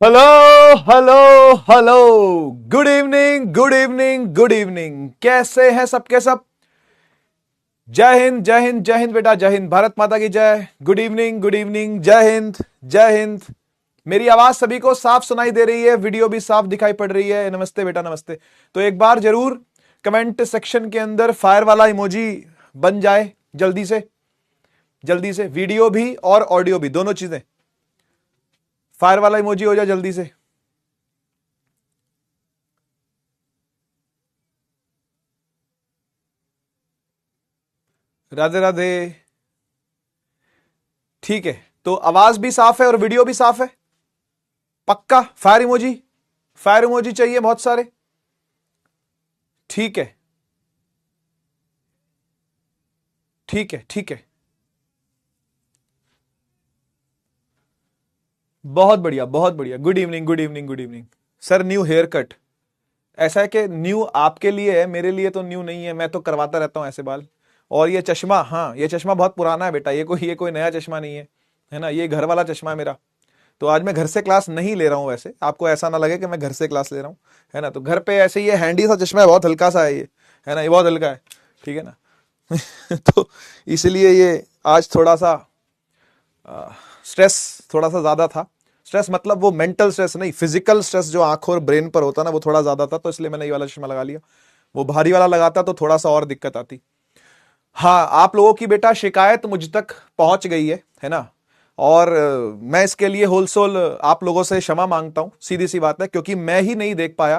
Hello hello hello. Good evening good evening good evening. कैसे हैं सबके सब? जय हिंद जय हिंद जय हिंद बेटा, जय हिंद, भारत माता की जय। गुड इवनिंग गुड इवनिंग, जय हिंद जय हिंद। मेरी आवाज सभी को साफ सुनाई दे रही है, वीडियो भी साफ दिखाई पड़ रही है? नमस्ते बेटा, नमस्ते। तो एक बार जरूर कमेंट सेक्शन के अंदर फायर वाला इमोजी बन जाए जल्दी से, जल्दी से। वीडियो भी और ऑडियो भी, दोनों चीजें। फायर वाला इमोजी हो जाए जल्दी से। राधे राधे। ठीक है, तो आवाज भी साफ है और वीडियो भी साफ है? पक्का फायर इमोजी, फायर इमोजी चाहिए बहुत सारे। ठीक है ठीक है ठीक है, बहुत बढ़िया बहुत बढ़िया। Good evening good evening good evening. Sir new haircut, ऐसा है कि न्यू आपके लिए है, मेरे लिए तो न्यू नहीं है, मैं तो करवाता रहता हूं ऐसे बाल। और ये चश्मा, हाँ ये चश्मा बहुत पुराना है बेटा, ये कोई नया चश्मा नहीं है ना, ये घर वाला चश्मा है मेरा। तो आज मैं घर से क्लास नहीं ले रहा हूं, वैसे आपको ऐसा ना लगे कि मैं घर से क्लास ले रहा हूं, है ना। तो घर पे ऐसे ये हैंडी सा चश्मा है, बहुत हल्का सा है ये, है ना, ये बहुत हल्का है, ठीक है ना। तो इसलिए ये आज थोड़ा सा स्ट्रेस थोड़ा सा ज्यादा था। स्ट्रेस मतलब वो मेंटल स्ट्रेस नहीं, फिजिकल स्ट्रेस जो आंखों और ब्रेन पर होता ना, वो थोड़ा ज्यादा था, तो इसलिए मैंने ये वाला चश्मा लगा लिया। वो भारी वाला लगाता तो थोड़ा सा और दिक्कत आती। हाँ, आप लोगों की बेटा शिकायत मुझ तक पहुंच गई है ना। और मैं इसके लिए होलसेल आप लोगों से क्षमा मांगता हूं, सीधी सी बात है, क्योंकि मैं ही नहीं देख पाया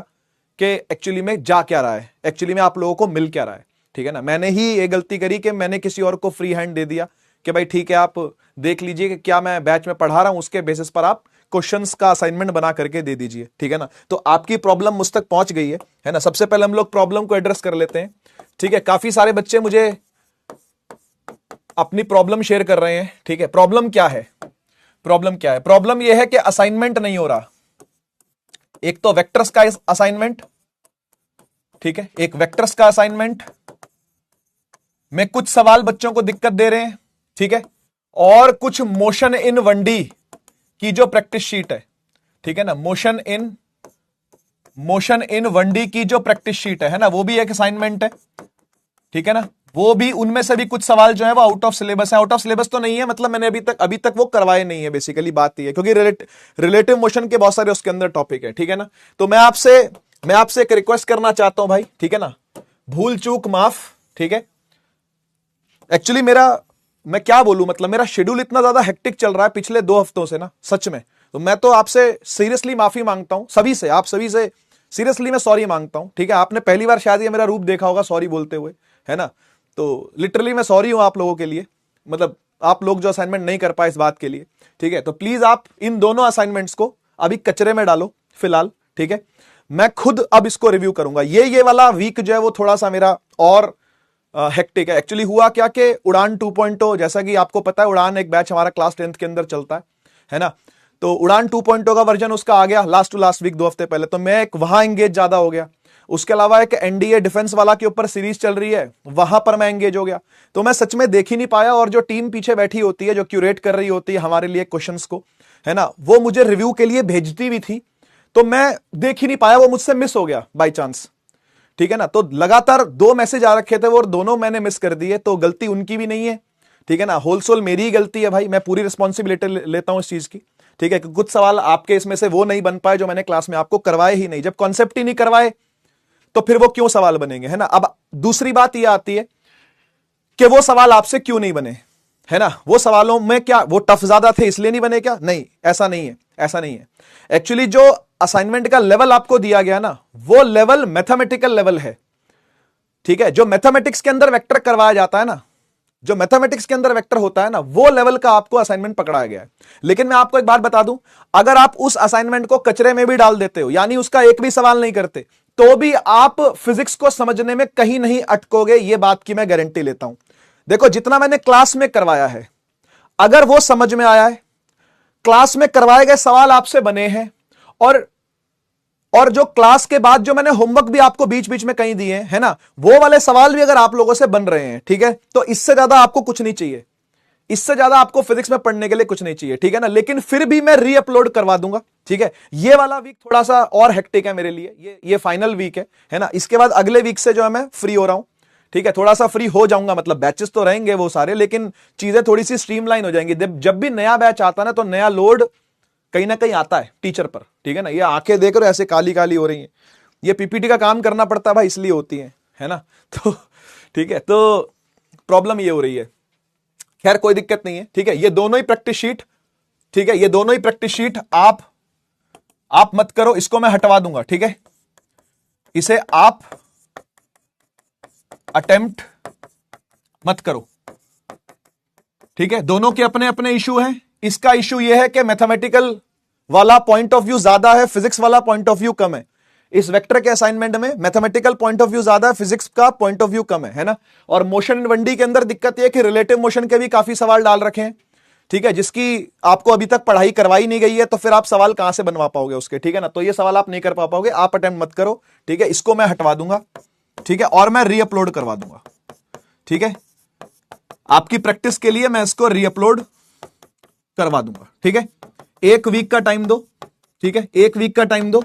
कि एक्चुअली में जा क्या रहा है, एक्चुअली में आप लोगों को मिल क्या रहा है, ठीक है ना। मैंने ही ये गलती करी कि मैंने किसी और को फ्री हैंड दे दिया कि भाई ठीक है, आप देख लीजिए कि क्या मैं बैच में पढ़ा रहा हूं, उसके बेसिस पर आप क्वेश्चंस का असाइनमेंट बना करके दे दीजिए, ठीक है ना। तो आपकी प्रॉब्लम मुझ तक पहुंच गई है ना। सबसे पहले हम लोग प्रॉब्लम को एड्रेस कर लेते हैं, ठीक है। काफी सारे बच्चे मुझे अपनी प्रॉब्लम शेयर कर रहे हैं, ठीक है। प्रॉब्लम क्या है? प्रॉब्लम क्या है? प्रॉब्लम यह है कि असाइनमेंट नहीं हो रहा। एक तो वेक्टर्स का असाइनमेंट, ठीक है, एक वेक्टर्स का असाइनमेंट में कुछ सवाल बच्चों को दिक्कत दे रहे हैं, ठीक है। और कुछ मोशन इन 1D की जो प्रैक्टिस शीट है, ठीक है ना, मोशन इन 1D की जो प्रैक्टिस शीट है ना, वो भी एक असाइनमेंट है, ठीक है ना। वो भी, उनमें से भी कुछ सवाल जो है वो आउट ऑफ सिलेबस है। आउट ऑफ सिलेबस तो नहीं है, मतलब मैंने अभी तक वो करवाए नहीं है, बेसिकली बात ये है, क्योंकि रिलेटिव मोशन के बहुत सारे उसके अंदर टॉपिक है, ठीक है ना। तो मैं आपसे एक रिक्वेस्ट करना चाहता हूं भाई, ठीक है ना, भूल चूक माफ, ठीक है। एक्चुअली मैं क्या बोलूं, मतलब मेरा शेड्यूल इतना ज्यादा हेक्टिक चल रहा है पिछले 2 हफ्तों से ना, सच में। तो मैं तो आपसे सीरियसली माफी मांगता हूं, आप सभी से सीरियसली मैं सॉरी मांगता हूं, ठीक है। आपने पहली बार शायद ये मेरा रूप देखा होगा सॉरी बोलते हुए, है ना। तो लिटरली मैं सॉरी हूं आप लोगों के लिए, मतलब आप लोग जो असाइनमेंट नहीं कर पाए इस बात के लिए, ठीक है। तो प्लीज आप इन दोनों असाइनमेंट्स को अभी कचरे में डालो फिलहाल, ठीक है। मैं खुद अब इसको रिव्यू करूंगा। ये वाला वीक जो है वो थोड़ा सा मेरा और हेक्टिक है। एक्चुअली हुआ क्या कि उड़ान 2.0, जैसा कि आपको पता है, उड़ान एक बैच हमारा क्लास 10th के अंदर चलता है ना। तो उड़ान 2.0 का वर्जन उसका आ गया लास्ट टू लास्ट वीक, 2 हफ्ते पहले। तो मैं एक वहां एंगेज ज्यादा हो गया। उसके अलावा एक एनडीए डिफेंस वाला के ऊपर सीरीज चल रही है, वहां पर मैं एंगेज हो गया। तो मैं सच में देख ही नहीं पाया, और जो टीम पीछे बैठी होती है, जो क्यूरेट कर रही होती है हमारे लिए क्वेश्चंस को, है ना, वो मुझे रिव्यू के लिए भेजती भी थी, तो मैं देख ही नहीं पाया, वो मुझसे मिस हो गया बाई चांस, ठीक है ना। तो लगातार 2 मैसेज आ रखे थे वो, और दोनों मैंने मिस कर दिए, तो गलती उनकी भी नहीं है, ठीक है ना। होलसेल मेरी ही गलती है भाई, मैं पूरी रिस्पॉन्सिबिलिटी लेता हूं इस चीज की, ठीक है। कुछ सवाल आपके इसमें से वो नहीं बन पाए जो मैंने क्लास में आपको करवाए ही नहीं। जब कॉन्सेप्ट ही नहीं करवाए तो फिर वो क्यों सवाल बनेंगे, है ना। अब दूसरी बात ये आती है कि वो सवाल आपसे क्यों नहीं बने, है ना। वो सवालों में क्या वो टफ ज्यादा थे इसलिए नहीं बने क्या? नहीं, ऐसा नहीं है, ऐसा नहीं है। एक्चुअली जो असाइनमेंट का लेवल आपको दिया गया ना, वो लेवल मैथमेटिकल लेवल है, ठीक है। जो मैथमेटिक्स के अंदर वेक्टर करवाया जाता है ना, जो मैथमेटिक्स के अंदर वेक्टर होता है ना, वो लेवल का आपको असाइनमेंट पकड़ाया गया है। लेकिन मैं आपको एक बात बता दूं, अगर आप उस असाइनमेंट को कचरे में भी डाल देते हो, यानी उसका एक भी सवाल नहीं करते, तो भी आप फिजिक्स को समझने में कहीं नहीं अटकोगे, ये बात की मैं गारंटी लेता हूं। देखो, जितना मैंने क्लास में करवाया है, अगर वो समझ में आया है, क्लास में करवाए गए सवाल आपसे बने हैं, और जो क्लास के बाद जो मैंने होमवर्क भी आपको बीच बीच में कहीं दिए है ना, वो वाले सवाल भी अगर आप लोगों से बन रहे हैं, ठीक है, तो इससे ज्यादा आपको कुछ नहीं चाहिए, इससे ज्यादा आपको फिजिक्स में पढ़ने के लिए कुछ नहीं चाहिए, ठीक है ना। लेकिन फिर भी मैं री अपलोड करवा दूंगा, ठीक है। ये वाला वीक थोड़ा सा और हेक्टिक है मेरे लिए, ये फाइनल वीक है ना। इसके बाद अगले वीक से जो है मैं फ्री हो रहा हूं, ठीक है। थोड़ा सा फ्री हो जाऊंगा, मतलब बैचेस तो रहेंगे वो सारे, लेकिन चीजें थोड़ी सी स्ट्रीमलाइन हो जाएंगी। जब भी नया बैच आता है ना, तो नया लोड कहीं ना कहीं आता है टीचर पर, ठीक है ना। ये आंखें देख रहे हो ऐसे काली काली हो रही हैं, ये पीपीटी का काम करना पड़ता है भाई, इसलिए होती है ना। तो ठीक है, तो प्रॉब्लम ये हो रही है। खैर कोई दिक्कत नहीं है, ठीक है। ये दोनों ही प्रैक्टिस शीट, ठीक है, ये दोनों ही प्रैक्टिस शीट आप मत करो, इसको मैं हटवा दूंगा, ठीक है। इसे आप अटेम्प्ट मत करो, ठीक है। दोनों के अपने अपने इशू हैं। इसका इशू यह है कि मैथमेटिकल वाला पॉइंट ऑफ व्यू ज्यादा है, फिजिक्स वाला पॉइंट ऑफ व्यू कम है। इस वेक्टर के असाइनमेंट में मैथमेटिकल पॉइंट ऑफ व्यू ज्यादा है, फिजिक्स का पॉइंट ऑफ व्यू कम है ना। और मोशन इन 1D के अंदर दिक्कत यह है कि रिलेटिव मोशन के भी काफी सवाल डाल रखे हैं, ठीक है, जिसकी आपको अभी तक पढ़ाई करवाई नहीं गई है, तो फिर आप सवाल कहां से बनवा पाओगे उसके, ठीक है ना। तो ये सवाल आप नहीं कर पाओगे, आप अटेम्प्ट मत करो, ठीक है। इसको मैं हटवा दूंगा, ठीक है, और मैं री अपलोड करवा दूंगा, ठीक है। आपकी प्रैक्टिस के लिए मैं इसको री अपलोड करवा दूंगा, ठीक है। 1 वीक का टाइम दो, ठीक है, 1 वीक का टाइम दो,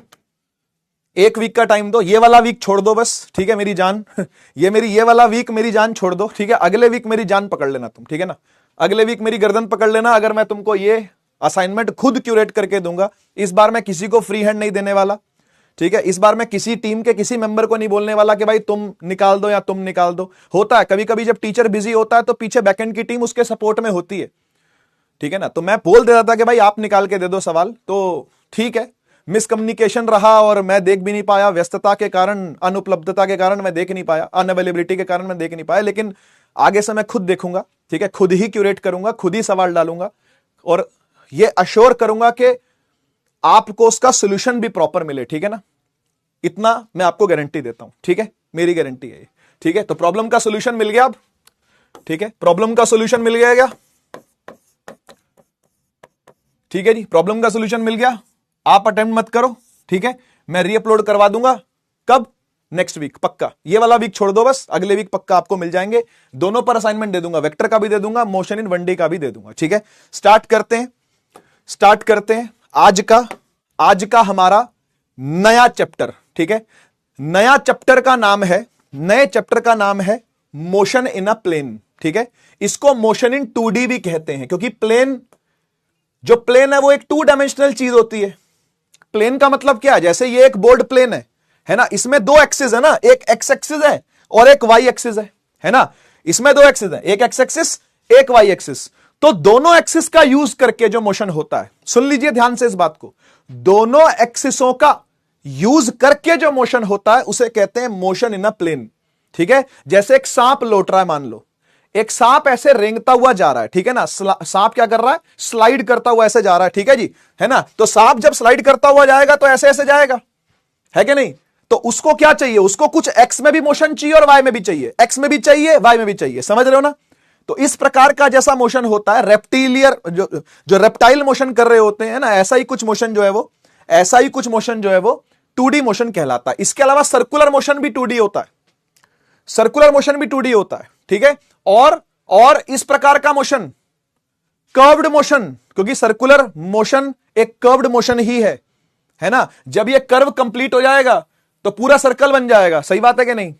1 वीक का टाइम दो। ये वाला वीक छोड़ दो बस, ठीक है मेरी जान। ये वाला वीक मेरी जान छोड़ दो, ठीक है। अगले वीक मेरी जान पकड़ लेना तुम, ठीक है ना। अगले वीक मेरी गर्दन पकड़ लेना, अगर मैं तुमको ये असाइनमेंट खुद क्यूरेट करके दूंगा। इस बार मैं किसी को फ्री हैंड नहीं देने वाला, ठीक है। इस बार मैं किसी टीम के किसी मेंबर को नहीं बोलने वाला कि भाई तुम निकाल दो या तुम निकाल दो। होता है कभी कभी जब टीचर बिजी होता है तो पीछे बैकएंड की टीम उसके सपोर्ट में होती है, ठीक है ना। तो मैं बोल देता था कि भाई आप निकाल के दे दो सवाल, तो ठीक है। मिसकम्युनिकेशन रहा और मैं देख भी नहीं पाया, व्यस्तता के कारण, अनुपलब्धता के कारण मैं देख नहीं पाया, अनअवेलेबिलिटी के कारण मैं देख नहीं पाया। लेकिन आगे से मैं खुद देखूंगा, ठीक है, खुद ही क्यूरेट करूंगा, खुद ही सवाल डालूंगा और ये अश्योर करूंगा कि आपको उसका सोल्यूशन भी प्रॉपर मिले, ठीक है ना। इतना मैं आपको गारंटी देता हूं, ठीक है, मेरी गारंटी है ये, ठीक है। तो प्रॉब्लम का सोल्यूशन मिल गया अब, ठीक है, प्रॉब्लम का सोल्यूशन मिल गया क्या? ठीक है जी, प्रॉब्लम का सोल्यूशन मिल गया। आप अटेम्प्ट मत करो, ठीक है, मैं री अपलोड करवा दूंगा। कब? नेक्स्ट वीक पक्का। ये वाला वीक छोड़ दो बस, अगले वीक पक्का आपको मिल जाएंगे। दोनों पर असाइनमेंट दे दूंगा, वेक्टर का भी दे दूंगा, मोशन इन 1D का भी दे दूंगा, ठीक है। स्टार्ट करते हैं आज का हमारा नया चैप्टर, ठीक है। नए चैप्टर का नाम है मोशन इन अ प्लेन, ठीक है। इसको मोशन इन 2D भी कहते हैं, क्योंकि प्लेन है वो एक 2 डायमेंशनल चीज होती है। प्लेन का मतलब क्या है? जैसे ये एक बोर्ड प्लेन है ना, इसमें 2 एक्सिस है ना, एक एक्स एक्सिस है और एक वाई एक्सिस है ना। इसमें 2 एक्सिस है, एक एक्स एक्सिस एक वाई एक्सिस। तो दोनों एक्सिस का यूज करके जो मोशन होता है, सुन लीजिए ध्यान से इस बात को, दोनों एक्सिसों का यूज करके जो मोशन होता है उसे कहते हैं मोशन इन अ प्लेन, ठीक है। जैसे एक सांप लौट रहा है, मान लो एक सांप ऐसे रेंगता हुआ जा रहा है, ठीक है ना। सांप क्या कर रहा है? स्लाइड करता हुआ ऐसे जा रहा है, ठीक है जी, है ना। तो सांप जब स्लाइड करता हुआ जाएगा तो ऐसे ऐसे जाएगा, है कि नहीं। तो उसको क्या चाहिए? उसको कुछ एक्स में भी मोशन चाहिए और वाई में भी चाहिए, एक्स में भी चाहिए वाई में भी चाहिए, समझ रहे हो ना। तो इस प्रकार का जैसा मोशन होता है रेप्टिलियर, जो रेप्टाइल मोशन कर रहे होते हैं ना, ऐसा ही कुछ मोशन जो है वो 2D मोशन कहलाता है। इसके अलावा सर्कुलर मोशन भी 2D होता है, ठीक है। और इस प्रकार का मोशन कर्व्ड मोशन, क्योंकि सर्कुलर मोशन एक कर्व्ड मोशन ही है ना। जब ये कर्व कंप्लीट हो जाएगा तो पूरा सर्कल बन जाएगा, सही बात है कि नहीं।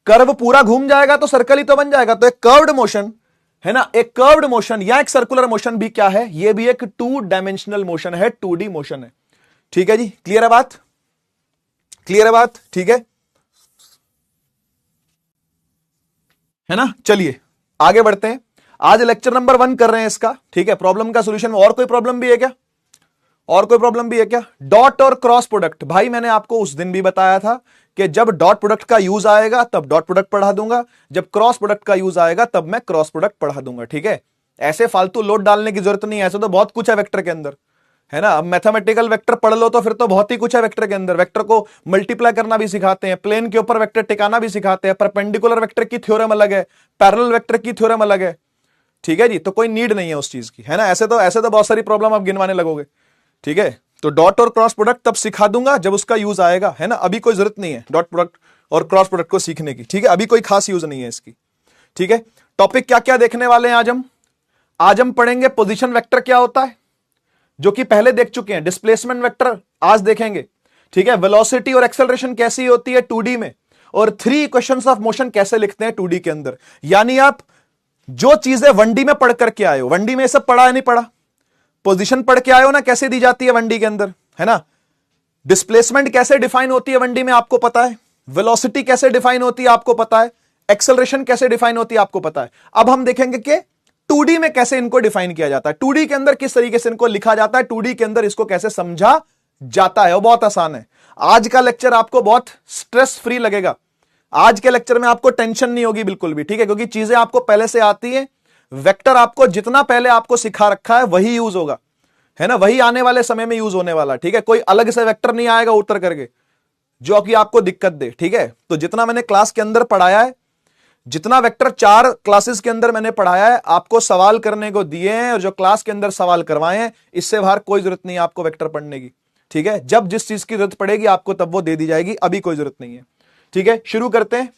कर्व पूरा घूम जाएगा तो सर्कल ही तो बन जाएगा। तो एक कर्व्ड मोशन है ना, एक कर्व्ड मोशन या एक सर्कुलर मोशन भी क्या है? ये भी एक 2 डायमेंशनल मोशन है, 2D मोशन है, ठीक है जी। क्लियर है बात? ठीक है ना। चलिए आगे बढ़ते हैं। आज लेक्चर नंबर 1 कर रहे हैं इसका, ठीक है। प्रॉब्लम का सॉल्यूशन में और कोई प्रॉब्लम भी है क्या? डॉट और क्रॉस प्रोडक्ट, भाई मैंने आपको उस दिन भी बताया था कि जब डॉट प्रोडक्ट का यूज आएगा तब डॉट प्रोडक्ट पढ़ा दूंगा, जब क्रॉस प्रोडक्ट का यूज आएगा तब मैं क्रॉस प्रोडक्ट पढ़ा दूंगा, ठीक है। ऐसे फालतू लोड डालने की जरूरत नहीं है, ऐसे तो बहुत कुछ है वेक्टर के अंदर, है ना। अब मैथमेटिकल वेक्टर पढ़ लो तो फिर तो बहुत ही कुछ है वेक्टर के अंदर। वेक्टर को मल्टीप्लाई करना भी सिखाते हैं, प्लेन के ऊपर वेक्टर टिकाना भी सिखाते हैं, परपेंडिकुलर वेक्टर की थ्योरम अलग है, पैरेलल वेक्टर की थ्योरम अलग है, ठीक है जी। तो कोई नीड नहीं है उस चीज की, है ना। ऐसे तो बहुत सारी प्रॉब्लम आप गिनवाने लगोगे, ठीक है। तो डॉट और क्रॉस प्रोडक्ट तब सिखा दूंगा जब उसका यूज आएगा, है ना। अभी कोई जरूरत नहीं है डॉट प्रोडक्ट और क्रॉस प्रोडक्ट को सीखने की, ठीक है। अभी कोई खास यूज नहीं है इसकी, ठीक है। टॉपिक क्या क्या देखने वाले हैं आज हम? आज हम पढ़ेंगे पोजीशन वेक्टर क्या होता है, जो कि पहले देख चुके हैं। डिस्प्लेसमेंट वेक्टर आज देखेंगे, ठीक है। वेलोसिटी और एक्सेलरेशन कैसी होती है 2D में, और 3 इक्वेशंस ऑफ मोशन कैसे लिखते हैं 2D के अंदर। यानी आप जो चीजें 1D में पढ़ करके आए हो, 1D में ये सब पढ़ा है नहीं पढ़ा, पोजीशन पढ़ के आए हो ना, कैसे दी जाती है 1D के अंदर, है ना। डिस्प्लेसमेंट कैसे डिफाइन होती है 1D में आपको पता है, वेलोसिटी कैसे डिफाइन होती है आपको पता है, एक्सेलरेशन कैसे डिफाइन होती है आपको पता है। अब हम देखेंगे कि 2D में कैसे इनको डिफाइन किया जाता है, 2D के अंदर किस तरीके से इनको लिखा जाता है, 2D के अंदर इसको कैसे समझा जाता है। वो बहुत आसान है। आज का लेक्चर आपको बहुत स्ट्रेस फ्री लगेगा। आज के लेक्चर में आपको टेंशन नहीं होगी बिल्कुल भी, ठीक है, क्योंकि चीजें आपको पहले से आती है। वेक्टर आपको जितना पहले आपको सिखा रखा है वही यूज होगा, है ना, वही आने वाले समय में यूज होने वाला, ठीक है। कोई अलग से वेक्टर नहीं आएगा उतर करके जो कि आपको दिक्कत दे, ठीक है। तो जितना मैंने क्लास के अंदर पढ़ाया है, जितना वेक्टर 4 क्लासेस के अंदर मैंने पढ़ाया है, आपको सवाल करने को दिए हैं, और जो क्लास के अंदर सवाल करवाए हैं, इससे बाहर कोई जरूरत नहीं है आपको वेक्टर पढ़ने की, ठीक है। जब जिस चीज की जरूरत पड़ेगी आपको तब वो दे दी जाएगी, अभी कोई जरूरत नहीं है, ठीक है। शुरू करते हैं,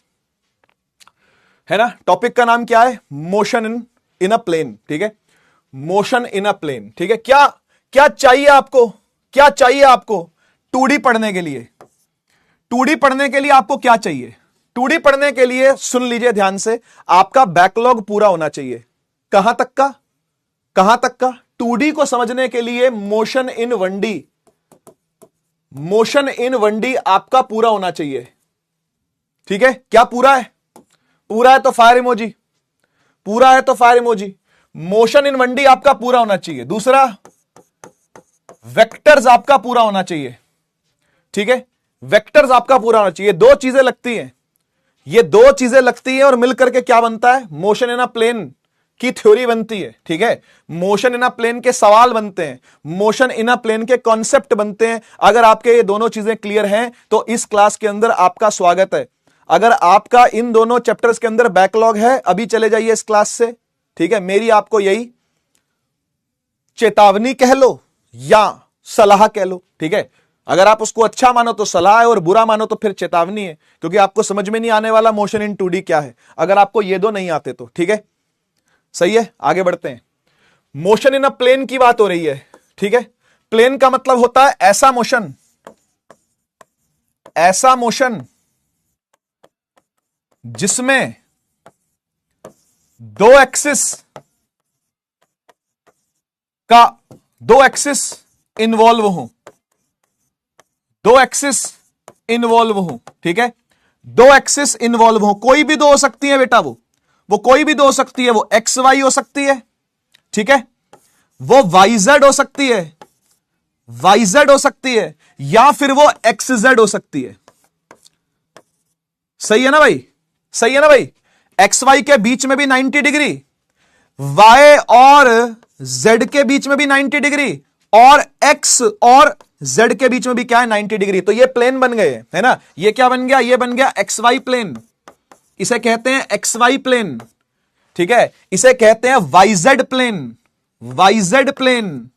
है ना। टॉपिक का नाम क्या है, मोशन इन अ प्लेन, ठीक है। मोशन इन अ प्लेन, ठीक है। क्या क्या चाहिए आपको, क्या चाहिए आपको 2D पढ़ने के लिए। 2D पढ़ने के लिए आपको क्या चाहिए, 2D पढ़ने के लिए सुन लीजिए ध्यान से, आपका बैकलॉग पूरा होना चाहिए। कहां तक का, कहां तक का 2D को समझने के लिए motion in 1D, motion in 1D आपका पूरा होना चाहिए, ठीक है। क्या पूरा है, पूरा है तो फायर इमोजी, पूरा है तो fire emoji. Motion in 1D आपका पूरा होना चाहिए। दूसरा, वेक्टर्स आपका पूरा होना चाहिए, ठीक है। वेक्टर्स आपका पूरा होना चाहिए। दो चीजें लगती हैं, ये दो चीजें लगती हैं और मिलकर के क्या बनता है, मोशन इन अ प्लेन की थ्योरी बनती है, ठीक है। मोशन इन अ प्लेन के सवाल बनते हैं, मोशन इन अ प्लेन के कॉन्सेप्ट बनते हैं। अगर आपके ये दोनों चीजें क्लियर हैं तो इस क्लास के अंदर आपका स्वागत है। अगर आपका इन दोनों चैप्टर्स के अंदर बैकलॉग है, अभी चले जाइए इस क्लास से, ठीक है। मेरी आपको यही चेतावनी कह लो या सलाह कह लो, ठीक है। अगर आप उसको अच्छा मानो तो सलाह है, और बुरा मानो तो फिर चेतावनी है, क्योंकि आपको समझ में नहीं आने वाला मोशन इन 2D क्या है, अगर आपको ये दो नहीं आते तो, ठीक है। सही है, आगे बढ़ते हैं। मोशन इन अ प्लेन की बात हो रही है, ठीक है। प्लेन का मतलब होता है ऐसा मोशन, ऐसा मोशन जिसमें दो एक्सिस इन्वॉल्व हो, दो एक्सिस इन्वॉल्व हो, ठीक है। दो एक्सिस इन्वॉल्व हो, कोई भी दो हो सकती है बेटा, वो कोई भी दो हो सकती है। वो एक्स वाई हो सकती है, ठीक है, वो वाई जेड हो सकती है, वाई जेड हो सकती है, या फिर वो एक्स जेड हो सकती है। सही है ना भाई, सही है ना भाई। एक्स वाई के बीच में भी 90 डिग्री, वाई और जेड के बीच में भी 90 डिग्री, और एक्स और जेड के बीच में भी क्या है, 90 डिग्री। तो ये प्लेन बन गए, है ना। ये क्या बन गया, ये बन गया एक्स वाई प्लेन, इसे कहते हैं एक्स वाई प्लेन, ठीक है। इसे कहते हैं Y Z plane, Y Z plane,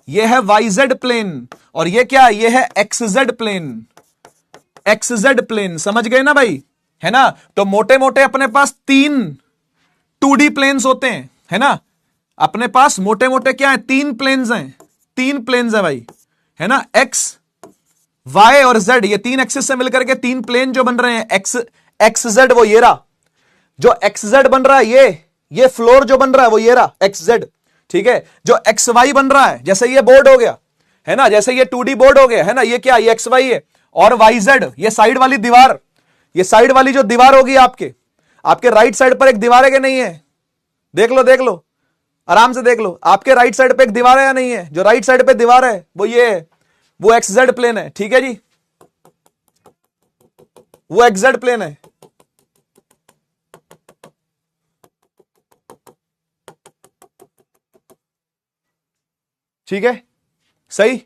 ये है वाई जेड प्लेन, और ये क्या, ये है X Z plane, X Z plane. समझ गए ना भाई, है ना। तो मोटे मोटे अपने पास 3 2D प्लेन्स होते हैं, है ना। अपने पास मोटे मोटे क्या है, 3 प्लेन्स हैं, 3 प्लेन्स है भाई, है ना। एक्स वाई और जेड, ये 3 एक्सिस से मिलकर के 3 प्लेन जो बन रहे हैं, एक्स जेड, वो ये रहा जो एक्स जेड बन रहा है, ये फ्लोर जो बन रहा है वो ये रहा एक्स जेड, ठीक है। जो एक्स वाई बन रहा है, जैसे ये बोर्ड हो गया, है ना, जैसे ये 2D बोर्ड हो गया, है ना, ये क्या, ये एक्स वाई है, और वाई जेड ये साइड वाली दीवार, ये साइड वाली जो दीवार होगी आपके राइट साइड पर एक दीवार है कि नहीं है, देख लो देख लो, आराम से देख लो, आपके राइट साइड पे एक दीवार है या नहीं है। जो राइट साइड पे दीवार है वो ये है, वो एक्स जेड प्लेन है, ठीक है जी, वो एक्स जेड प्लेन है। ठीक है, सही,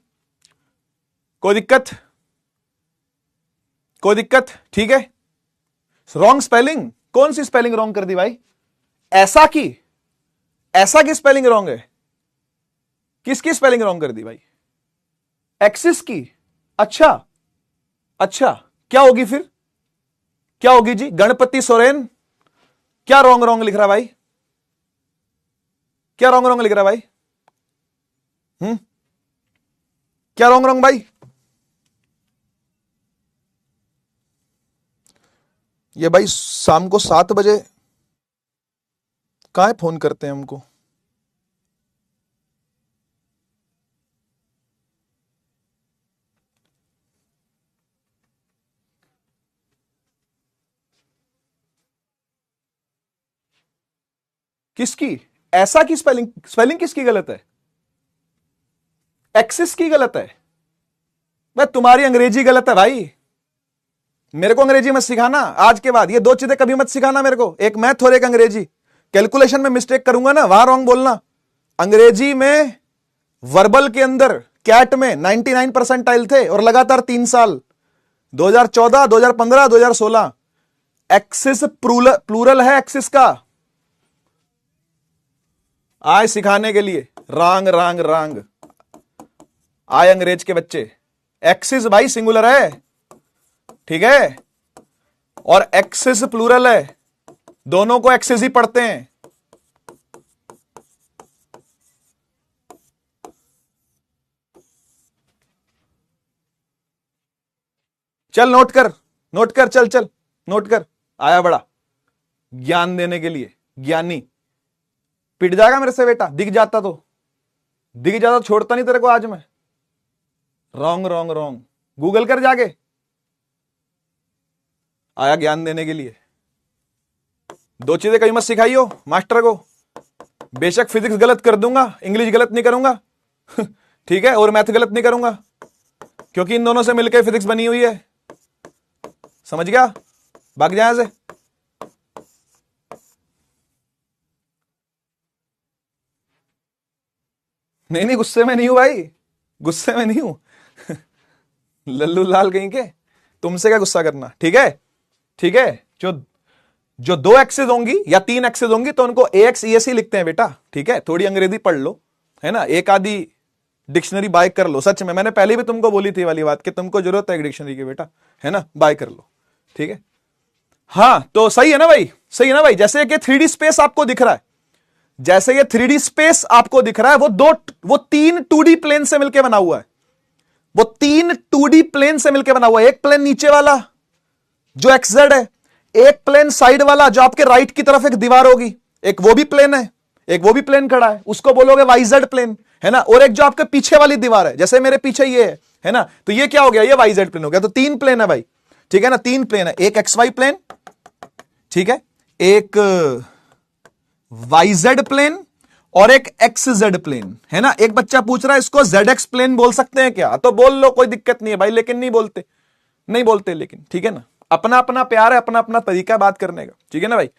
कोई दिक्कत, कोई दिक्कत, ठीक है। रॉन्ग स्पेलिंग, कौन सी स्पेलिंग रॉन्ग कर दी भाई, ऐसा की स्पेलिंग रॉन्ग है, किसकी स्पेलिंग रॉन्ग कर दी भाई, एक्सिस की। अच्छा अच्छा, क्या होगी फिर, क्या होगी जी, गणपति सोरेन क्या रॉन्ग लिख रहा भाई, क्या रॉन्ग रॉन्ग लिख रहा है भाई? क्या रॉन्ग रॉन्ग भाई? ये भाई शाम को 7 बजे काहे फोन करते हैं हमको? किसकी? ऐसा की स्पेलिंग, स्पेलिंग किसकी गलत है? एक्सिस की गलत है? मैं तुम्हारी अंग्रेजी गलत है भाई। मेरे को अंग्रेजी मत सिखाना आज के बाद, ये 2 चीजें कभी मत सिखाना मेरे को, एक मैथ और एक अंग्रेजी। कैलकुलेशन में मिस्टेक करूंगा ना, वहां रॉन्ग बोलना। अंग्रेजी में वर्बल के अंदर कैट में 99 परसेंटाइल थे और लगातार 3 साल, 2014, 2015, 2016। एक्सिस प्लूरल है एक्सिस का। आए सिखाने के लिए, रांग रांग रांग आए अंग्रेज के बच्चे। एक्सिस भाई सिंगुलर है, ठीक है, और एक्सिस प्लूरल है, दोनों को एक्सिस ही पढ़ते हैं। चल नोट कर, नोट कर, चल चल नोट कर। आया बड़ा ज्ञान देने के लिए, ज्ञानी। पिट जाएगा मेरे से बेटा, दिख जाता तो, दिख जाता तो छोड़ता नहीं तेरे को आज मैं। रॉन्ग रॉन्ग रॉन्ग, गूगल कर जाके। आया ज्ञान देने के लिए। 2 चीजें कहीं मत सिखाइयो मास्टर को। बेशक फिजिक्स गलत कर दूंगा, इंग्लिश गलत नहीं करूंगा ठीक है, और मैथ गलत नहीं करूंगा, क्योंकि इन दोनों से मिलकर फिजिक्स बनी हुई है। समझ गया? भाग जाए से। नहीं नहीं, गुस्से में नहीं हूं भाई, गुस्से में नहीं हूं लल्लू लाल कहीं के, तुमसे क्या गुस्सा करना, ठीक है? ठीक है, जो 2 एक्सेस होंगी या 3 एक्सेस होंगी तो उनको AX ESE लिखते हैं बेटा, ठीक है? थोड़ी अंग्रेजी पढ़ लो, है ना, एक आधी डिक्शनरी बाय कर लो। सच में मैंने पहले भी तुमको बोली थी वाली बात कि तुमको जरूरत है एक डिक्शनरी की बेटा, है ना, बाय कर लो, ठीक है? हाँ तो सही है ना भाई, सही है ना भाई। जैसे कि 3D स्पेस आपको दिख रहा है, जैसे ये 3D स्पेस आपको दिख रहा है, वो 3 2D प्लेन से मिलकर बना हुआ है। वो 3 2D प्लेन से मिलकर बना हुआ है। एक प्लेन नीचे वाला जो XZ है, एक प्लेन साइड वाला जो आपके राइट की तरफ एक दीवार होगी, एक वो भी प्लेन है, एक वो भी प्लेन खड़ा है, उसको बोलोगे YZ प्लेन, है ना, और एक जो आपके पीछे वाली दीवार है, जैसे मेरे पीछे ये है ना, तो ये क्या हो गया, ये YZ प्लेन हो गया। तो 3 प्लेन है भाई, ठीक है ना, 3 प्लेन है, एक XY प्लेन, ठीक है, एक YZ प्लेन और एक XZ प्लेन, है ना। एक बच्चा पूछ रहा है इसको ZX प्लेन बोल सकते हैं क्या? तो बोल लो, कोई दिक्कत नहीं है भाई, लेकिन नहीं बोलते, नहीं बोलते लेकिन, ठीक है ना। अपना अपना प्यार है, अपना अपना तरीका बात करने का, ठीक है ना भाई।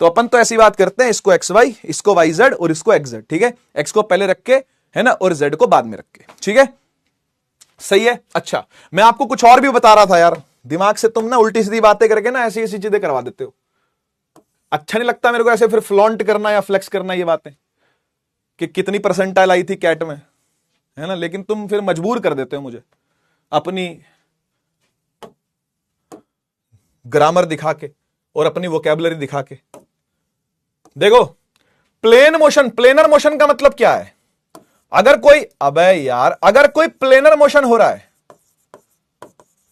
तो अपन तो ऐसी बात करते हैं, इसको XY, इसको YZ और इसको XZ, ठीक है। X को पहले रख के, है ना, और Z को बाद में रख के, ठीक है, सही है। अच्छा, मैं आपको कुछ और भी बता रहा था यार, दिमाग से तुम ना उल्टी सीधी बातें करके ना ऐसी ऐसी चीजें करवा देते हो। अच्छा नहीं लगता मेरे को ऐसे फिर फ्लॉन्ट करना या फ्लेक्स करना ये बातें कि कितनी परसेंटाइल आई थी कैट में, है ना, लेकिन तुम फिर मजबूर कर देते हो मुझे अपनी ग्रामर दिखा के और अपनी वोकैबुलरी दिखा के। देखो, प्लेन मोशन, प्लेनर मोशन का मतलब क्या है? अगर कोई, अबे यार, अगर कोई प्लेनर मोशन हो रहा है,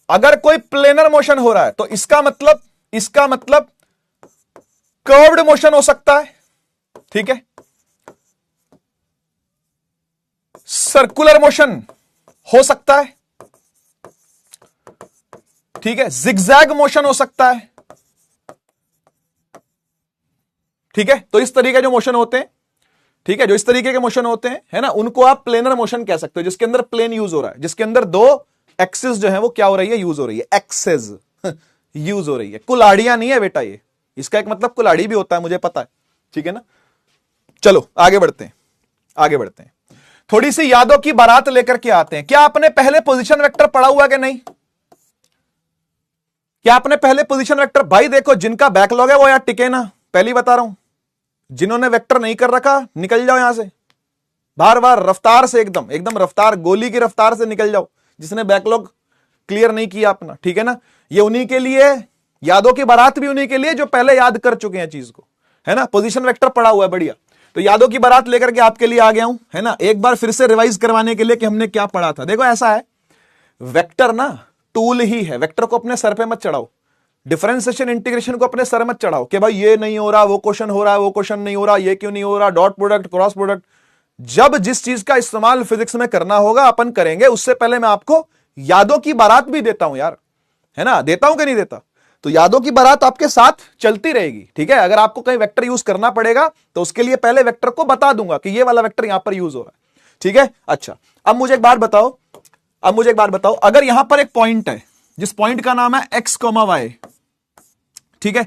अगर कोई प्लेनर मोशन हो रहा है तो इसका मतलब कर्व्ड मोशन हो सकता है, ठीक है, सर्कुलर मोशन हो सकता है, ठीक है, जिगजैग मोशन हो सकता है, ठीक है। तो इस तरीके जो मोशन होते हैं, ठीक है, जो इस तरीके के मोशन होते हैं, है ना, उनको आप प्लेनर मोशन कह सकते हो, जिसके अंदर प्लेन यूज हो रहा है, जिसके अंदर 2 एक्सिस जो है वो क्या हो रही है, यूज हो रही है, एक्सेस यूज हो रही है। कुल्हाड़ियां नहीं है बेटा ये, इसका एक मतलब कुल्हाड़ी भी होता है, मुझे पता है, ठीक है ना। चलो आगे बढ़ते हैं, आगे बढ़ते हैं, थोड़ी सी यादों की बारात लेकर के आते हैं। क्या आपने पहले पोजीशन वेक्टर पढ़ा हुआ कि नहीं? क्या आपने पहले पोजीशन वेक्टर, भाई देखो जिनका बैकलॉग है वो यार टिके ना, पहली बता रहा हूं, जिन्होंने वेक्टर नहीं कर रखा निकल जाओ यहां से, बार बार रफ्तार से, एकदम एकदम रफ्तार, गोली की रफ्तार से निकल जाओ, जिसने बैकलॉग क्लियर नहीं किया अपना, ठीक है ना। ये उन्हीं के लिए, यादों की बारात भी उन्हीं के लिए जो पहले याद कर चुके हैं चीज को, है ना। पोजीशन वेक्टर पढ़ा हुआ है, बढ़िया। तो यादों की बारात लेकर के आपके लिए आ गया हूं, है ना, एक बार फिर से रिवाइज करवाने के लिए कि हमने क्या पढ़ा था। देखो ऐसा है, वेक्टर ना टूल ही है, वेक्टर को अपने सर पे मत चढ़ाओ, डिफरेंशिएशन इंटीग्रेशन को अपने सर मत चढ़ाओ कि भाई ये नहीं हो रहा, वो क्वेश्चन हो रहा है, वो क्वेश्चन नहीं हो रहा, ये क्यों नहीं हो रहा, डॉट प्रोडक्ट क्रॉस प्रोडक्ट। जब जिस चीज का इस्तेमाल फिजिक्स में करना होगा अपन करेंगे, उससे पहले मैं आपको यादों की बारात भी देता हूं यार, है ना, देता हूं कि नहीं देता। तो यादों की बारात आपके साथ चलती रहेगी, ठीक है। अगर आपको कहीं वेक्टर यूज करना पड़ेगा तो उसके लिए पहले वेक्टर को बता दूंगा कि ये वाला वेक्टर यहां पर यूज हो रहा है, ठीक है। अच्छा, अब मुझे एक बात बताओ, अगर यहां पर एक पॉइंट है जिस पॉइंट का नाम है x, y, ठीक है,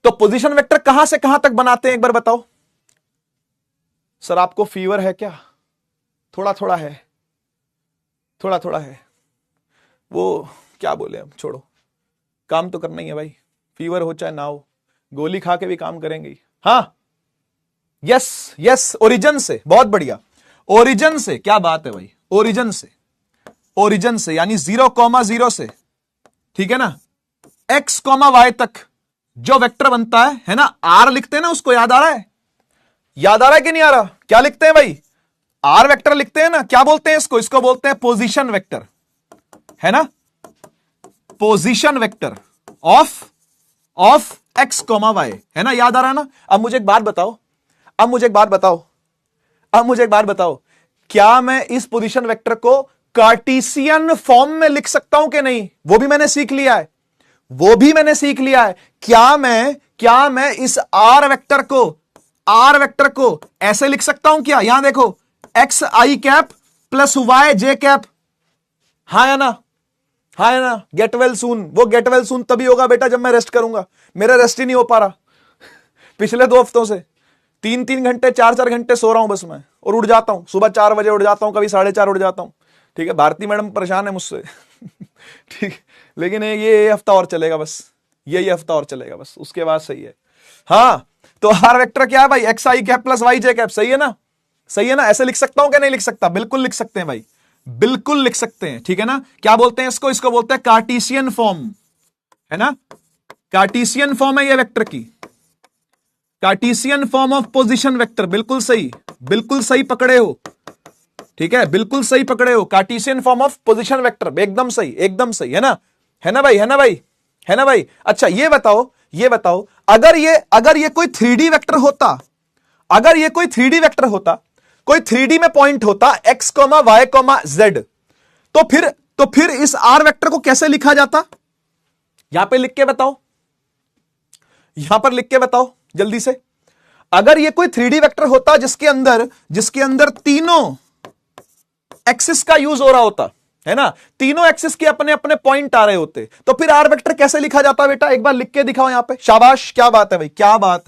तो पोजीशन वेक्टर कहां से कहां तक बनाते हैं एक बार बताओ। सर आपको फीवर है क्या? थोड़ा थोड़ा है, वो क्या बोले, अब छोड़ो, काम तो करना ही है भाई, फीवर हो चाहे ना हो, गोली खा के भी काम करेंगे। हाँ, यस, ओरिजिन से, बहुत बढ़िया, ओरिजिन से, क्या बात है भाई, ओरिजिन से यानी 0,0 से, ठीक है ना, x, y तक जो वेक्टर बनता है ना, r लिखते हैं ना, उसको याद आ रहा है कि नहीं आ रहा? क्या लिखते हैं भाई? r वेक्टर लिखते हैं ना, क्या बोलते हैं इसको बोलते हैं पोजीशन वेक्टर, है ना, position vector of x, y, है ना, याद आ रहा है ना। अब मुझे एक बात बताओ, क्या मैं इस पोजीशन वेक्टर को कार्टेशियन फॉर्म में लिख सकता हूं कि नहीं? वो भी मैंने सीख लिया है। क्या मैं इस r वेक्टर को ऐसे लिख सकता हूं क्या? यहां देखो, x i cap plus y j cap, हाँ या ना? गेट वेल सून, वो गेट वेल सून तभी होगा बेटा जब मैं रेस्ट करूंगा, मेरा रेस्ट ही नहीं हो पा रहा पिछले 2 हफ्तों से, 3-3 घंटे 4-4 घंटे सो रहा हूं बस मैं, और उठ जाता हूं सुबह 4 बजे, उठ जाता हूं कभी 4:30 उठ जाता हूं, ठीक है। भारती मैडम परेशान है मुझसे ठीक, लेकिन ये हफ्ता और चलेगा बस, यही हफ्ता और चलेगा बस, उसके बाद सही है। हाँ, तो आर वेक्टर क्या है भाई? X I cap plus Y J cap, सही है ना? ऐसे लिख सकता हूं क्या नहीं लिख सकता? बिल्कुल लिख सकते हैं भाई, बिल्कुल लिख सकते हैं, ठीक है ना। क्या बोलते हैं इसको बोलते हैं कार्टेशियन फॉर्म, है ना, कार्टेशियन फॉर्म है ये वेक्टर की, Cartesian form of position vector, बिल्कुल सही पकड़े हो, ठीक है, बिल्कुल सही पकड़े हो, Cartesian form of position vector, एकदम सही, है ना भाई। अच्छा, ये बताओ, अगर ये कोई 3D वेक्टर होता, कोई 3D में पॉइंट होता x, y, z, तो फिर इस r वेक्टर को कैसे लिखा जाता? यहां पे लिख के बताओ जल्दी से। अगर ये कोई 3D वेक्टर होता जिसके अंदर तीनों एक्सिस का यूज हो रहा होता, है ना, तीनों एक्सिस के अपने अपने पॉइंट आ रहे होते, तो फिर आर वेक्टर कैसे लिखा जाता बेटा? एक बार लिख के दिखाओ यहां पे, शाबाश, क्या बात है भाई, क्या बात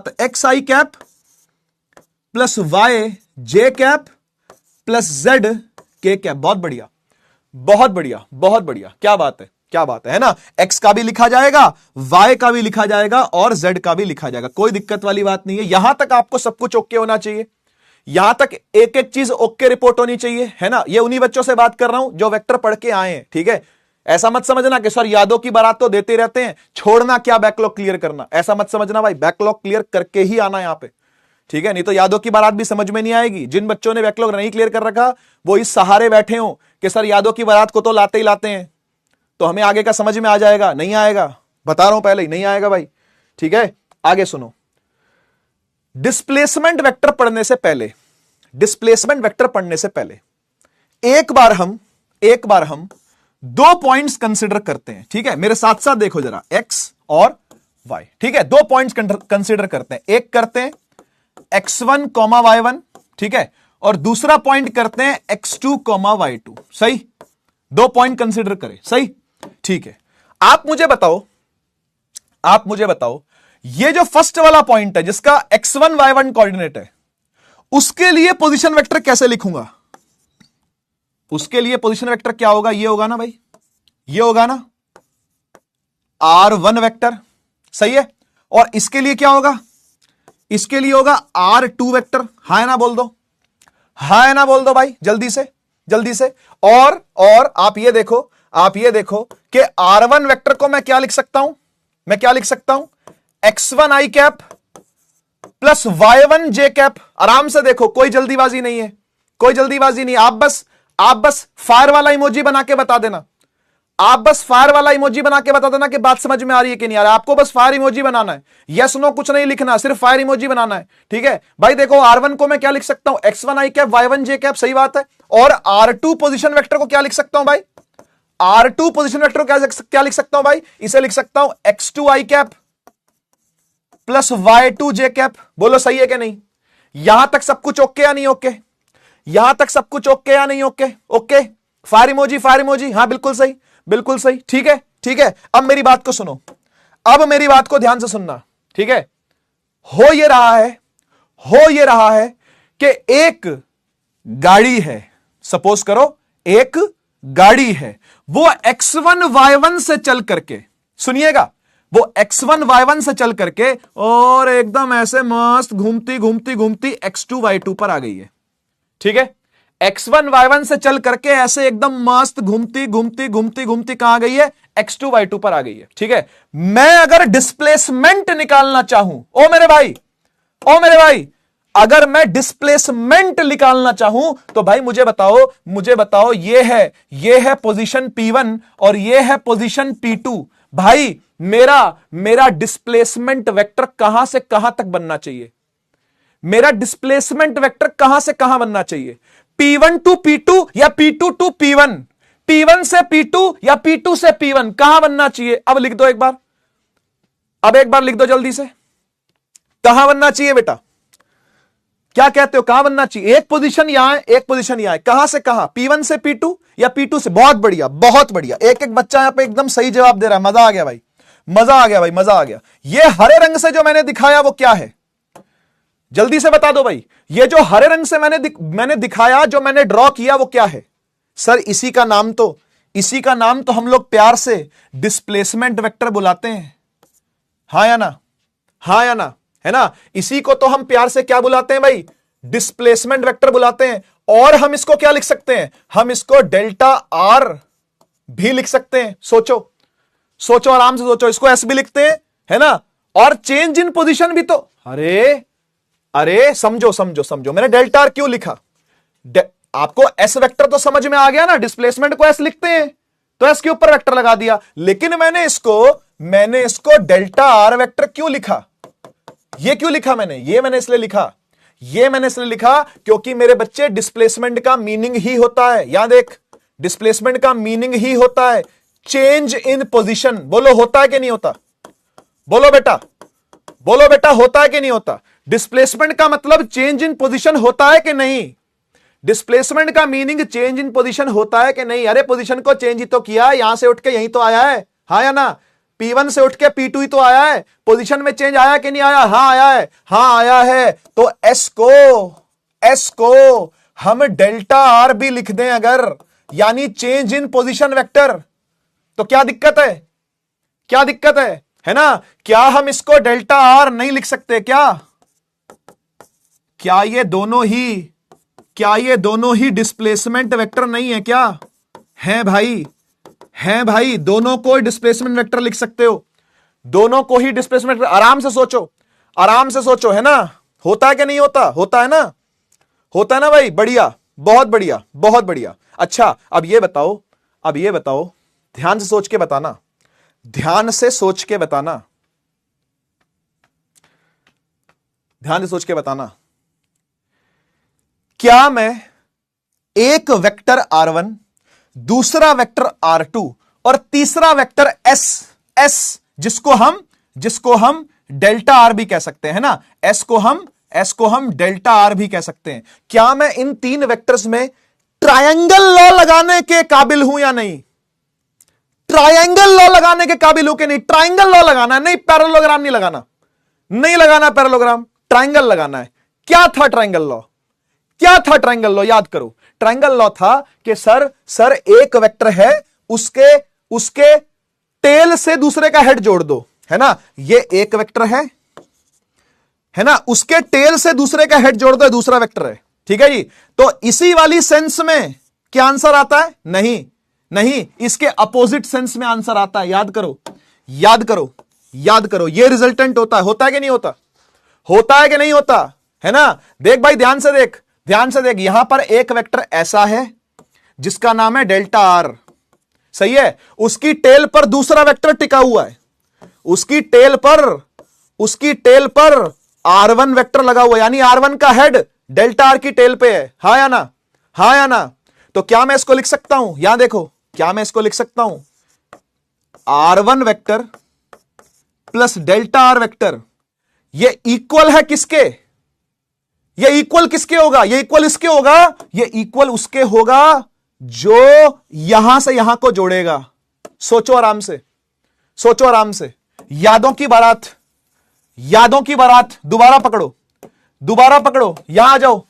है। X I cap plus Y J cap plus Z के कैप, बहुत बढ़िया, क्या बात है ना। एक्स का भी लिखा जाएगा, वाई का भी लिखा जाएगा और जेड का भी लिखा जाएगा, कोई दिक्कत वाली बात नहीं है। यहां तक आपको सब कुछ ओके होना चाहिए, यहां तक एक एक चीज ओके रिपोर्ट होनी चाहिए, है ना। ये उन्हीं बच्चों से बात कर रहा हूं जो वेक्टर पढ़ के आए हैं, ठीक है। ऐसा मत समझना कि सर यादों की बारात तो देते रहते हैं, छोड़ना क्या बैकलॉग क्लियर करना, ऐसा मत समझना भाई, बैकलॉग क्लियर करके ही आना यहां पे, ठीक है, नहीं तो यादों की बारात भी समझ में नहीं आएगी। जिन बच्चों ने बैकलॉग नहीं क्लियर कर रखा वो इस सहारे बैठे हो कि सर यादों की बारात को तो लाते ही लाते हैं, तो हमें आगे का समझ में आ जाएगा, नहीं आएगा, बता रहा हूं पहले ही, नहीं आएगा भाई, ठीक है। आगे सुनो, डिस्प्लेसमेंट वेक्टर पढ़ने से पहले एक बार हम 2 पॉइंट्स कंसीडर करते हैं, ठीक है। मेरे साथ साथ देखो जरा, x और y, ठीक है, 2 पॉइंट्स कंसीडर करते हैं। एक करते हैं x1, y1, ठीक है, और दूसरा पॉइंट करते हैं x2, y2, सही। 2 पॉइंट कंसीडर करें, सही, ठीक है। आप मुझे बताओ ये जो फर्स्ट वाला पॉइंट है जिसका x1, y1 कोऑर्डिनेट है, उसके लिए पोजीशन वेक्टर कैसे लिखूंगा? उसके लिए पोजीशन वेक्टर क्या होगा? ये होगा ना भाई, ये होगा ना r1 वेक्टर, सही है। और इसके लिए क्या होगा? इसके लिए होगा r2 वेक्टर, हाँ है ना बोल दो, हाँ है ना बोल दो भाई, जल्दी से। और आप ये देखो कि r1 वेक्टर को मैं क्या लिख सकता हूं? x1 i cap plus y1 J cap. आराम से देखो, कोई जल्दीबाजी नहीं है, कोई जल्दीबाजी नहीं। आप बस फायर वाला इमोजी बना के बता देना, आप बस फायर वाला इमोजी बना के बता देना कि बात समझ में आ रही है कि नहीं आ रहा है। आपको बस फायर इमोजी बनाना है, यस नो कुछ नहीं लिखना, सिर्फ फायर इमोजी बनाना है, ठीक है भाई। देखो R1 को मैं क्या लिख सकता हूं, x1 i cap y1 j cap, सही बात है। और R2 पोजीशन वेक्टर को क्या लिख सकता हूं भाई, R2 पोजीशन वेक्टर को क्या लिख सकता हूं भाई, इसे लिख सकता हूं x2 i cap plus y2 j cap. बोलो सही है कि नहीं? यहां तक सब कुछ ओके या नहीं ओके? यहां तक सब कुछ ओके या नहीं ओके? ओके, फायर इमोजी, हां बिल्कुल सही, बिल्कुल सही, ठीक है, ठीक है। अब मेरी बात को सुनो, अब मेरी बात को ध्यान से सुनना, ठीक है। हो ये रहा है कि एक गाड़ी है, सपोज करो एक गाड़ी है, वो x1 y1 से चल करके, सुनिएगा, वो x1 y1 से चल करके और एकदम ऐसे मस्त घूमती घूमती घूमती x2 y2 पर आ गई है, ठीक है। x1 y1 से चल करके ऐसे एकदम मस्त घूमती घूमती घूमती घूमती कहां गई है, x2 y2 पर आ गई है, ठीक है। मैं अगर डिस्प्लेसमेंट निकालना चाहूं, ओ मेरे भाई, अगर मैं डिस्प्लेसमेंट निकालना चाहूं तो भाई मुझे बताओ ये है पोजीशन P1 और ये है पोजीशन P2। भाई मेरा डिस्प्लेसमेंट वेक्टर कहां से कहां तक बनना चाहिए, मेरा डिस्प्लेसमेंट वेक्टर कहां से कहां बनना चाहिए, P1 टू P2 या P2 टू P1, P1 से P2 या P2 से P1, कहां बनना चाहिए? अब लिख दो एक बार लिख दो जल्दी से, कहां बनना चाहिए बेटा? क्या कहते हो, कहां बनना चाहिए? एक पोजीशन यहां है, एक पोजीशन यहां है, कहां से कहां, P1 से P2 या P2 से? बहुत बढ़िया, बहुत बढ़िया। एक एक बच्चा यहां पे एकदम सही जवाब दे रहा है, मजा आ गया भाई, मजा आ गया। ये हरे रंग से जो मैंने दिखाया वो क्या है, जल्दी से बता दो भाई। ये जो हरे रंग से मैंने दिखाया, जो मैंने ड्रॉ किया, वो क्या है? सर इसी का नाम तो हम लोग प्यार से डिस्प्लेसमेंट वेक्टर बुलाते हैं, हाँ या ना, है ना? इसी को तो हम प्यार से क्या बुलाते हैं भाई, डिस्प्लेसमेंट वेक्टर बुलाते हैं। और हम इसको क्या लिख सकते हैं, हम इसको डेल्टा आर भी लिख सकते हैं। सोचो आराम से सोचो, इसको एस भी लिखते हैं, है ना? और चेंज इन पोजीशन भी तो, अरे समझो मैंने डेल्टा आर क्यों लिखा? आपको एस वेक्टर तो समझ में आ गया ना, डिस्प्लेसमेंट को एस लिखते हैं तो एस के ऊपर वेक्टर लगा दिया। लेकिन मैंने इसको डेल्टा आर वेक्टर क्यों लिखा? ये क्यों लिखा मैंने? ये मैंने इसलिए लिखा क्योंकि मेरे बच्चे डिस्प्लेसमेंट का मीनिंग ही होता है, याद देख, डिस्प्लेसमेंट का मीनिंग ही होता है चेंज इन पोजीशन। बोलो होता है कि नहीं होता? बोलो बेटा होता है कि नहीं होता? डिस्प्लेसमेंट का मतलब चेंज इन पोजीशन होता है कि नहीं? डिस्प्लेसमेंट का मीनिंग चेंज इन पोजीशन होता है कि नहीं? अरे पोजीशन को चेंज ही तो किया, यहां से उठ के यहीं तो आया है, हाँ या ना? P1 से उठ के P2 ही तो आया है, पोजीशन में चेंज आया कि नहीं आया? हाँ आया है। तो S को हम डेल्टा आर भी लिख दें अगर, यानी चेंज इन पोजीशन वेक्टर, तो क्या दिक्कत है? है ना? क्या हम इसको डेल्टा आर नहीं लिख सकते क्या? क्या ये दोनों ही डिस्प्लेसमेंट वेक्टर नहीं है क्या? हैं भाई, दोनों को डिस्प्लेसमेंट वेक्टर लिख सकते हो, दोनों को ही डिस्प्लेसमेंट। आराम से सोचो, है ना? होता है कि नहीं होता? होता है ना भाई? बढ़िया, बहुत बढ़िया। अच्छा, अब ये बताओ, ध्यान से सोच के बताना, क्या मैं एक वेक्टर R1, दूसरा वेक्टर R2 और तीसरा वेक्टर S जिसको हम डेल्टा आर भी कह सकते हैं, ना? S को हम डेल्टा आर भी कह सकते हैं। क्या मैं इन तीन वेक्टर्स में ट्रायंगल लॉ लगाने के काबिल हूं या नहीं? ट्रायंगल लॉ लगाने के काबिल हूं कि नहीं? ट्रायंगल लॉ लगाना है, नहीं पैरेललोग्राम नहीं लगाना पैरेललोग्राम, ट्रायंगल लगाना है। क्या था ट्रायंगल लॉ? याद करो, ट्रायंगल लॉ था कि सर एक वेक्टर है, उसके टेल से दूसरे का हेड जोड़ दो, है ना? ये एक वेक्टर है ना? उसके टेल से दूसरे का हेड जोड़ दो, दूसरा वेक्टर है, ठीक है जी? तो इसी वाली सेंस में क्या आंसर आता है? नहीं, इसके अपोजिट सेंस में आंसर आता है। याद करो, ये रिजल्टेंट होता है कि नहीं होता? होता है कि नहीं होता है ना? देख भाई, ध्यान से देख, ध्यान से देख, यहां पर एक वेक्टर ऐसा है जिसका नाम है डेल्टा आर, सही है? उसकी टेल पर दूसरा वेक्टर टिका हुआ है, उसकी टेल पर R1 वेक्टर लगा हुआ है, यानी R1 का हेड डेल्टा आर की टेल पे है, हा या ना? हा या ना? तो क्या मैं इसको लिख सकता हूं, यहां देखो, क्या मैं इसको लिख सकता हूं, R1 vector plus delta R vector, ये इक्वल है किसके? ये इक्वल किसके होगा? ये इक्वल इसके होगा, ये इक्वल उसके होगा जो यहां से यहां को जोड़ेगा। सोचो आराम से, सोचो आराम से, यादों की बारात, यादों की बारात दोबारा पकड़ो, दोबारा पकड़ो, यहां आ जाओ,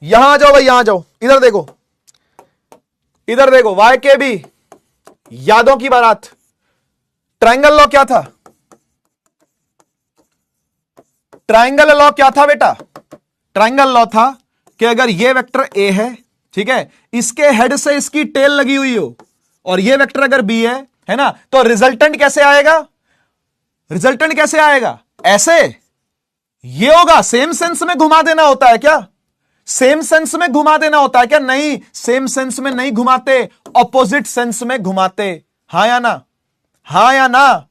यहां आ जाओ भाई, यहां आ जाओ, इधर देखो, इधर देखो, वाई के बी, यादों की बारात। ट्रायंगल लॉ क्या था? ट्रायंगल लॉ क्या था बेटा? ट्रायंगल लॉ था कि अगर ये वेक्टर ए है, ठीक है, इसके हेड से इसकी टेल लगी हुई हो, और ये वेक्टर अगर बी है ना, तो रिजल्टेंट कैसे आएगा? रिजल्टेंट कैसे आएगा? ऐसे ये होगा। सेम सेंस में घुमा देना होता है क्या? सेम सेंस में घुमा देना होता है क्या? नहीं, सेम सेंस में नहीं घुमाते, ऑपोजिट सेंस में घुमाते, हां या ना? हां या ना?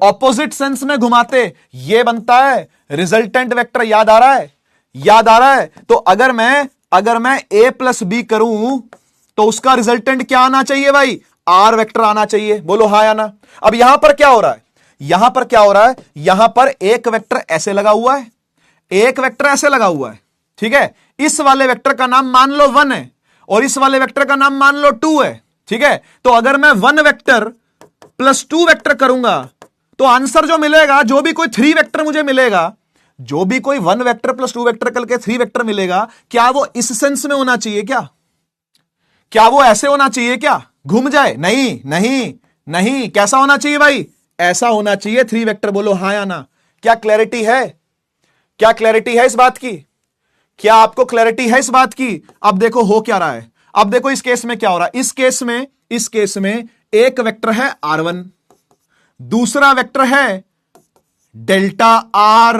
ऑपोजिट सेंस में घुमाते, ये बनता है रिजल्टेंट वेक्टर। याद आ रहा है? याद आ रहा है? तो अगर मैं ए प्लस बी करूं तो उसका रिजल्टेंट क्या आना चाहिए भाई? आर वेक्टर आना चाहिए। बोलो हां या ना? अब यहां पर क्या हो रहा है? यहां पर क्या हो रहा है? यहां पर एक वेक्टर ऐसे लगा हुआ है, एक वेक्टर ऐसे लगा हुआ है, ठीक है? इस वाले वेक्टर का नाम मान लो 1 है, और इस वाले वेक्टर का नाम मान लो 2 है, ठीक है? तो अगर मैं 1 वेक्टर प्लस 2 वेक्टर करूंगा तो आंसर जो मिलेगा, जो भी कोई 3 वेक्टर मुझे मिलेगा, जो भी कोई 1 वेक्टर प्लस 2 वेक्टर करके 3 वेक्टर मिलेगा, क्या वो इस सेंस में होना चाहिए क्या? क्या वो ऐसे होना चाहिए क्या? घूम जाए? नहीं नहीं नहीं, कैसा होना चाहिए भाई? ऐसा होना चाहिए 3 वेक्टर। बोलो हां या ना? क्या क्लैरिटी है? क्या क्लैरिटी है इस बात की? क्या आपको क्लैरिटी है इस बात की? अब देखो हो क्या रहा है, अब देखो इस केस में क्या हो रहा है। इस केस में एक वेक्टर है R1, दूसरा वेक्टर है डेल्टा आर,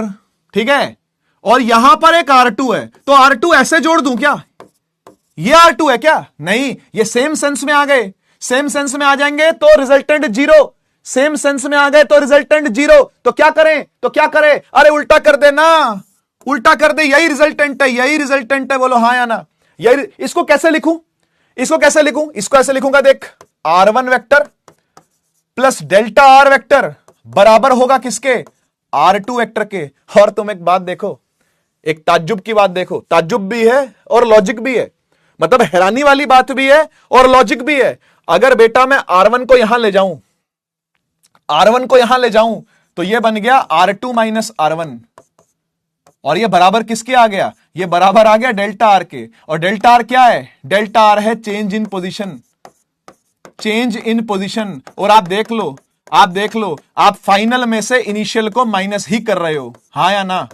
ठीक है, और यहां पर एक R2 है। तो R2 ऐसे जोड़ दूं क्या? ये R2 है क्या? नहीं, ये सेम सेंस में आ गए, सेम सेंस में आ जाएंगे तो रिजल्टेंट 0, सेम सेंस में आ गए तो रिजल्टेंट 0। तो क्या करें? तो क्या करें? अरे उल्टा कर दे ना, उल्टा कर दे, यही रिजल्टेंट है, यही रिजल्टेंट है। बोलो हां या ना? यही। इसको कैसे लिखूं? इसको कैसे लिखूं? इसको ऐसे लिखूंगा, देख, R1 vector plus delta R vector बराबर होगा किसके? R2 वेक्टर के। और तुम एक बात देखो, एक ताज्जुब की बात देखो, ताज्जुब भी है और लॉजिक भी है, मतलब हैरानी वाली बात भी है और लॉजिक भी है। अगर बेटा मैं R1 को यहां ले जाऊं, R1 को यहां ले जाऊं, तो यह बन गया R2 माइनस R1, और ये बराबर किसके आ गया? ये बराबर आ गया डेल्टा आर के। और डेल्टा आर क्या है? डेल्टा आर है change in position, change in position. और आप देख लो, आप देख लो, आप फाइनल में से इनिशियल को माइनस ही कर रहे हो, हां या ना?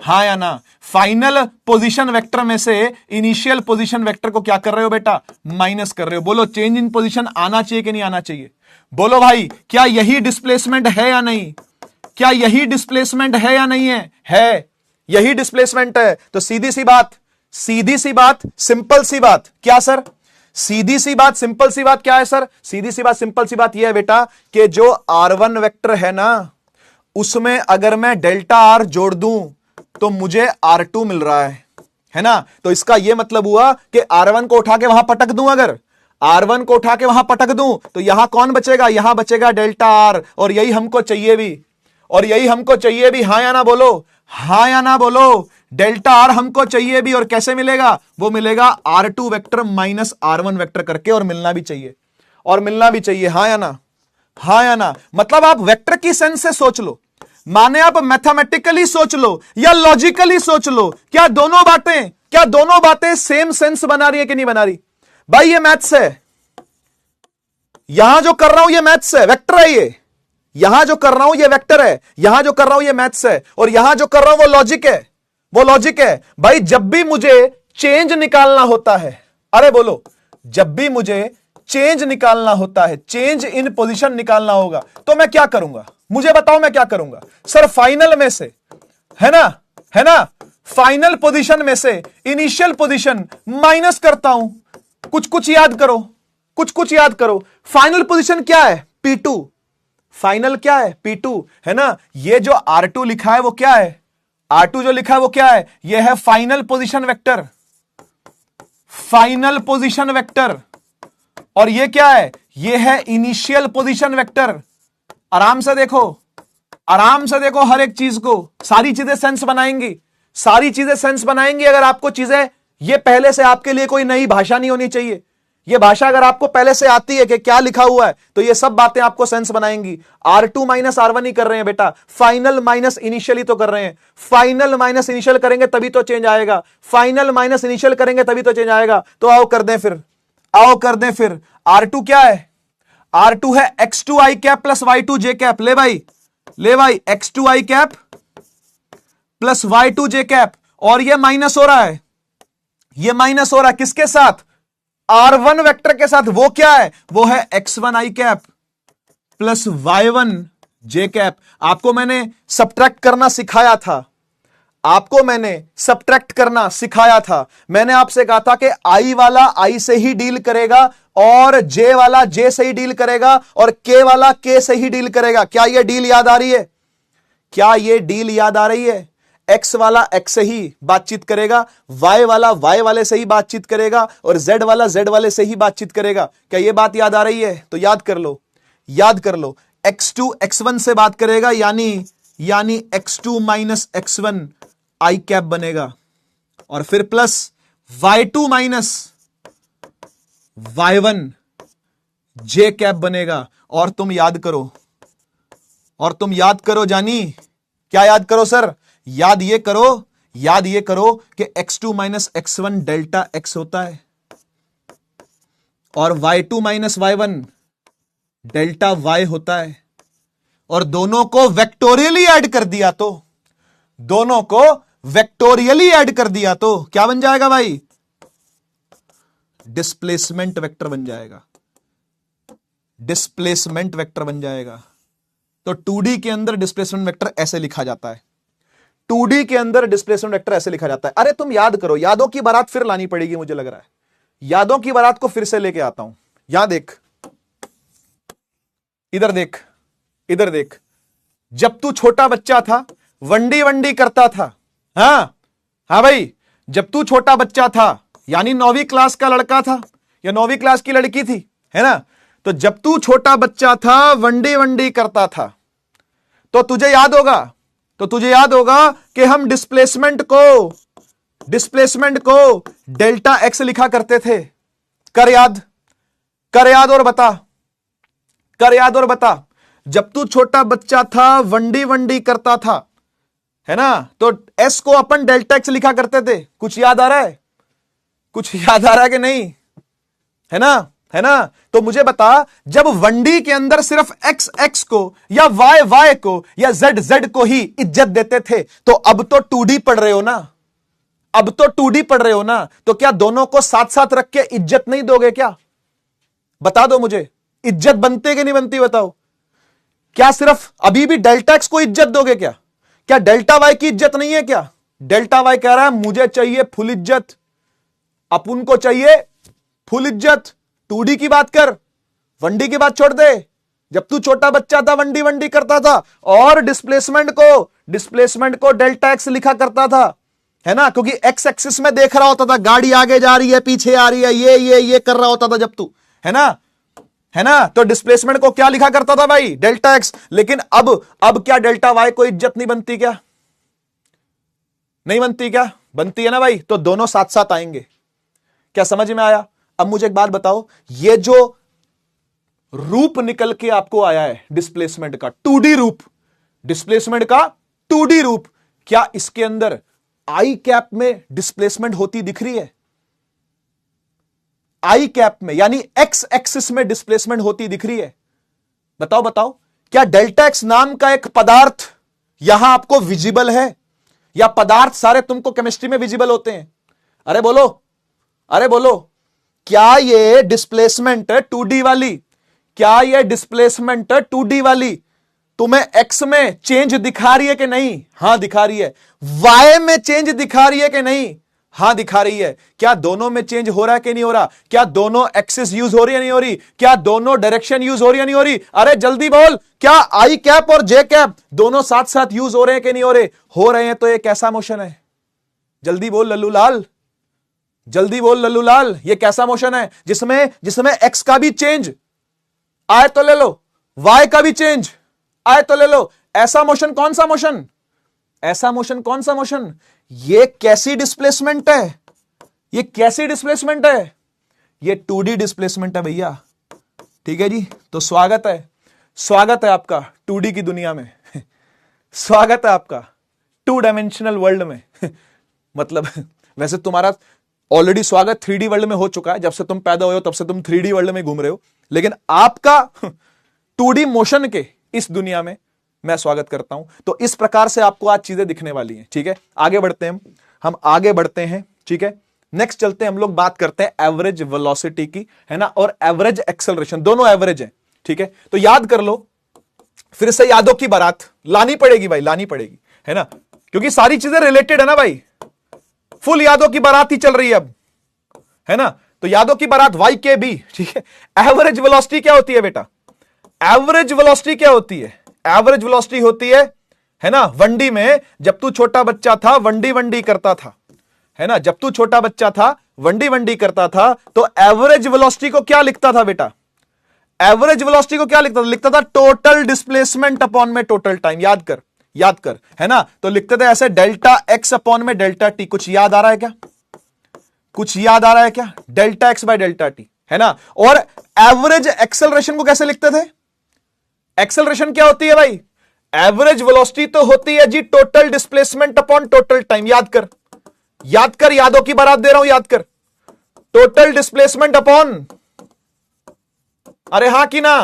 हां या ना? फाइनल पोजीशन वेक्टर में से इनिशियल पोजीशन वेक्टर को क्या कर रहे हो बेटा? माइनस कर रहे हो। बोलो चेंज इन पोजीशन आना चाहिए कि नहीं आना चाहिए? बोलो भाई, क्या यही डिस्प्लेसमेंट है या नहीं? क्या यही डिस्प्लेसमेंट है या नहीं है? है, यही डिस्प्लेसमेंट है। तो सीधी सी बात, सीधी सी बात, सिंपल सी बात, क्या सर? सीधी सी बात, सिंपल सी बात क्या है सर? सीधी सी बात, सिंपल सी बात यह है बेटा कि जो R1 वेक्टर है ना, उसमें अगर मैं डेल्टा आर जोड़ दूं तो मुझे R2 मिल रहा है ना? तो इसका यह मतलब हुआ कि R1 को उठा के वहां पटक दूं, अगर R1 को उठा के वहां पटक दूं तो यहां कौन बचेगा? यहां बचेगा डेल्टा आर, और यही हमको चाहिए भी, और यही हमको चाहिए भी। हां या ना बोलो? हां या ना बोलो? डेल्टा आर हमको चाहिए भी, और कैसे मिलेगा? वो मिलेगा R2 vector minus R1 vector करके, और मिलना भी चाहिए, और मिलना भी चाहिए। हां या ना? हां या ना? मतलब आप वेक्टर की सेंस से सोच लो, माने आप मैथमेटिकली सोच लो या लॉजिकली सोच लो, क्या दोनों बातें सेम सेंस बना रही है कि नहीं बना रही? भाई ये मैथ्स है, यहां जो कर रहा हूं ये मैथ्स है, वेक्टर है ये। यहां जो कर रहा हूं ये वेक्टर है, यहां जो कर रहा हूं ये मैथ्स है, और यहां जो कर रहा हूं वो लॉजिक है, वो लॉजिक है। भाई जब भी मुझे चेंज निकालना होता है, अरे बोलो, जब भी मुझे चेंज निकालना होता है, चेंज इन पोजीशन निकालना होगा, तो मैं क्या करूंगा? मुझे बताओ मैं क्या करूंगा? सर फाइनल में से, है ना, है ना, फाइनल पोजीशन में से इनिशियल पोजीशन माइनस करता हूं। कुछ कुछ याद करो, कुछ कुछ याद करो। फाइनल पोजीशन क्या है? P2। फाइनल क्या है? P2, है ना। ये जो R2 लिखा है वो क्या है? R2 जो लिखा है वो क्या है? ये है final position vector, final position vector. और ये क्या है? ये है इनिशियल पोजीशन वेक्टर। आराम से देखो, आराम से देखो हर एक चीज को, सारी चीजें सेंस बनाएंगी, सारी चीजें सेंस बनाएंगी। अगर आपको चीजें, ये पहले से आपके लिए कोई नई भाषा नहीं होनी चाहिए। ये भाषा अगर आपको पहले से आती है कि क्या लिखा हुआ है, तो ये सब बातें आपको सेंस बनाएंगी। R2 माइनस R1 ही कर रहे हैं बेटा, फाइनल माइनस इनिशियल ही तो कर रहे हैं। फाइनल माइनस इनिशियल करेंगे तभी तो चेंज आएगा, फाइनल माइनस इनिशियल करेंगे तभी तो चेंज आएगा। तो आओ कर दें फिर, आओ कर दें फिर। R2 क्या है? R2 है X2i cap plus Y2j cap. ले भाई, ले भाई, X2i cap plus Y2j cap. और ये माइनस हो रहा है, ये माइनस हो रहा है किसके साथ? R1 वेक्टर के साथ। वो क्या है? वो है X1i cap plus Y1j cap. आपको मैंने सब्ट्रैक्ट करना सिखाया था, आपको मैंने सब्ट्रैक्ट करना सिखाया था। मैंने आपसे कहा था कि I वाला I से ही डील करेगा, और J वाला J से ही डील करेगा, और K वाला K से ही डील करेगा। क्या ये डील याद आ रही है? क्या ये डील याद आ रही है? X वाला X से ही बातचीत करेगा, Y वाला Y वाले से ही बातचीत करेगा, और Z वाला Z वाले से ही बातचीत करेगा। क्या ये बात याद आ रही है? तो याद कर लो, याद कर लो। X2 X1 से बात करेगा, यानी X2 minus X1 I cap बनेगा, और फिर plus Y2 minus Y1 J cap बनेगा। और तुम याद करो, और तुम याद करो जानी, क्या याद करो सर? याद ये करो, याद ये करो कि X2 minus X1 delta X होता है, और Y2 minus Y1 delta Y होता है। और दोनों को वेक्टोरियली ऐड कर दिया तो, दोनों को वेक्टोरियली ऐड कर दिया तो क्या बन जाएगा भाई? डिस्प्लेसमेंट वेक्टर बन जाएगा, डिस्प्लेसमेंट वेक्टर बन जाएगा। तो 2D के अंदर डिस्प्लेसमेंट वेक्टर ऐसे लिखा जाता है, 2D के अंदर डिस्प्लेसमेंट वेक्टर ऐसे लिखा जाता है। अरे तुम याद करो, यादों की बारात फिर लानी पड़ेगी, मुझे लग रहा है यादों की बारात को फिर से लेके आता हूं। यहां देख, इधर देख, इधर देख। जब तू छोटा बच्चा था, वंडी वंडी करता था। हाँ हाँ भाई, जब तू छोटा बच्चा था, यानी 9वीं क्लास का लड़का था या 9वीं क्लास की लड़की थी, है ना। तो जब तू छोटा बच्चा था, वंडी वंडी करता था, तो तुझे याद होगा, तो तुझे याद होगा कि हम डिस्प्लेसमेंट को डेल्टा एक्स लिखा करते थे। कर याद, कर याद और बता, कर याद और बता। जब तू छोटा बच्चा था, वंडी वंडी करता था, है ना, तो एस को अपन डेल्टा एक्स लिखा करते थे। कुछ याद आ रहा है? कुछ याद आ रहा है कि नहीं? है ना, है ना। तो मुझे बता, जब वनडी के अंदर सिर्फ एक्स एक्स को या वाई वाई को या जेड जेड को ही इज्जत देते थे, तो अब तो 2D पढ़ रहे हो ना, अब तो 2D पढ़ रहे हो ना, तो क्या दोनों को साथ साथ रख के इज्जत नहीं दोगे क्या? बता दो मुझे, इज्जत बनती कि नहीं बनती बताओ। क्या सिर्फ अभी भी डेल्टा एक्स को इज्जत दोगे क्या? क्या डेल्टा वाई की इज्जत नहीं है क्या? डेल्टा वाई कह रहा है मुझे चाहिए फुल इज्जत, अपन को चाहिए फुल इज्जत। 2D की बात कर, 1D की बात छोड़ दे। जब तू छोटा बच्चा था, वनडी वनडी करता था, और डिस्प्लेसमेंट को डेल्टा एक्स लिखा करता था, है ना, क्योंकि एक्स एक्सिस में देख रहा होता था, गाड़ी आगे जा रही है, पीछे आ रही है, ये कर रहा होता था जब तू, है ना, है ना। तो डिस्प्लेसमेंट को क्या लिखा करता था भाई? Delta x. लेकिन अब क्या डेल्टा वाई को इज्जत नहीं बनती क्या? नहीं बनती क्या? बनती है ना भाई। तो दोनों साथ साथ आएंगे। क्या समझ में आया? अब मुझे एक बात बताओ, ये जो रूप निकल के आपको आया है डिस्प्लेसमेंट का, 2D रूप, डिस्प्लेसमेंट का 2D रूप, क्या इसके अंदर आई कैप में डिस्प्लेसमेंट होती दिख रही है? आई कैप में, यानी एक्स एक्सिस में डिस्प्लेसमेंट होती दिख रही है? बताओ बताओ, क्या डेल्टा एक्स नाम का एक पदार्थ यहां आपको विजिबल है, या पदार्थ सारे तुमको केमिस्ट्री में विजिबल होते हैं? अरे बोलो, अरे बोलो, क्या ये डिस्प्लेसमेंट 2D वाली, क्या ये डिस्प्लेसमेंट 2D वाली तुम्हें एक्स में चेंज दिखा रही है कि नहीं? हां दिखा रही है। वाई में चेंज दिखा रही है कि नहीं? हां दिखा रही है। क्या दोनों में चेंज हो रहा है कि नहीं हो रहा? क्या दोनों एक्सिस यूज हो रही है नहीं हो रही? क्या दोनों डायरेक्शन यूज हो रही है नहीं हो रही? अरे जल्दी बोल, क्या आई कैप और जे कैप दोनों साथ साथ यूज हो रहे हैं कि नहीं हो रहे? हो रहे हैं। तो ये कैसा मोशन है? जल्दी बोल लल्लू लाल, जल्दी बोल लल्लू लाल, ये कैसा मोशन है जिसमें एक्स का भी चेंज आए तो ले लो, वाई का भी चेंज आए तो ले लो। ऐसा मोशन कौन सा मोशन? ऐसा मोशन कौन सा मोशन? ये कैसी डिस्प्लेसमेंट है? ये कैसी डिस्प्लेसमेंट है? ये 2D डिस्प्लेसमेंट है भैया। ठीक है जी, तो स्वागत है आपका 2D की दुनिया में। स्वागत है आपका 2 डायमेंशनल वर्ल्ड में। मतलब वैसे तुम्हारा ऑलरेडी स्वागत 3D वर्ल्ड में हो चुका है। जब से तुम पैदा हुए हो तब से तुम 3D वर्ल्ड में घूम रहे हो, लेकिन आपका 2D मोशन के इस दुनिया में मैं स्वागत करता हूं। तो इस प्रकार से आपको आज चीजें दिखने वाली हैं। ठीक है, आगे बढ़ते हैं, हम आगे बढ़ते हैं। ठीक है, नेक्स्ट चलते हैं, हम लोग बात करते हैं एवरेज वेलोसिटी की, है ना, और एवरेज एक्सेलरेशन, दोनों एवरेज है। ठीक है, तो याद कर लो, फिर से यादों की बारात लानी पड़ेगी भाई, लानी पड़ेगी, है ना, क्योंकि सारी चीजें रिलेटेड है ना भाई। फुल यादों की बारात ही चल रही है अब, है ना। तो यादों की बारात YKB। ठीक है, एवरेज वेलोसिटी क्या होती है बेटा? एवरेज वेलोसिटी क्या होती है? एवरेज वेलोसिटी होती है ना, वंडी में जब तू छोटा बच्चा था वंडी वंडी करता था, है ना, जब तू छोटा बच्चा था वंडी वंडी करता था, तो एवरेज वेलोसिटी को क्या लिखता था बेटा? एवरेज वेलोसिटी को क्या लिखता था? लिखता था टोटल डिस्प्लेसमेंट अपॉन में टोटल टाइम। याद कर, याद कर, है ना। तो लिखते थे ऐसे डेल्टा एक्स अपॉन में डेल्टा टी। कुछ याद आ रहा है क्या? कुछ याद आ रहा है क्या? Delta X by delta T, है ना। और एवरेज एक्सेलरेशन को कैसे लिखते थे? एक्सेलरेशन क्या होती है भाई? एवरेज वेलोसिटी तो होती है जी total displacement upon total time. याद कर, याद कर, यादों की बारात दे रहा हूं, याद कर। टोटल डिस्प्लेसमेंट अपॉन, अरे हां कि ना,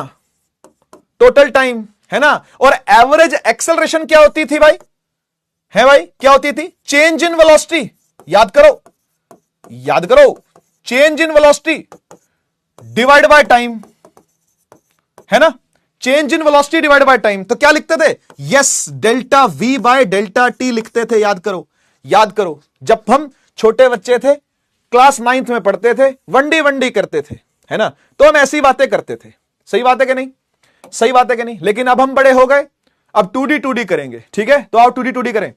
टोटल टाइम, है ना। और एवरेज एक्सेलरेशन क्या होती थी भाई? है भाई, क्या होती थी? Change in velocity. याद करो, याद करो, change in velocity divide by time, है ना। Change in velocity divide by time. तो क्या लिखते थे? Yes, delta we bye delta T लिखते थे। याद करो, याद करो, जब हम छोटे बच्चे थे, क्लास 9th में पढ़ते थे, वंडी वंडी करते थे, है ना, तो हम ऐसी बातें करते थे। सही बात है कि नहीं? सही बात है कि नहीं? लेकिन अब हम बड़े हो गए, अब 2D 2D करेंगे। ठीक है, तो आओ 2D 2D करें,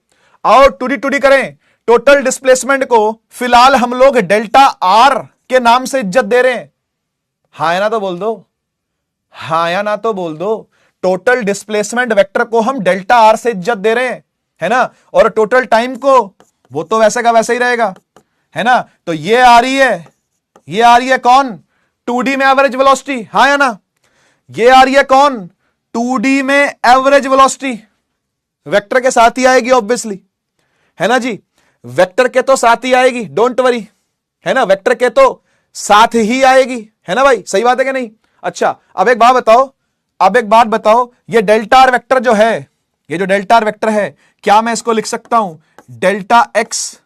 आओ 2D 2D करें। टोटल डिस्प्लेसमेंट को फिलहाल हम लोग डेल्टा आर के नाम से इज्जत दे रहे हैं। हाँ या ना तो बोल दो, हाँ या ना तो बोल दो। टोटल डिस्प्लेसमेंट वेक्टर को हम डेल्टा आर से इज्जत दे रहे हैं, है ना। और टोटल टाइम को, वो तो वैसे का वैसे ही रहेगा, है ना। तो ये आ रही है, ये आ रही है कौन? 2D में एवरेज वेलोसिटी, हाँ या ना। ये आ रही है कौन? 2D में एवरेज वेलोसिटी। वेक्टर के साथ ही आएगी ऑब्वियसली, है ना जी। वेक्टर के तो साथ ही आएगी, डोंट वरी, है ना। वेक्टर के तो साथ ही आएगी, है ना भाई। सही बात है कि नहीं? अच्छा, अब एक बात बताओ, अब एक बात बताओ, ये डेल्टा आर वेक्टर जो है, ये जो डेल्टा आर वेक्टर है, क्या मैं इसको लिख सकता हूं delta X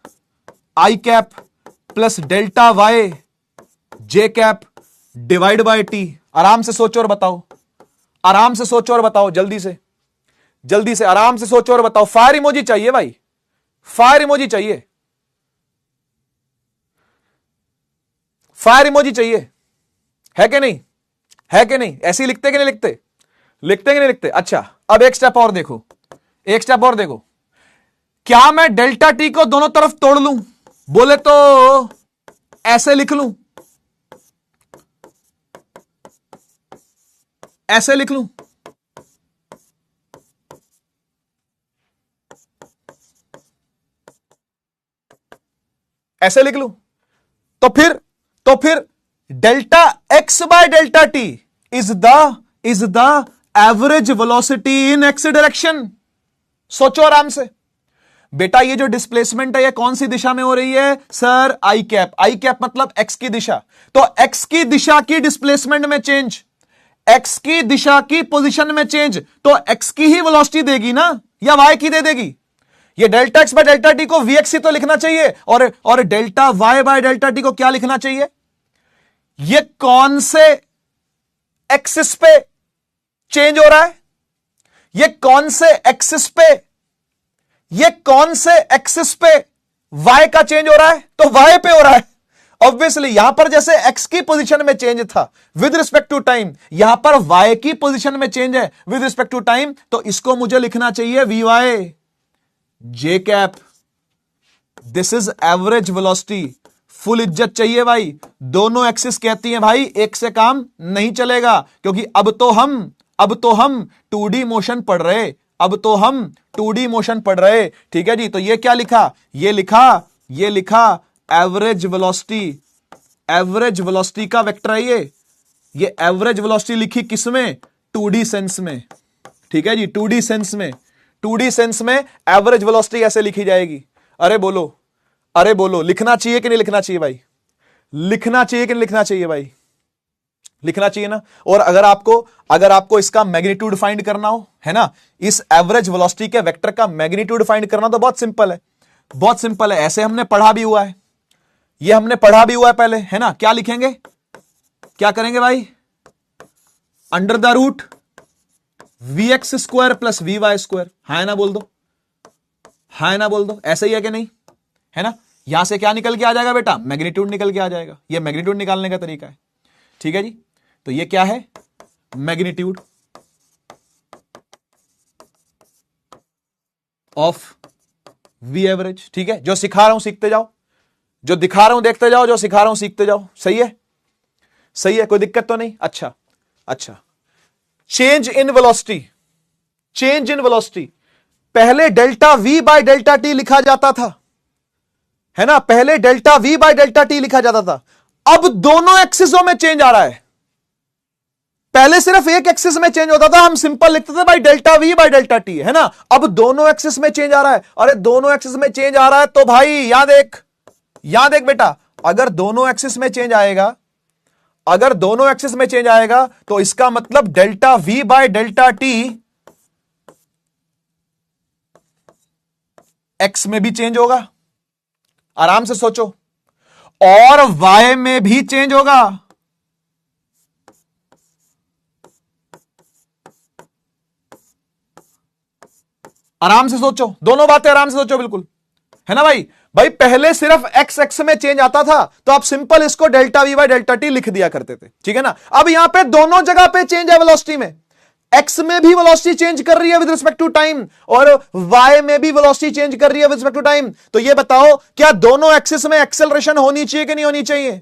I cap plus delta Y J cap divide by T? आराम से सोचो और बताओ, आराम से सोचो और बताओ, जल्दी से, जल्दी से आराम से सोचो और बताओ। फायर इमोजी चाहिए भाई, फायर इमोजी चाहिए, फायर इमोजी चाहिए, है कि नहीं? है कि नहीं? ऐसे ही लिखते कि नहीं लिखते? लिखते कि नहीं लिखते? अच्छा, अब एक स्टेप और देखो, एक स्टेप और देखो। क्या मैं डेल्टा टी को दोनों तरफ तोड़ लूं? बोले तो ऐसे लिख लूं, ऐसे लिख लूं, ऐसे लिख लूं, तो फिर delta X by delta T is the average velocity in x direction. सोचो आराम से बेटा, ये जो डिस्प्लेसमेंट है ये कौन सी दिशा में हो रही है? Sir I cap. I cap मतलब एक्स की दिशा। तो एक्स की दिशा की डिस्प्लेसमेंट में चेंज, एक्स की दिशा की पोजीशन में चेंज, तो एक्स की ही वेलोसिटी देगी ना, या वाई की दे देगी? ये delta X by delta T को वीएक्स ही तो लिखना चाहिए, और delta Y by delta T को क्या लिखना चाहिए? ये कौन से एक्सिस पे चेंज हो रहा है? ये कौन से एक्सिस पे, ये कौन से एक्सिस पे y का चेंज हो रहा है? तो y पे हो रहा है ऑब्वियसली। यहां पर जैसे x की पोजीशन में चेंज था विद रिस्पेक्ट टू टाइम, यहां पर y की पोजीशन में चेंज है विद रिस्पेक्ट टू टाइम, तो इसको मुझे लिखना चाहिए vy j cap. This is average velocity. Full इज्जत चाहिए भाई। दोनों एक्सिस कहती हैं भाई एक से काम नहीं चलेगा, क्योंकि अब तो हम 2D मोशन पढ़ रहे, अब तो हम 2D मोशन पढ़ रहे। ठीक है जी, तो ये क्या लिखा? ये लिखा एवरेज वेलोसिटी। एवरेज वेलोसिटी का वेक्टर है ये एवरेज वेलोसिटी लिखी किसमें? 2D सेंस में। ठीक है जी, 2D सेंस में। 2D सेंस में एवरेज वेलोसिटी ऐसे लिखी जाएगी। अरे बोलो लिखना चाहिए कि नहीं लिखना चाहिए भाई? लिखना चाहिए कि नहीं लिखना चाहिए भाई? लिखना चाहिए ना। और अगर आपको इसका मैग्नीट्यूड फाइंड करना हो, है ना, इस एवरेज वेलोसिटी के वेक्टर का मैग्नीट्यूड फाइंड करना, तो बहुत सिंपल है। ऐसे हमने पढ़ा भी हुआ है, ये हमने पढ़ा भी हुआ है पहले, है ना। क्या लिखेंगे, क्या करेंगे भाई? Under the root vx square plus vy square. हाँ ना बोल दो, ऐसा ही है कि नहीं, है ना। यहां से क्या निकल के आ जाएगा बेटा? मैग्नीट्यूड निकल के आ जाएगा। ये मैग्नीट्यूड निकालने का तरीका है। ठीक है जी, तो ये क्या है? Magnitude of V average. ठीक है, जो सिखा रहा हूं सीखते जाओ, जो दिखा रहा हूं देखते जाओ, जो सिखा रहा हूं सीखते जाओ। सही है, कोई दिक्कत तो नहीं? अच्छा। चेंज इन वेलोसिटी पहले delta we bye delta T लिखा जाता था, है ना। पहले delta we bye delta T लिखा जाता था। अब दोनों एक्सिसों में चेंज आ रहा है। पहले सिर्फ एक एक्सिस में चेंज होता था, हम सिंपल लिखते थे भाई delta we bye delta T, है ना। अब दोनों एक्सिस में चेंज आ रहा है। अरे दोनों एक्सिस में चेंज आ रहा है तो भाई यहां देख बेटा, अगर दोनों एक्सिस में चेंज आएगा तो इसका मतलब delta we bye delta T x में भी चेंज होगा, आराम से सोचो, और y में भी चेंज होगा। आराम से सोचो, दोनों बातें आराम से सोचो, बिल्कुल, है ना भाई। पहले सिर्फ x में चेंज आता था तो आप सिंपल इसको delta we bye delta T लिख दिया करते थे। ठीक है ना। अब यहां पे दोनों जगह पे चेंज है वेलोसिटी में। x में भी वेलोसिटी चेंज कर रही है विद रिस्पेक्ट टू टाइम, और y में भी वेलोसिटी चेंज कर रही है विद रिस्पेक्ट टू टाइम। तो ये बताओ, क्या दोनों एक्सिस में एक्सेलरेशन होनी चाहिए कि नहीं होनी चाहिए?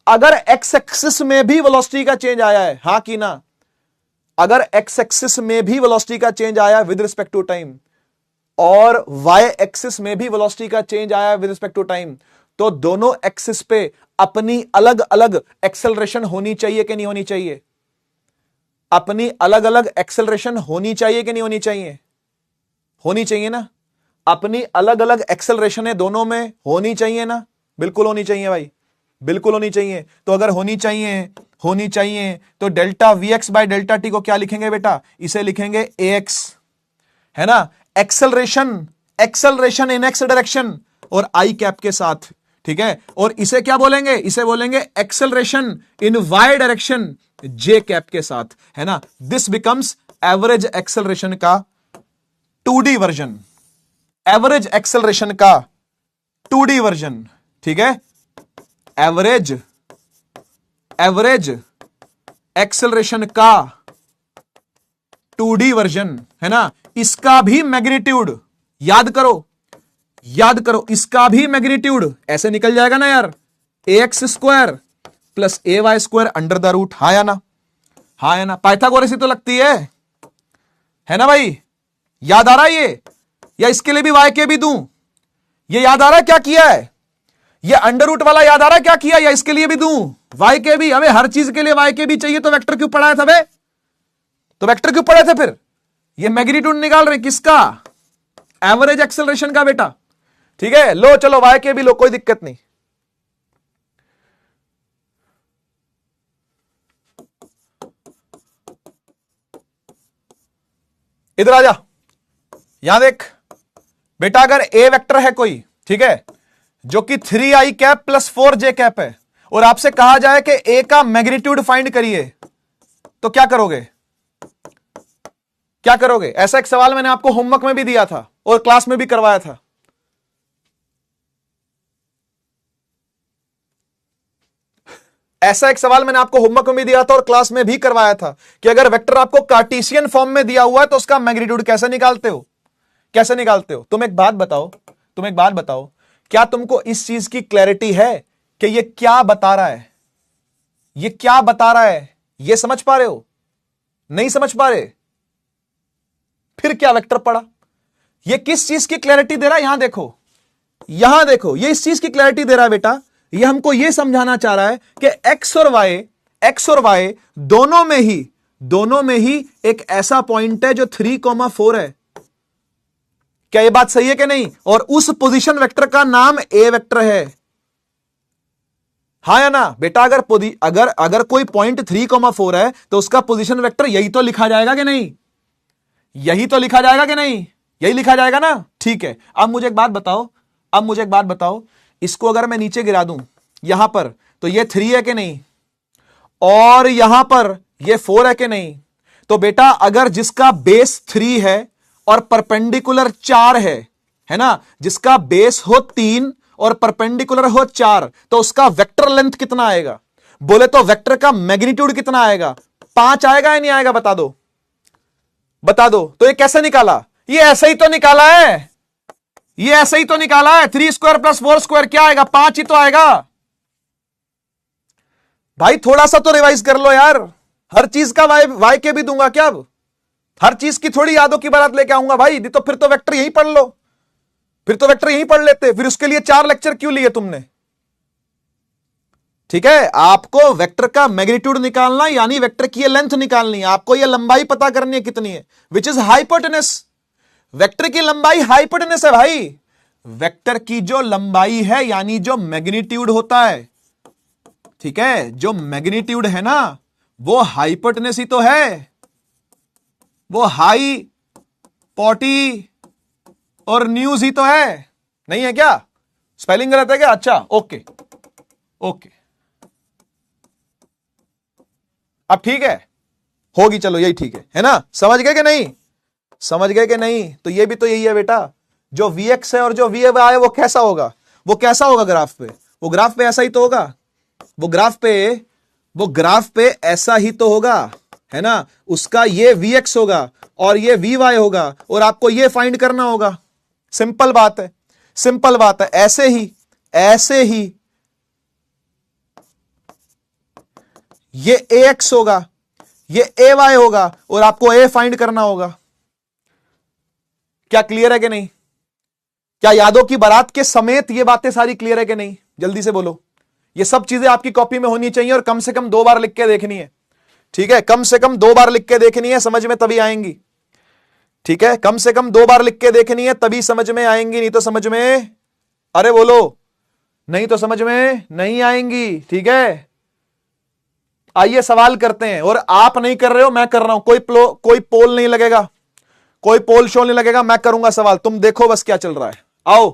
अगर x एक्सिस में भी वेलोसिटी का चेंज आया है, हां कि ना? अगर x एक्सिस में भी वेलोसिटी का चेंज आया विद रिस्पेक्ट टू टाइम, और y एक्सिस में भी वेलोसिटी का चेंज आया विद रिस्पेक्ट टू टाइम, तो दोनों एक्सिस पे अपनी अलग अलग एक्सेलरेशन होनी चाहिए कि नहीं होनी चाहिए? अपनी अलग अलग एक्सेलरेशन होनी चाहिए कि नहीं होनी चाहिए? होनी चाहिए ना। अपनी अलग अलग एक्सेलरेशन दोनों में होनी चाहिए ना। बिल्कुल होनी चाहिए भाई, बिल्कुल होनी चाहिए। तो अगर होनी चाहिए तो delta we x by delta T को क्या लिखेंगे बेटा? इसे लिखेंगे ए एक्स, है ना। एक्सेलरेशन इन एक्स डायरेक्शन और आई कैप के साथ। ठीक है, और इसे क्या बोलेंगे? इसे बोलेंगे acceleration in Y direction J cap के साथ, है ना। दिस बिकम्स एवरेज एक्सेलरेशन का 2D वर्जन, एवरेज एक्सेलरेशन का 2D वर्जन। ठीक है, एवरेज एक्सेलरेशन का 2D वर्जन, है ना। इसका भी मैग्नीट्यूड याद करो, इसका भी मैग्नीट्यूड ऐसे निकल जाएगा ना यार, ax square plus ay square under the root. हाँ या ना? पाइथागोरस ही तो लगती है ना भाई? याद आ रहा है ये? या इसके लिए भी y के भी दूं? ये याद आ रहा है क्या किया है? ये अंडर रूट वाला याद आ रहा है क्या किया? या इसके लिए भी दूं y के भी? हमें हर चीज के लिए y के भी चाहिए, तो वेक्टर क्यों पढ़ाया था बे? तो वेक्टर क्यों पढ़े थे फिर? ये मैग्नीट्यूड निकाल रहे किसका? एवरेज एक्सेलरेशन का बेटा। ठीक है, लो चलो y के भी लो, कोई दिक्कत नहीं। इधर आ जा, यहां देख बेटा, अगर a वेक्टर है कोई, ठीक है, जो कि 3i cap plus 4j cap है, और आपसे कहा जाए कि a का मैग्नीट्यूड फाइंड करिए, तो क्या करोगे? क्या करोगे? ऐसा एक सवाल मैंने आपको होमवर्क में भी दिया था और क्लास में भी करवाया था। ऐसा एक सवाल मैंने आपको होमवर्क में भी दिया था और क्लास में भी करवाया था कि अगर वेक्टर आपको कार्टेशियन फॉर्म में दिया हुआ है तो उसका मैग्नीट्यूड कैसे निकालते हो? कैसे निकालते हो? तुम एक बात बताओ, क्या तुमको इस चीज की क्लैरिटी है कि ये क्या बता रहा है? ये क्या बता रहा है? ये समझ पा रहे हो? नहीं समझ पा रहे? फिर क्या वेक्टर पढ़ा? ये किस चीज की क्लैरिटी दे रहा है? यहां देखो, ये इस चीज की क्लैरिटी दे रहा है बेटा। ये हमको ये समझाना चाह रहा है कि एक्स और वाई दोनों में ही एक ऐसा पॉइंट है जो 3,4 है। क्या ये बात सही है कि नहीं? और उस पोजीशन वेक्टर का नाम ए वेक्टर है। हाँ या ना बेटा? अगर कोई पॉइंट 3,4 है तो उसका पोजीशन वेक्टर यही तो लिखा जाएगा कि नहीं? यही तो लिखा जाएगा कि नहीं? यही लिखा जाएगा ना? ठीक है। अब मुझे एक बात बताओ, इसको अगर मैं नीचे गिरा दूं यहां पर, तो ये 3 है कि नहीं? और यहां पर ये 4 है कि नहीं? तो बेटा अगर जिसका बेस 3 है और परपेंडिकुलर 4 है ना, जिसका बेस हो 3 और परपेंडिकुलर हो 4, तो उसका वेक्टर लेंथ कितना आएगा? बोले तो वेक्टर का मैग्नीट्यूड कितना आएगा? 5 आएगा या नहीं आएगा? बता दो। तो ये कैसे निकाला? ये ऐसे ही तो निकाला है। 3 स्क्वायर प्लस 4 स्क्वायर क्या आएगा? 5 ही तो आएगा। भाई थोड़ा सा तो रिवाइज कर लो यार। हर चीज का वाई के भी दूंगा क्या? अब हर चीज की थोड़ी यादों की बारात लेके आऊंगा भाई। तो फिर तो वेक्टर यही पढ़ लो, फिर तो वेक्टर यही पढ़ लेते। फिर उसके लिए 4 लेक्चर क्यों लिए तुमने? ठीक है, आपको वेक्टर का मैग्नीट्यूड निकालना यानी वेक्टर की ये लेंथ निकालनी है। आपको ये लंबाई पता करनी है कितनी है, विच इज हाइपोटेनस। वेक्टर की लंबाई हाइपोटेनस है भाई। वेक्टर की जो लंबाई है यानी जो मैग्नीट्यूड होता है, ठीक है, जो मैग्नीट्यूड है ना, वो हाइपोटेनस ही तो है। वो हाई पोटी और न्यूज ही तो है। नहीं है क्या? स्पेलिंग गलत है क्या? अच्छा, ओके। अब ठीक है, होगी, चलो यही ठीक है ना? समझ गए कि नहीं? तो ये भी तो यही है बेटा। जो Vx है और जो Vy है वो कैसा होगा? ग्राफ पे? वो ग्राफ पे ऐसा ही तो होगा। वो ग्राफ पे ऐसा ही तो होगा, है ना? उसका ये Vx होगा और ये Vy होगा और आपको ये फाइंड करना होगा। सिंपल बात है। ऐसे ही ये ax होगा, ये ay होगा और आपको a फाइंड करना होगा। क्या क्लियर है कि नहीं? क्या यादों की बारात के समेत ये बातें सारी क्लियर है कि नहीं? जल्दी से बोलो। ये सब चीजें आपकी कॉपी में होनी चाहिए और कम से कम 2 बार लिख के देखनी है। ठीक है, कम से कम 2 बार लिख के देखनी है, समझ में तभी आएंगी। ठीक है, कम से कम 2 बार लिख के देखनी है तभी समझ में आएंगी, नहीं तो समझ में, अरे बोलो, नहीं तो समझ में नहीं आएंगी। ठीक है, आइए सवाल करते हैं। और आप नहीं कर रहे हो, मैं कर रहा हूं। कोई पोल नहीं लगेगा, कोई पोल शो नहीं लगेगा, मैं करूंगा सवाल, तुम देखो बस क्या चल रहा है। आओ।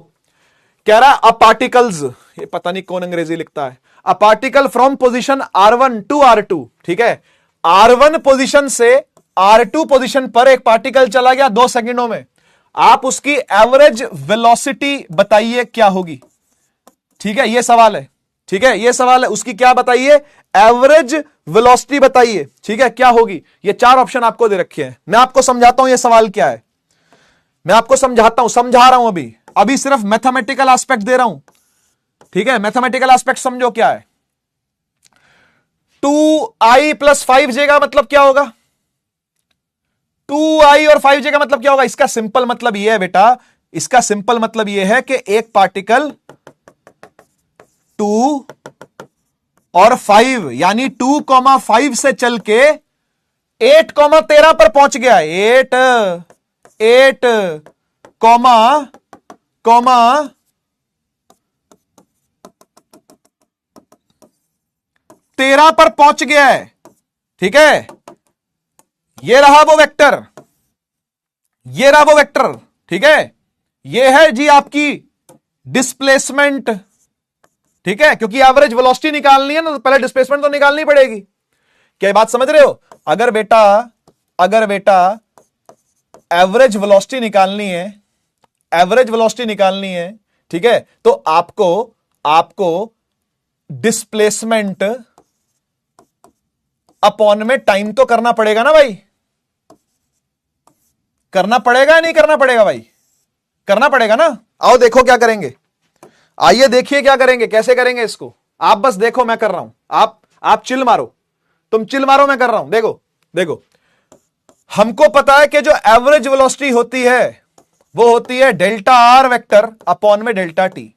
कह रहा अ पार्टिकल्स, ये पता नहीं कौन अंग्रेजी लिखता है, a particle from position R1 to R2। ठीक है, R1 पोजीशन से R2 पोजीशन पर एक पार्टिकल चला गया 2 सेकंडों में। आप उसकी एवरेज वेलोसिटी बताइए क्या होगी। ठीक है, ये सवाल है। ठीक है, ये सवाल है, उसकी क्या बताइए? एवरेज वेलोसिटी बताइए। ठीक है, क्या होगी? ये 4 ऑप्शन आपको दे रखे हैं। मैं आपको समझाता हूं ये सवाल क्या है, मैं आपको समझा रहा हूं। अभी सिर्फ मैथमेटिकल एस्पेक्ट दे रहा हूं। ठीक है, मैथमेटिकल एस्पेक्ट समझो क्या है। 2i + 5j का मतलब क्या होगा? 2i और 5j का मतलब क्या होगा? इसका सिंपल मतलब यह है बेटा, इसका सिंपल मतलब यह है कि एक पार्टिकल 2 और 5 यानी 2,5 से चल के 8,13 पर पहुंच गया। 8,13 पर पहुंच गया है। ठीक है, ये रहा वो वेक्टर। ठीक है, ये है जी आपकी डिस्प्लेसमेंट। ठीक है, क्योंकि एवरेज वेलोसिटी निकालनी है ना, तो पहले डिस्प्लेसमेंट तो निकालनी पड़ेगी। क्या बात समझ रहे हो? अगर बेटा एवरेज वेलोसिटी निकालनी है, एवरेज वेलोसिटी निकालनी है, ठीक है, तो आपको डिस्प्लेसमेंट अपॉन में टाइम तो करना पड़ेगा ना भाई, करना पड़ेगा या नहीं करना पड़ेगा भाई, करना पड़ेगा ना। आओ देखो क्या करेंगे, आइए देखिए क्या करेंगे, कैसे करेंगे इसको। आप बस देखो मैं कर रहा हूं, आप चिल मारो, तुम चिल मारो, मैं कर रहा हूं। देखो देखो, हमको पता है कि जो एवरेज वेलोसिटी होती है वो होती है डेल्टा आर वेक्टर अपॉन में डेल्टा टी,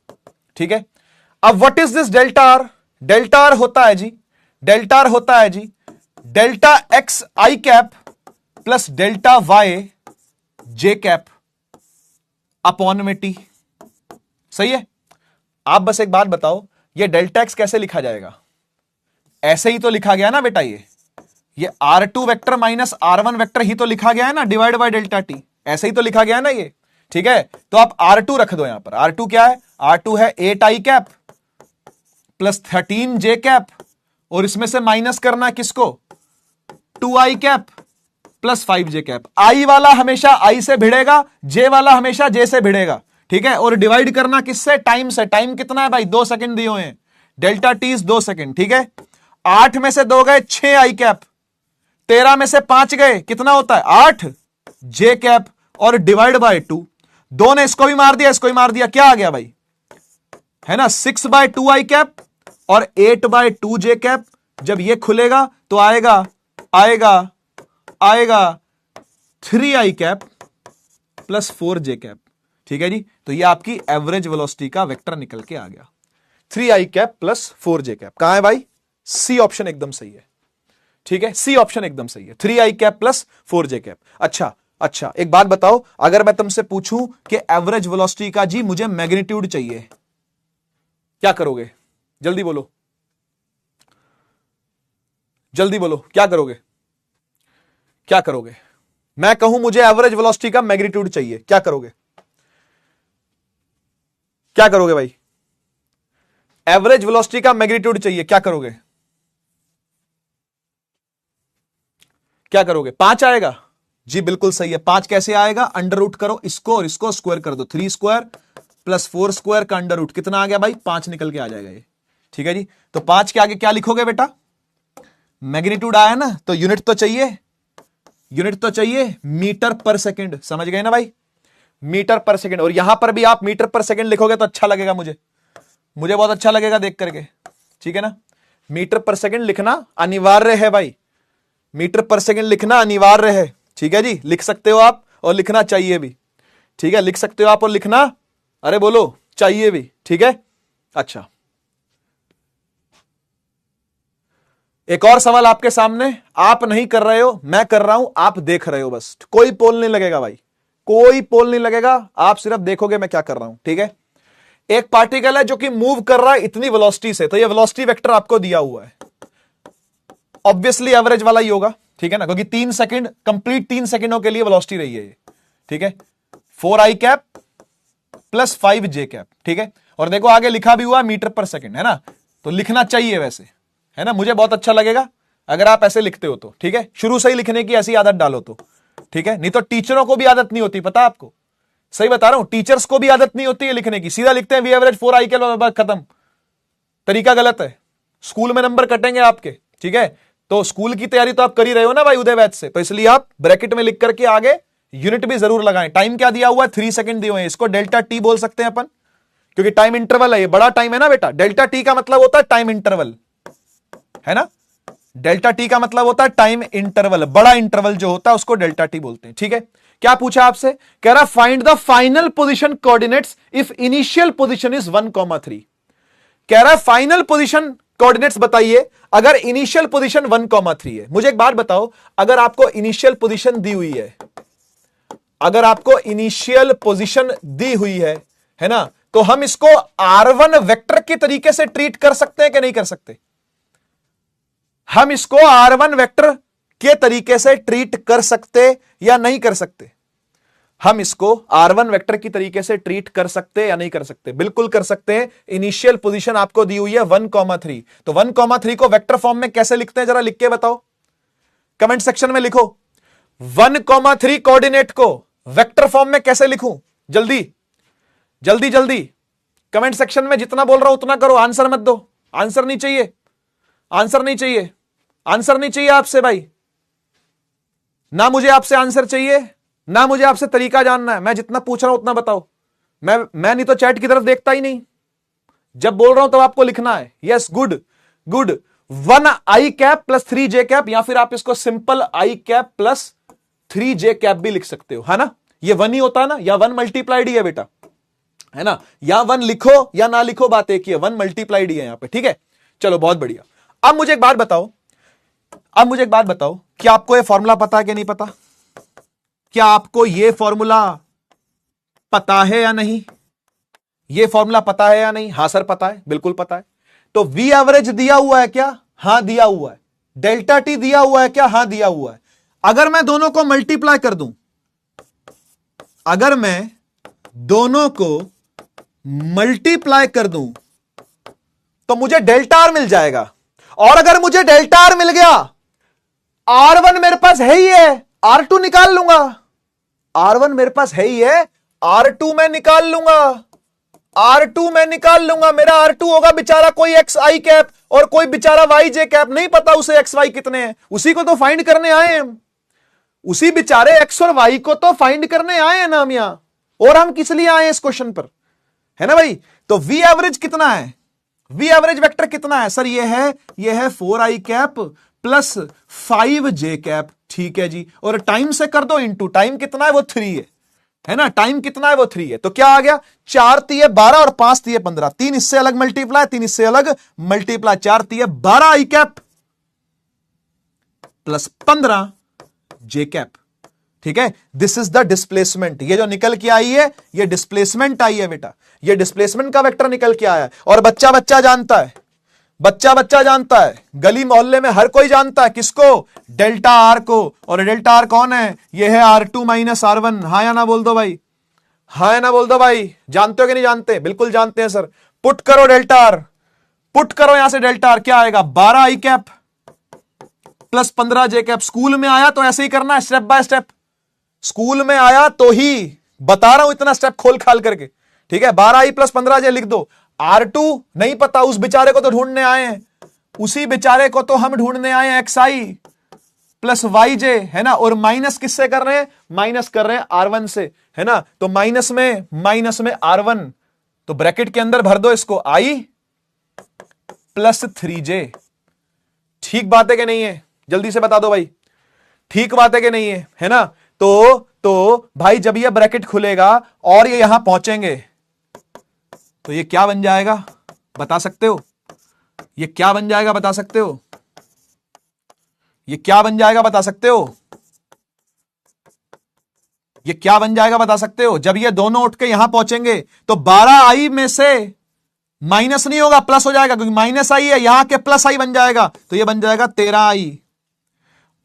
ठीक है। अब what is this delta R? Delta R होता है जी, डेल्टा आर होता है जी delta X I cap plus delta Y J cap upon में टी, सही है। आप बस एक बात बताओ, ये डेल्टा एक्स कैसे लिखा जाएगा? ऐसे ही तो लिखा गया ना बेटा, ये R2 vector minus R1 vector ही तो लिखा गया है ना, डिवाइड बाय डेल्टा टी, ऐसे ही तो लिखा गया है ना ये, ठीक है। तो आप R2 रख दो यहां पर। R2 क्या है? R2 है 8 आई कैप प्लस 13 जे कैप, और इसमें से माइनस करना किसको? 2 आई कैप प्लस 5 जे कैप। आई वाला हमेशा आई से भिड़ेगा, जे वाला हमेशा जे से भिड़ेगा, ठीक है। और डिवाइड करना किससे? टाइम से। टाइम कितना है भाई? 2 सेकंड दिए हुए हैं, डेल्टा टी 2 सेकंड, ठीक है। 8 में से 2 गए 6 आई कैप, 13 में से 5 गए, कितना होता है? 8 जे कैप, और डिवाइड बाय 2। 2 ने इसको भी मार दिया, इसको भी मार दिया, क्या आ गया भाई? है ना 6 बाय 2 आई कैप और 8 बाय 2 जे कैप। जब ये खुलेगा तो आएगा आएगा आएगा 3 आई कैप प्लस 4 जे कैप, ठीक है जी। तो ये आपकी एवरेज वेलोसिटी का वेक्टर निकल के आ गया, 3 आई कैप प्लस 4 जे कैप। कहां है भाई? सी ऑप्शन एकदम सही है, ठीक है, सी ऑप्शन एकदम सही है, 3 आई कैप प्लस 4 जे कैप। अच्छा, एक बात बताओ, अगर मैं तुमसे पूछूं कि एवरेज वेलोसिटी का जी मुझे मैग्नीट्यूड चाहिए, क्या करोगे? जल्दी बोलो, जल्दी बोलो, क्या करोगे? क्या करोगे? मैं कहूं मुझे एवरेज वेलोसिटी का मैग्नीट्यूड चाहिए, क्या करोगे? क्या करोगे भाई? एवरेज वेलोसिटी का मैग्नीट्यूड चाहिए, क्या करोगे? क्या करोगे? 5 आएगा जी, बिल्कुल सही है। 5 कैसे आएगा? अंडर रूट करो इसको और इसको, स्क्वायर कर दो, 3 स्क्वायर प्लस 4 स्क्वायर का अंडर रूट, कितना आ गया भाई? 5 निकल के आ जाएगा ये, ठीक है जी। तो 5 के आगे क्या लिखोगे बेटा? मैग्नीट्यूड आया ना, तो यूनिट तो चाहिए, यूनिट तो चाहिए, मीटर पर सेकंड, समझ गए ना भाई? मीटर पर सेकंड। और यहां पर भी आप मीटर पर सेकंड लिखोगे तो अच्छा लगेगा, मुझे बहुत अच्छा लगेगा देख करके, ठीक है ना। मीटर पर सेकंड लिखना अनिवार्य है भाई, मीटर पर सेकंड लिखना अनिवार्य है, ठीक है जी। लिख सकते हो आप और लिखना चाहिए भी, ठीक है, लिख सकते हो आप और लिखना, अरे बोलो, चाहिए भी, ठीक है। अच्छा, एक और सवाल आपके सामने, आप नहीं कर रहे हो, मैं कर रहा हूं, आप देख रहे हो, बस कोई पोल नहीं लगेगा भाई, कोई पोल नहीं लगेगा, आप सिर्फ देखोगे मैं क्या कर रहा हूं, ठीक है। एक पार्टिकल है जो कि मूव कर रहा है इतनी वेलोसिटी से, तो ये वेलोसिटी वेक्टर आपको दिया हुआ है, ऑब्वियसली एवरेज वाला ही होगा, ठीक है ना, क्योंकि 3 सेकंड कंप्लीट 3 सेकंडों के लिए वेलोसिटी रही है ये, ठीक है। 4 आई कैप प्लस 5 जे कैप, ठीक है। और देखो आगे लिखा भी हुआ मीटर पर सेकंड, है ना, तो लिखना चाहिए वैसे, है ना, मुझे बहुत अच्छा लगेगा अगर आप ऐसे लिखते हो तो, ठीक है। शुरू से ही लिखने की ऐसी आदत डालो तो, ठीक है, नहीं तो टीचरों को भी आदत नहीं होती, पता आपको, सही बता रहा हूं, टीचर्स को भी आदत नहीं होती है लिखने की, सीधा लिखते हैं वी एवरेज 4 आई कैप, खत्म। तरीका गलत है, स्कूल में नंबर कटेंगे आपके, ठीक है। तो स्कूल की तैयारी तो आप कर ही रहे हो ना भाई उदय बैच से, तो इसलिए आप ब्रैकेट में लिख करके आगे यूनिट भी जरूर लगाएं। टाइम क्या दिया हुआ है? 3 सेकंड दिए हुए हैं, इसको डेल्टा टी बोल सकते हैं अपन, क्योंकि टाइम इंटरवल है, ये बड़ा टाइम है ना बेटा। डेल्टा टी का मतलब होता है टाइम इंटरवल, है ना, डेल्टा टी का मतलब होता है टाइम इंटरवल, बड़ा इंटरवल जो होता है उसको डेल्टा टी बोलते हैं, ठीक है। क्या पूछा आपसे? कह रहा find the final position coordinates if initial position is 1,3। कह रहा है फाइनल पोजीशन कोऑर्डिनेट्स बताइए अगर इनिशियल पोजीशन 1,3 है। मुझे एक बात बताओ, अगर आपको इनिशियल पोजीशन दी हुई है, अगर आपको इनिशियल पोजीशन दी हुई है ना, तो हम इसको R1 वेक्टर के तरीके से ट्रीट कर सकते हैं कि नहीं कर सकते? हम इसको R1 वेक्टर के तरीके से ट्रीट कर सकते या नहीं कर सकते? हम इसको R1 वेक्टर की तरीके से ट्रीट कर सकते या नहीं कर सकते? बिल्कुल कर सकते हैं। इनिशियल पोजीशन आपको दी हुई है 1,3, तो 1,3 को वेक्टर फॉर्म में कैसे लिखते हैं जरा लिख के बताओ, कमेंट सेक्शन में लिखो। 1,3 कोऑर्डिनेट को वेक्टर फॉर्म में कैसे लिखूं? जल्दी जल्दी जल्दी कमेंट सेक्शन में जितना बोल रहा हूं उतना करो, आंसर मत दो। आंसर नहीं चाहिए, आंसर नहीं चाहिए, आंसर नहीं चाहिए आपसे भाई। ना मुझे आपसे आंसर चाहिए, ना मुझे आपसे तरीका जानना है। मैं जितना पूछ रहा हूं उतना बताओ। मैं नहीं तो चैट की तरफ देखता ही नहीं। जब बोल रहा हूं तो आपको लिखना है। Yes, good good. 1 i cap plus 3 j cap, या फिर आप इसको simple i cap plus 3 j cap भी लिख सकते हो, है ना। ये 1 ही होता है ना, या 1 मल्टीप्लाइड ही है बेटा, है ना। या 1 लिखो या ना लिखो, बात एक ही है, 1 मल्टीप्लाइड ही है यहां पे, ठीक है। चलो बहुत बढ़िया। अब मुझे एक बात बताओ, क्या आपको ये फॉर्मूला पता है कि नहीं पता? क्या आपको ये फॉर्मूला पता है या नहीं? ये फॉर्मूला पता है या नहीं? हां सर पता है, बिल्कुल पता है। तो वी एवरेज दिया हुआ है क्या? हां दिया हुआ है। डेल्टा टी दिया हुआ है क्या? हां दिया हुआ है। अगर मैं दोनों को मल्टीप्लाई कर दूं, अगर मैं दोनों को मल्टीप्लाई कर दूं तो मुझे डेल्टा आर मिल जाएगा। और अगर मुझे डेल्टा आर मिल गया, R1 मेरे पास है ही है, R2 निकाल लूंगा। R1 मेरे पास है ही है, R2 मैं निकाल लूंगा, R2 मैं निकाल लूंगा। मेरा R2 होगा बेचारा कोई एक्स आई कैप और कोई बेचारा वाई जे कैप, नहीं पता उसे एक्स वाई कितने हैं, उसी को तो फाइंड करने आए हैं हम। उसी बेचारे एक्स और वाई को तो फाइंड करने आए हैं ना हम यहां, और हम किस लिए आए हैं इस क्वेश्चन पर, है ना भाई। तो वी एवरेज कितना है? वी एवरेज वेक्टर कितना है सर? ये है 4i cap plus 5j cap, ठीक है जी। और टाइम से कर दो इंटू, टाइम कितना है? वो 3 है ना। टाइम कितना है? वो 3 है। तो क्या आ गया? 4 तिये 12 और 5 तिये 15, 3 इससे अलग मल्टीप्लाई, 3 इससे अलग मल्टीप्लाई, 4 तिये 12 आई कैप प्लस 15 जे कैप, ठीक है। This is the displacement. ये जो निकल के आई है, ये डिस्प्लेसमेंट आई है बेटा, ये डिस्प्लेसमेंट का वेक्टर निकल के आया है। और बच्चा बच्चा जानता है, बच्चा बच्चा जानता है, गली मोहल्ले में हर कोई जानता है किसको? डेल्टा आर को। और डेल्टा आर कौन है? ये है R2 माइनस R1। हाँ या ना बोल दो भाई, हाँ या ना बोल दो भाई। जानते हो कि नहीं जानते? बिल्कुल जानते हैं सर। पुट करो डेल्टा आर, पुट करो यहां से डेल्टा आर, क्या आएगा? 12 आई कैप प्लस 15 जे कैप। स्कूल में आया तो ऐसे ही करना है, स्टेप बाय स्टेप। स्कूल में आया तो ही बता रहा हूं, इतना स्टेप खोल खाल करके, ठीक है। 12 आई प्लस 15 जे लिख दो। R2 नहीं पता, उस बेचारे को तो ढूंढने आए हैं, उसी बेचारे को तो हम ढूंढने आए हैं, XI प्लस YJ, है ना। और माइनस किससे कर रहे हैं? माइनस कर रहे हैं R1 से, है ना। तो माइनस में R1, तो ब्रैकेट के अंदर भर दो इसको, I प्लस 3J। ठीक बात है कि नहीं है? जल्दी से बता दो भाई, ठीक बात है कि नहीं है ना। तो भाई जब ये ब्रैकेट खुलेगा और ये यहां पहुंचेंगे तो ये क्या बन जाएगा? बता सकते हो? ये क्या बन जाएगा? बता सकते हो? ये क्या बन जाएगा? बता सकते हो? ये क्या बन जाएगा? बता सकते हो? जब ये दोनों उठ के यहां पहुंचेंगे तो 12i में से माइनस नहीं होगा, प्लस हो जाएगा, क्योंकि माइनस आई है, यहां के प्लस आई बन जाएगा, तो ये बन जाएगा 13i।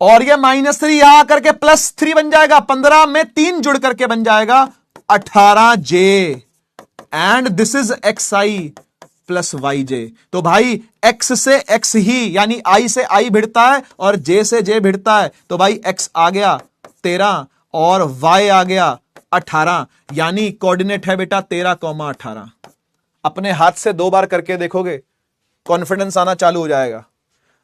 और ये -3 यहां करके +3 बन जाएगा, 15 में 3 जुड़ करके बन जाएगा 18j। And this is XI plus YJ। तो भाई x से x ही, यानी I से I भिड़ता है और J से J भिड़ता है, तो भाई x आ गया 13 और y आ गया 18, यानी कोऑर्डिनेट है बेटा 13,18। अपने हाथ से 2 बार करके देखोगे, कॉन्फिडेंस आना चालू हो जाएगा।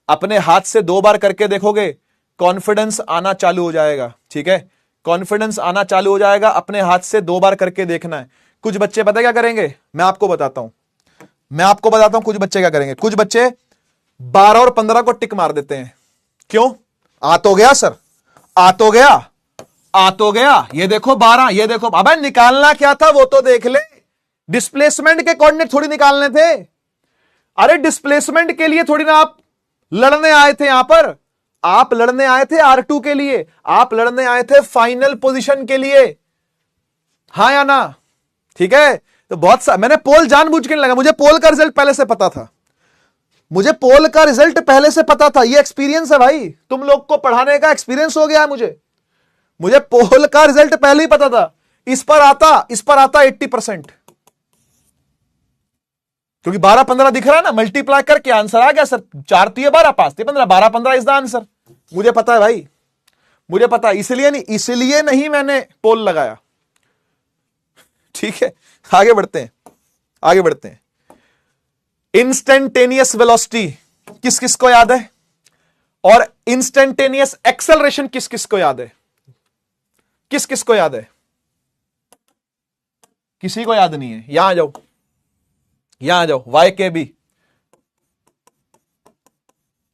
अपने हाथ से 2 बार करके देखोगे, कॉन्फिडेंस आना चालू हो जाएगा, ठीक है। कॉन्फिडेंस आना चालू हो जाएगा, अपने हाथ से 2 बार करके देखना है। कुछ बच्चे पता क्या करेंगे? मैं आपको बताता हूं कुछ बच्चे क्या करेंगे। कुछ बच्चे 12 और 15 को टिक मार देते हैं। क्यों? आ तो गया सर, आ तो गया, ये देखो 12, ये देखो। अबे निकालना क्या था वो तो देख ले, डिस्प्लेसमेंट के कोऑर्डिनेट थोड़ी निकालने थे। अरे डिस्प्लेसमेंट के लिए थोड़ी ना आप लड़ने आए थे यहां पर, आप लड़ने आए थे R2 के लिए, आप लड़ने आए थे फाइनल पोजीशन के लिए, हाँ या ना? ठीक है। तो मैंने पोल जानबूझ के नहीं लगा, मुझे पोल का रिजल्ट पहले से पता था, मुझे पोल का रिजल्ट पहले से पता था। ये एक्सपीरियंस है भाई, तुम लोग को पढ़ाने का एक्सपीरियंस हो गया है मुझे पोल का रिजल्ट पहले ही पता था। इस पर आता 80%, क्योंकि 12-15 दिख रहा है ना, मल्टीप्लाई करके आंसर आ गया सर। 4 तिये 12, 5 तिये 15, 12-15 is the answer. मुझे पता है भाई, मुझे पता है, इसलिए नहीं मैंने पोल लगाया। ठीक है, आगे बढ़ते हैं। इंस्टेंटेनियस वेलोसिटी किस किस को याद है, और इंस्टेंटेनियस एक्सेलरेशन किस किस को याद है? किस किस को याद है? किसी को याद नहीं है? यहां आ जाओ, वाई के बी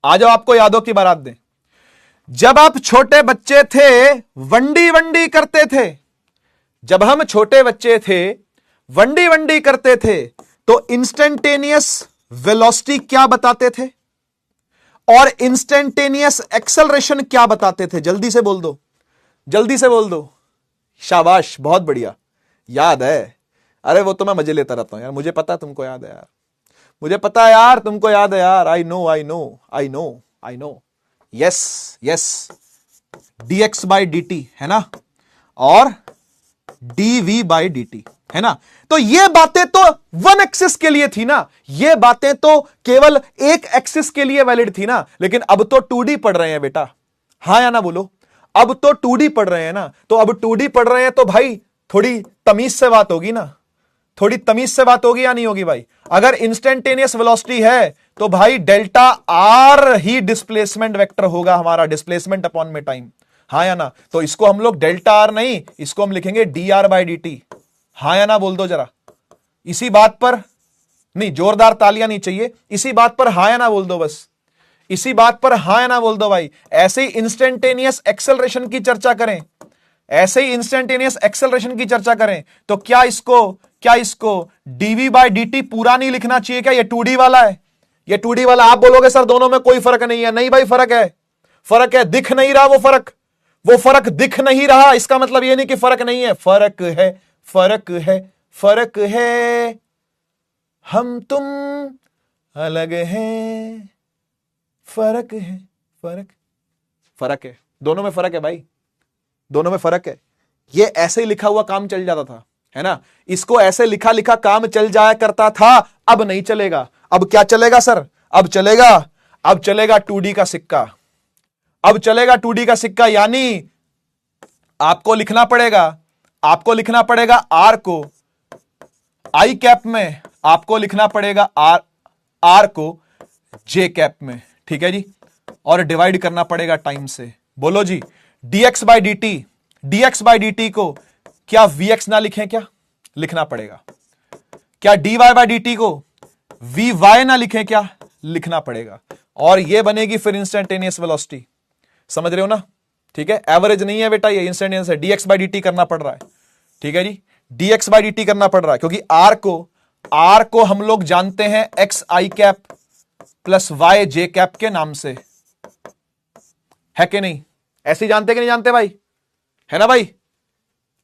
आ जाओ, आपको यादों की बारात दें। जब आप छोटे बच्चे थे वंडी वंडी करते थे, जब हम छोटे बच्चे थे वंडी वंडी करते थे, तो इंस्टेंटेनियस वेलोसिटी क्या बताते थे और इंस्टेंटेनियस एक्सेलरेशन क्या बताते थे? जल्दी से बोल दो। शाबाश, बहुत बढ़िया, याद है। अरे वो तो मैं मजे लेता रहता हूं यार, मुझे पता है तुमको याद है यार, मुझे पता है यार तुमको याद है यार। I know. Yes, dx by dt है ना, और dv बाई dt है ना। तो ये बातें तो वन एक्सिस के लिए थी ना, ये बातें तो केवल एक एक्सिस के लिए वैलिड थी ना, लेकिन अब तो 2D पढ़ रहे हैं बेटा, हाँ या ना बोलो। अब तो 2D पढ़ रहे हैं ना, तो अब 2D पढ़ रहे हैं तो भाई थोड़ी तमीज से बात होगी ना, थोड़ी तमीज से बात होगी या नहीं होगी भाई? अगर इंस्टेंटेनियस वेलोसिटी है तो भाई डेल्टा आर ही डिस्प्लेसमेंट वेक्टर होगा हमारा, डिस्प्लेसमेंट अपॉन में टाइम, हाँ या ना। तो इसको हम लोग डेल्टा आर नहीं, इसको हम लिखेंगे D R by D T, हाँ या ना बोल दो जरा। इसी बात पर नहीं, जोरदार तालियां नहीं चाहिए, इसी बात पर हाँ या ना बोल दो, बस इसी बात पर हाँ या ना बोल दो भाई। ऐसे ही इंस्टेंटेनियस एक्सेलरेशन की चर्चा करें, ऐसे ही इंस्टेंटेनियस एक्सेलरेशन की चर्चा करें, तो क्या इसको dv बाई dt पूरा नहीं लिखना चाहिए क्या? ये 2D वाला है, ये 2D वाला। आप बोलोगे सर दोनों में कोई फर्क नहीं है, नहीं भाई फर्क है, दिख नहीं रहा वो फर्क दिख नहीं रहा, इसका मतलब ये नहीं कि फर्क नहीं है, फर्क है, हम तुम अलग हैं, फर्क है, दोनों में फर्क है भाई, दोनों में फर्क है। ये ऐसे ही लिखा हुआ काम चल जाता था, है ना, इसको ऐसे लिखा काम चल जाया करता था, अब नहीं चलेगा। अब क्या चलेगा सर? अब चलेगा 2D का सिक्का, अब चलेगा 2D का सिक्का, यानी आपको लिखना पड़ेगा आर को आई कैप में, आपको लिखना पड़ेगा आर को जे कैप में, ठीक है जी, और डिवाइड करना पड़ेगा टाइम से। बोलो जी, dx बाई dt को क्या vx ना लिखें? क्या लिखना पड़ेगा? क्या dy बाई dt को vy ना लिखें? क्या लिखना पड़ेगा? और ये बनेगी फिर इंस्टेंटेनियस वेलोसिटी, समझ रहे हो ना? ठीक है, एवरेज नहीं है बेटा, ये इंस्टेंटेनियस है, dx बाई dt करना पड़ रहा है, ठीक है जी, dx बाई dt करना पड़ रहा है, क्योंकि r को हम लोग जानते हैं x i cap plus y j cap के नाम से, है कि नहीं? ऐसे जानते कि नहीं जानते भाई? है ना भाई,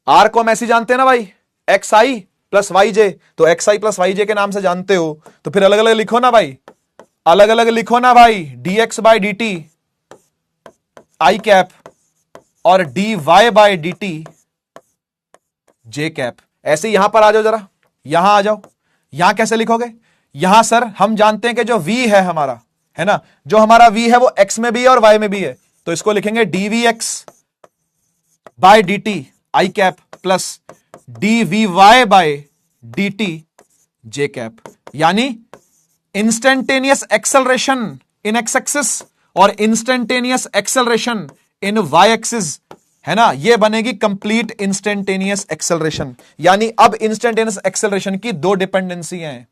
आर को हम ऐसे जानते हैं ना भाई, एक्स आई प्लस वाई जे, तो एक्स आई प्लस वाई जे के नाम से जानते हो, तो फिर अलग अलग लिखो ना भाई, D X by D T I cap और D Y by D T J cap. ऐसे यहां पर आ जाओ जरा, यहां आ जाओ, यहां कैसे लिखोगे? यहां सर हम जानते हैं कि जो v है हमारा, है ना, जो हमारा v है वो x में भी है और y में भी है, तो इसको लिखेंगे dvx by dt I cap plus dvy by dt j cap, यानी instantaneous acceleration in X axis और instantaneous acceleration in Y axis, है ना, ये बनेगी कंप्लीट इंस्टेंटेनियस एक्सेलरेशन। यानी अब इंस्टेंटेनियस एक्सेलरेशन की दो डिपेंडेंसी हैं,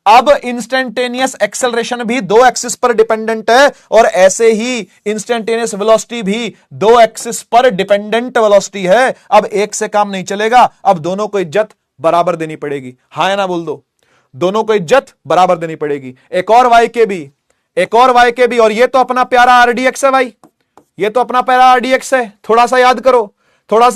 अब इंस्टेंटेनियस एक्सेलरेशन भी दो एक्सिस पर डिपेंडेंट है और ऐसे ही इंस्टेंटेनियस वेलोसिटी भी दो एक्सिस पर डिपेंडेंट वेलोसिटी है। अब एक से काम नहीं चलेगा, अब दोनों को इज्जत बराबर देनी पड़ेगी, हाँ या ना बोल दो, दोनों को इज्जत बराबर देनी पड़ेगी। एक और वाई के भी, और ये तो अपना प्यारा आरडीएक्स है भाई, ये तो अपना प्यारा आरडीएक्स है। थोड़ा सा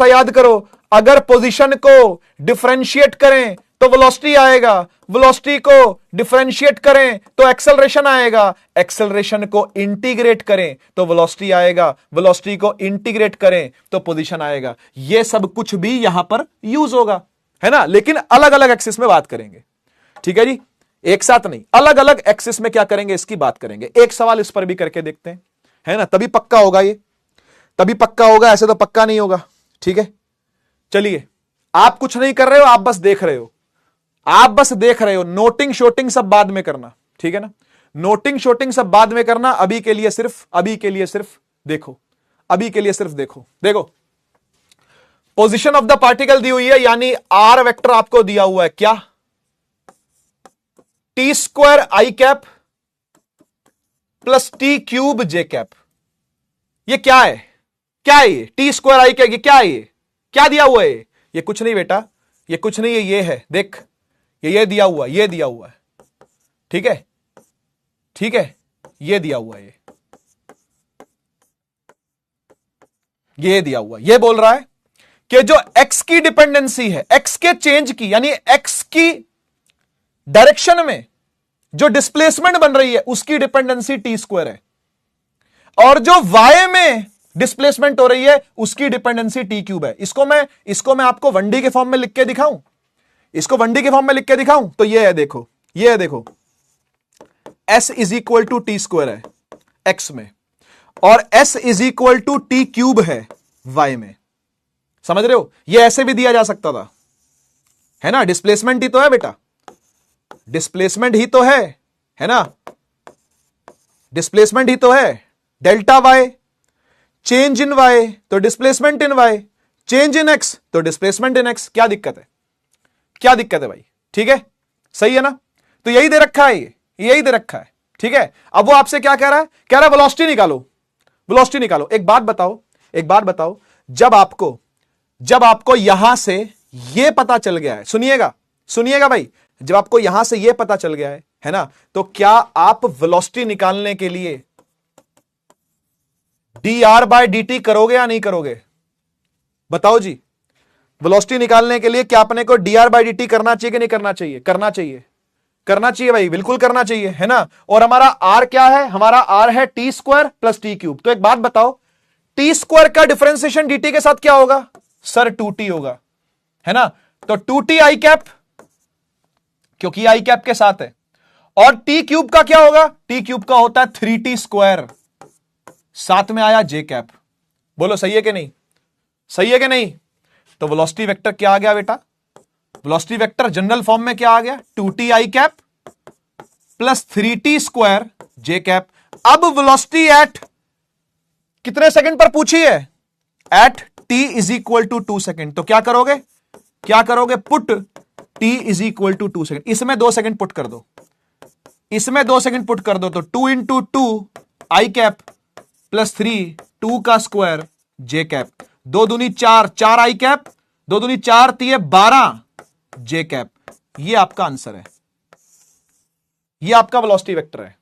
याद करो, अगर पोजीशन को डिफरेंशिएट करें तो वेलोसिटी आएगा, वेलोसिटी को डिफरेंशिएट करें तो एक्सेलरेशन आएगा, एक्सेलरेशन को इंटीग्रेट करें तो वेलोसिटी आएगा, वेलोसिटी को इंटीग्रेट करें तो पोजीशन आएगा। ये सब कुछ भी यहां पर यूज होगा, है ना, लेकिन अलग अलग एक्सिस में बात करेंगे, ठीक है जी, एक साथ नहीं, अलग अलग एक्सिस में क्या करेंगे इसकी बात करेंगे। एक सवाल इस पर भी करके देखते हैं, है ना, तभी पक्का होगा ये। तभी पक्का होगा, ऐसे तो पक्का नहीं होगा। ठीक है, चलिए आप कुछ नहीं कर रहे हो, आप बस देख रहे हो, आप बस देख रहे हो। नोटिंग शोटिंग सब बाद में करना, ठीक है ना, नोटिंग शोटिंग सब बाद में करना। अभी के लिए सिर्फ देखो, अभी के लिए सिर्फ देखो। देखो पोजीशन ऑफ द पार्टिकल दी हुई है, यानी आर वेक्टर आपको दिया हुआ है क्या, टी स्क्वायर आई कैप प्लस टी क्यूब जे कैप। ये क्या है, क्या है ये टी स्क्वायर आई कैप, ये क्या है, ये क्या दिया हुआ है, ये कुछ नहीं बेटा, ये कुछ नहीं है, ये है, देख ये दिया हुआ, ये दिया हुआ है, ठीक है, ठीक है, ये दिया हुआ है, ये दिया हुआ, ये बोल रहा है कि जो x की डिपेंडेंसी है, x के चेंज की, यानी x की डायरेक्शन में जो डिस्प्लेसमेंट बन रही है उसकी डिपेंडेंसी टी स्क्वायर है, और जो y में डिस्प्लेसमेंट हो रही है उसकी डिपेंडेंसी टी क्यूब है। इसको मैं आपको 1D के फॉर्म में लिख के दिखाऊं, इसको 1D के फॉर्म में लिख के दिखाऊं तो ये है, देखो ये है, देखो s is equal to T square है x में, और s is equal to T cube है y में। समझ रहे हो, ये ऐसे भी दिया जा सकता था, है ना, डिस्प्लेसमेंट ही तो है बेटा, डिस्प्लेसमेंट ही तो है ना, डिस्प्लेसमेंट ही तो है। Delta y, change in y तो displacement in y, change in x तो डिस्प्लेसमेंट इन x। क्या दिक्कत है, क्या दिक्कत है भाई, ठीक है, सही है ना। तो यही दे रखा है, यही दे रखा है, ठीक है। अब वो आपसे क्या कह रहा है, कह रहा है वेलोसिटी निकालो, वेलोसिटी निकालो। एक बात बताओ, जब आपको यहां से ये पता चल गया है, सुनिएगा भाई, जब आपको यहां से ये पता चल गया है ना, तो क्या आप वेलोसिटी निकालने के लिए dr/dt करोगे या नहीं करोगे, बताओ जी। वेलोसिटी निकालने के लिए क्या अपने को dr/dt करना चाहिए कि नहीं करना चाहिए, करना चाहिए भाई, बिल्कुल करना चाहिए, है ना। और हमारा r क्या है, हमारा r है T square plus T cube. तो एक बात बताओ, टी स्क्वायर का डिफरेंशिएशन dt के साथ क्या होगा सर, 2t होगा, है ना। तो 2t आई कैप, क्योंकि आई कैप के साथ है, और टी क्यूब का क्या होगा, टी क्यूब का होता है 3t स्क्वायर, साथ में आया जे कैप। बोलो सही है कि नहीं, सही है कि नहीं। तो वेलोसिटी वेक्टर क्या आ गया बेटा, वेलोसिटी वेक्टर जनरल फॉर्म में क्या आ गया, 2t I cap plus 3t square J cap. अब वेलोसिटी एट कितने सेकंड पर पूछी है, at t is equal to 2 second. तो क्या करोगे, put t is equal to 2 second, इसमें 2 सेकंड पुट कर दो, इसमें 2 सेकंड पुट कर दो। तो 2 इंटू 2 आई कैप प्लस 3 2 का स्क्वायर जे कैप, 2 दूनी 4 4 आई कैप, 2 दूनी 4 3 12 जे कैप। ये आपका आंसर है, ये आपका वेलोसिटी वेक्टर है,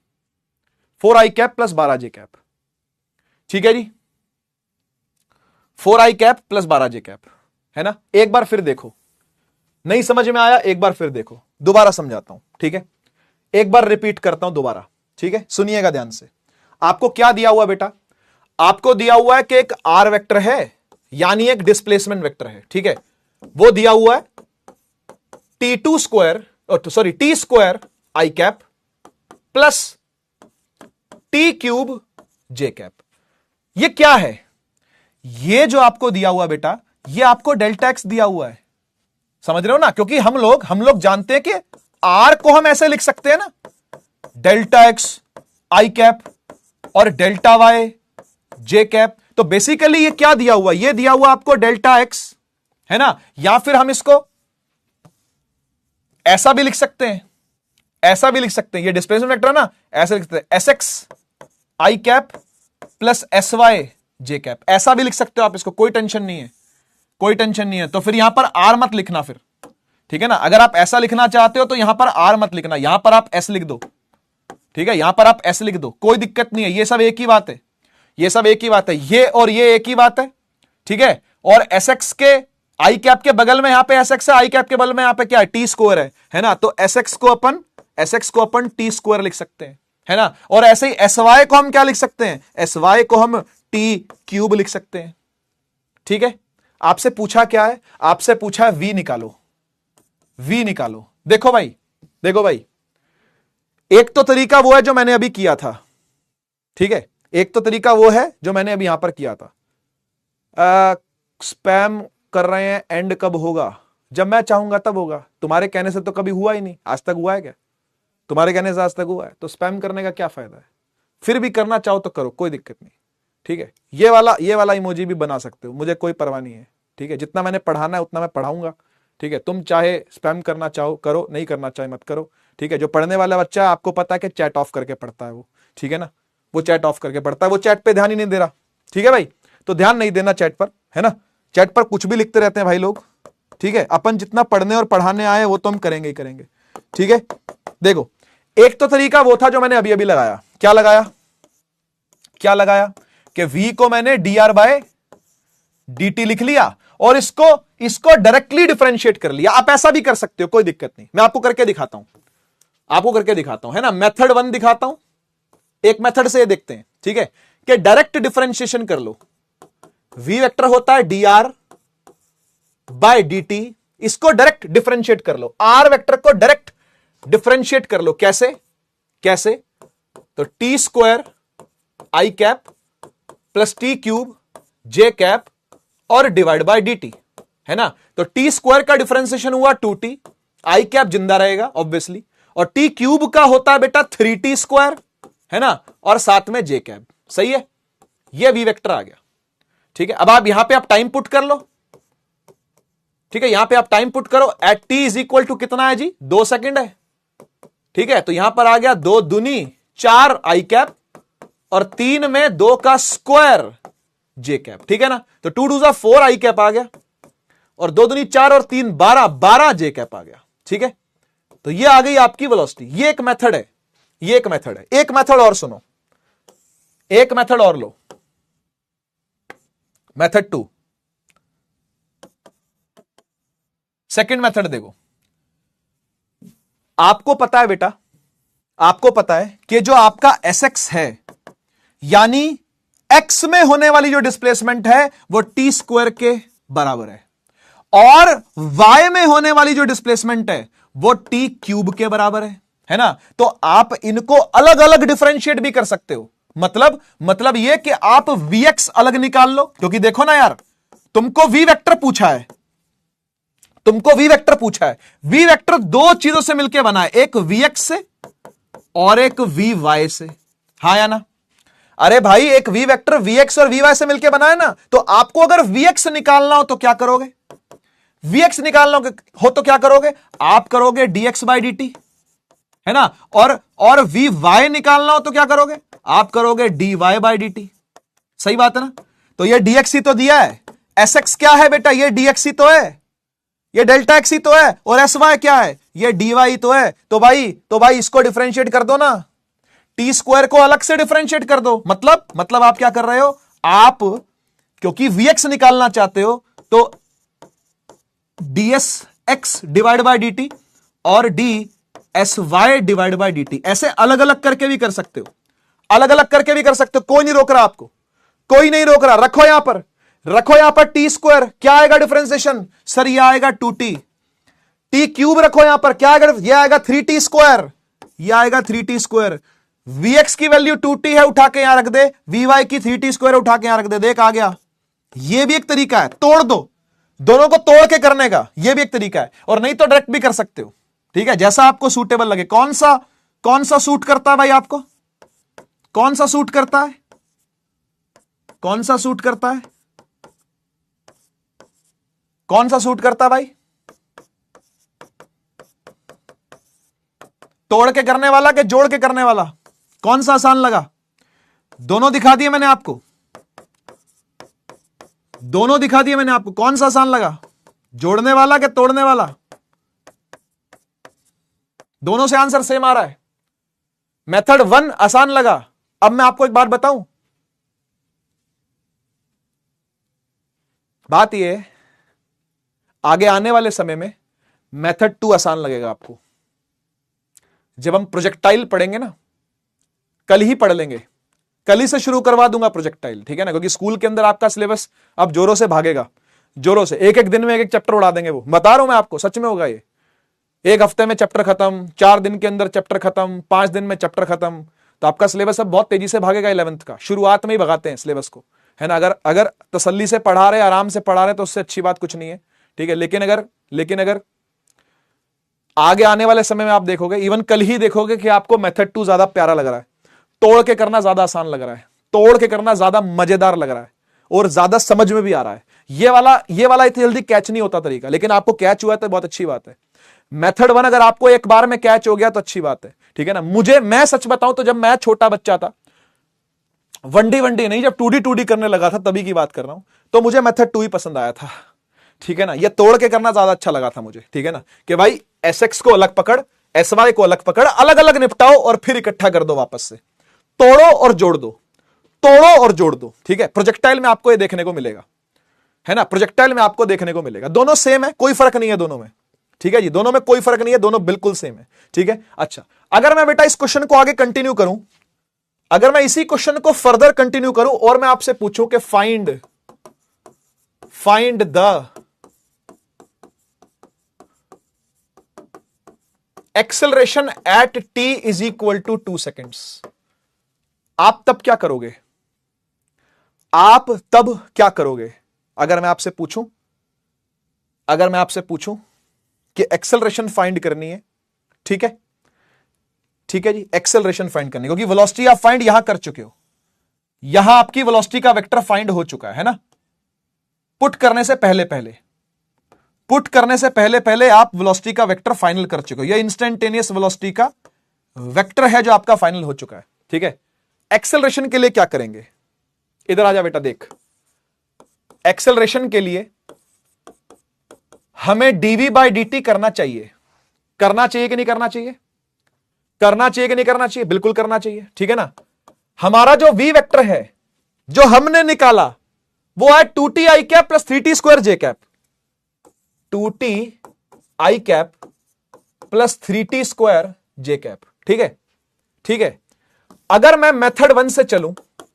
4 आई कैप प्लस 12 जे कैप। ठीक है जी, 4 आई कैप प्लस 12 जे कैप, है ना। एक बार फिर देखो, नहीं समझ में आया एक बार फिर देखो, दोबारा समझाता हूं, ठीक है, एक बार रिपीट करता हूं दोबारा, ठीक है, सुनिएगा ध्यान से। आपको क्या दिया हुआ बेटा, आपको दिया हुआ है कि एक आर वेक्टर है, यानी एक डिस्प्लेसमेंट वेक्टर है, ठीक है, वो दिया हुआ है टी स्क्वायर आई कैप प्लस टी क्यूब जे कैप। ये क्या है, ये जो आपको दिया हुआ बेटा, ये आपको डेल्टा एक्स दिया हुआ है, समझ रहे हो ना। क्योंकि हम लोग जानते हैं कि आर को हम ऐसे लिख सकते हैं ना, डेल्टा एक्स आई कैप और डेल्टा वाई जे कैप। तो बेसिकली ये क्या दिया हुआ, ये दिया हुआ आपको डेल्टा एक्स, है ना। या फिर हम इसको ऐसा भी लिख सकते हैं, ऐसा भी लिख सकते हैं, ये डिस्प्लेसमेंट वेक्टर है ना, ऐसे लिख सकते हैं S x I cap plus S Y J cap, ऐसा भी लिख सकते हो आप इसको, कोई टेंशन नहीं है, कोई टेंशन नहीं है। तो फिर यहां पर आर मत लिखना फिर, ठीक है ना। अगर आप ऐसा लिखना चाहते हो तो यहां पर आर मत लिखना, यहां पर आप एस लिख दो, ठीक है, यहां पर आप एस लिख दो, कोई दिक्कत नहीं है, ये सब एक ही बात है, ये सब एक ही बात है, ये और ये एक ही बात है, ठीक है। और एस एक्स के आई कैप के बगल में यहां पे एस एक्स है, आई कैप के बगल में यहां पे क्या है, टी स्क्वायर है ना। तो एस एक्स को अपन टी स्क्वायर लिख सकते हैं, है ना। और ऐसे ही एस वाई को हम क्या लिख सकते हैं, एस वाई को हम टी क्यूब लिख सकते हैं, ठीक है। आपसे पूछा क्या है, आपसे पूछा है वी निकालो, वी निकालो। देखो भाई, देखो भाई, एक तो तरीका वो है जो मैंने अभी किया था, ठीक है, एक तो तरीका वो है जो मैंने अभी यहां पर किया था, स्पैम कर रहे हैं, एंड कब होगा? जब मैं चाहूंगा तब होगा। तुम्हारे कहने से तो कभी हुआ ही नहीं, आज तक हुआ है क्या? तुम्हारे कहने से आज तक हुआ है? तो स्पैम करने का क्या फायदा है? फिर भी करना चाहो तो करो, कोई दिक्कत नहीं, ठीक है। ये वाला इमोजी भी बना सकते हो, मुझे कोई परवाह नहीं है, ठीक है। जितना मैंने पढ़ाना है उतना मैं पढ़ाऊंगा, ठीक है। तुम चाहे स्पैम करना चाहो करो, नहीं करना चाहे मत करो, ठीक है। जो पढ़ने वाला बच्चा, आपको पता है कि चैट ऑफ करके पढ़ता है वो, ठीक है ना, वो चैट ऑफ करके पढ़ता है, वो चैट पे ध्यान ही नहीं दे रहा, ठीक है भाई। तो ध्यान नहीं देना चैट पर, है ना। चैट पर कुछ भी लिखते रहते हैं भाई लोग, ठीक है। अपन जितना पढ़ने और पढ़ाने आए वो तो हम करेंगे ही करेंगे, ठीक है। देखो, एक तो तरीका वो था जो मैंने अभी अभी लगाया। क्या लगाया? क्या लगाया कि v को मैंने dr बाय dt लिख लिया और इसको डायरेक्टली डिफरेंशिएट कर लिया। आप ऐसा भी कर सकते हो, कोई दिक्कत नहीं, मैं आपको करके दिखाता हूं, है ना। मेथड 1 दिखाता हूं, एक मेथड से ये देखते हैं, ठीक है, कि डायरेक्ट डिफरेंशिएशन कर लो। v वेक्टर होता है dr बाय dt, इसको डायरेक्ट डिफरेंशिएट कर लो। r वेक्टर को डायरेक्ट डिफरेंशिएट कर लो। कैसे? तो टी स्क्वायर आई कैप प्लस टी क्यूब जे कैप और डिवाइड बाय dt, है ना। तो टी स्क्वायर का डिफरेंशिएशन हुआ 2t, आई कैप जिंदा रहेगा ऑब्वियसली, और टी क्यूब का होता है बेटा 3t स्क्वायर, है ना, और साथ में जे कैप। सही है, ये वी वेक्टर आ गया, ठीक है। अब आप यहां पे आप टाइम पुट कर लो, ठीक है, यहां पे आप टाइम पुट करो। At T is equal to कितना है जी? 2 सेकंड है, ठीक है। तो यहां पर आ गया 2 दूनी 4 आई कैप और 3 में 2 का स्क्वायर जे कैप, ठीक है ना। तो 2 2 4 आई कैप आ गया और 2 दूनी 4 और 3 12 जे कैप आ गया, ठीक है। तो ये आ गई आपकी वेलोसिटी। ये एक मेथड है, एक मेथड और सुनो, एक मेथड और लो, मेथड 2। सेकंड मेथड देखो, आपको पता है बेटा, आपको पता है कि जो आपका SX है, यानी x में होने वाली जो डिस्प्लेसमेंट है वो टी स्क्वायर के बराबर है, और y में होने वाली जो डिस्प्लेसमेंट है वो टी क्यूब के बराबर है ना। तो आप इनको अलग अलग डिफरेंशिएट भी कर सकते हो। मतलब यह कि आप vx अलग निकाल लो, क्योंकि देखो ना यार, तुमको v वेक्टर पूछा है, v वेक्टर 2 चीजों से मिलकर बना है, एक vx से और एक vy से, हाँ या ना। अरे भाई, एक v वेक्टर vx और vy से मिलकर बना है ना। तो आपको अगर vx निकालना हो तो क्या करोगे? आप करोगे dx बाई dt, है ना। और vy निकालना हो तो क्या करोगे? आप करोगे dy बाई dt। सही बात है ना। तो ये dx ही तो दिया है, sx क्या है बेटा? ये dx ही तो है, ये डेल्टा x ही तो है, और sy क्या है? ये dy ही तो है। तो भाई इसको डिफरेंशिएट कर दो ना, टी स्क्वायर को अलग से डिफरेंशिएट कर दो। मतलब आप क्या कर रहे हो? आप क्योंकि vx निकालना चाहते हो तो dsx डिवाइड बाय dt और dsy डिवाइड बाय dt, ऐसे अलग अलग करके भी कर सकते हो, कोई नहीं रोक रहा आपको, रखो यहां पर टी स्क्वायर, क्या आएगा डिफरेंशिएशन? सर ये आएगा 2t। टी क्यूब रखो यहां पर, क्या आएगा? ये आएगा 3t स्क्वायर, vx की वैल्यू 2t है, उठा के यहां रख दे, vy की 3t स्क्वायर उठा के यहां रख दे, देख आ गया। ये भी एक तरीका है, तोड़ दो, दोनों को तोड़ के करने का, ये भी एक तरीका है। और नहीं तो डायरेक्ट भी कर सकते हो, ठीक है, जैसा आपको सूटेबल लगे। कौन सा सूट करता है भाई आपको? कौन सा सूट करता है भाई? तोड़ के करने वाला कि जोड़ के करने वाला? कौन सा आसान लगा? दोनों दिखा दिए मैंने आपको, कौन सा आसान लगा? जोड़ने वाला कि तोड़ने वाला? दोनों से आंसर सेम आ रहा है। मेथड 1 आसान लगा। अब मैं आपको एक बात बताऊं, बात यह आगे आने वाले समय में मेथड 2 आसान लगेगा आपको। जब हम प्रोजेक्टाइल पढ़ेंगे ना, कल ही पढ़ लेंगे, कल ही से शुरू करवा दूंगा प्रोजेक्टाइल, ठीक है ना, क्योंकि स्कूल के अंदर आपका सिलेबस अब जोरों से भागेगा, एक दिन में एक चैप्टर उड़ा देंगे। वो बता रहा हूं मैं आपको, सच में होगा ये। 1 हफ्ते में चैप्टर खत्म, 4 दिन के अंदर चैप्टर खत्म, 5 दिन में चैप्टर खत्म। तो आपका सिलेबस अब बहुत तेजी से भागेगा 11th का, शुरुआत में ही भगाते हैं सिलेबस को, है ना। अगर अगर तसल्ली से पढ़ा रहे, आराम से पढ़ा रहे, तो उससे अच्छी बात कुछ नहीं है, ठीक है। लेकिन अगर आगे आने वाले समय में आप देखोगे, इवन कल ही देखोगे कि आपको मेथड 2 ज्यादा प्यारा लग रहा है, तोड़ के करना ज्यादा आसान लग रहा है, तोड़ के करना ज्यादा मजेदार लग रहा है और ज्यादा समझ में भी आ रहा है। ये वाला इतनी जल्दी कैच नहीं होता तरीका, लेकिन आपको कैच हुआ तो बहुत अच्छी बात है। मेथड 1 अगर आपको एक बार में कैच हो गया तो अच्छी बात है, ठीक है ना। मैं सच बताऊं तो जब मैं छोटा बच्चा था, वनडी नहीं, जब 2D करने लगा था तभी की बात कर रहा हूं, तो मुझे मेथड 2 ही पसंद आया था, ठीक है ना। ये तोड़ के करना ज्यादा अच्छा लगा था मुझे, ठीक है ना, कि भाई SX को अलग पकड़, SY को अलग पकड़, अलग अलग निपटाओ और फिर इकट्ठा कर दो वापस से, तोड़ो और जोड़ दो, तोड़ो और जोड़ दो, ठीक है। प्रोजेक्टाइल में आपको ये देखने को मिलेगा, है ना, प्रोजेक्टाइल में आपको देखने को मिलेगा। दोनों सेम है, कोई फर्क नहीं है दोनों में, ठीक है जी, दोनों में कोई फर्क नहीं है, दोनों बिल्कुल सेम है, ठीक है। अच्छा, अगर मैं बेटा इस क्वेश्चन को आगे कंटिन्यू करूं, अगर मैं इसी क्वेश्चन को फर्दर कंटिन्यू करूं और मैं आपसे पूछूं कि find the acceleration at t is equal to 2 seconds, आप तब क्या करोगे? अगर मैं आपसे पूछूं कि एक्सेलरेशन फाइंड करनी है, ठीक है जी, एक्सेलरेशन फाइंड करनी, क्योंकि वेलोसिटी आप फाइंड यहां कर चुके हो, यहां आपकी वेलोसिटी का वेक्टर फाइंड हो चुका है ना। पुट करने से पहले आप वेलोसिटी का वेक्टर फाइनल कर चुके हो, यह इंस्टेंटेनियस वेलोसिटी का वेक्टर है जो आपका फाइनल हो चुका है, ठीक है। एक्सेलरेशन के लिए क्या करेंगे? इधर आ जा बेटा, देख, एक्सेलरेशन के लिए हमें dv/dt करना चाहिए कि नहीं करना चाहिए? बिल्कुल करना चाहिए, ठीक है ना। हमारा जो v वेक्टर है जो हमने निकाला वो है 2ti cap plus 3t square J cap, 2ti cap plus 3t square J cap, ठीक है। अगर मैं मेथड 1 से चलूं,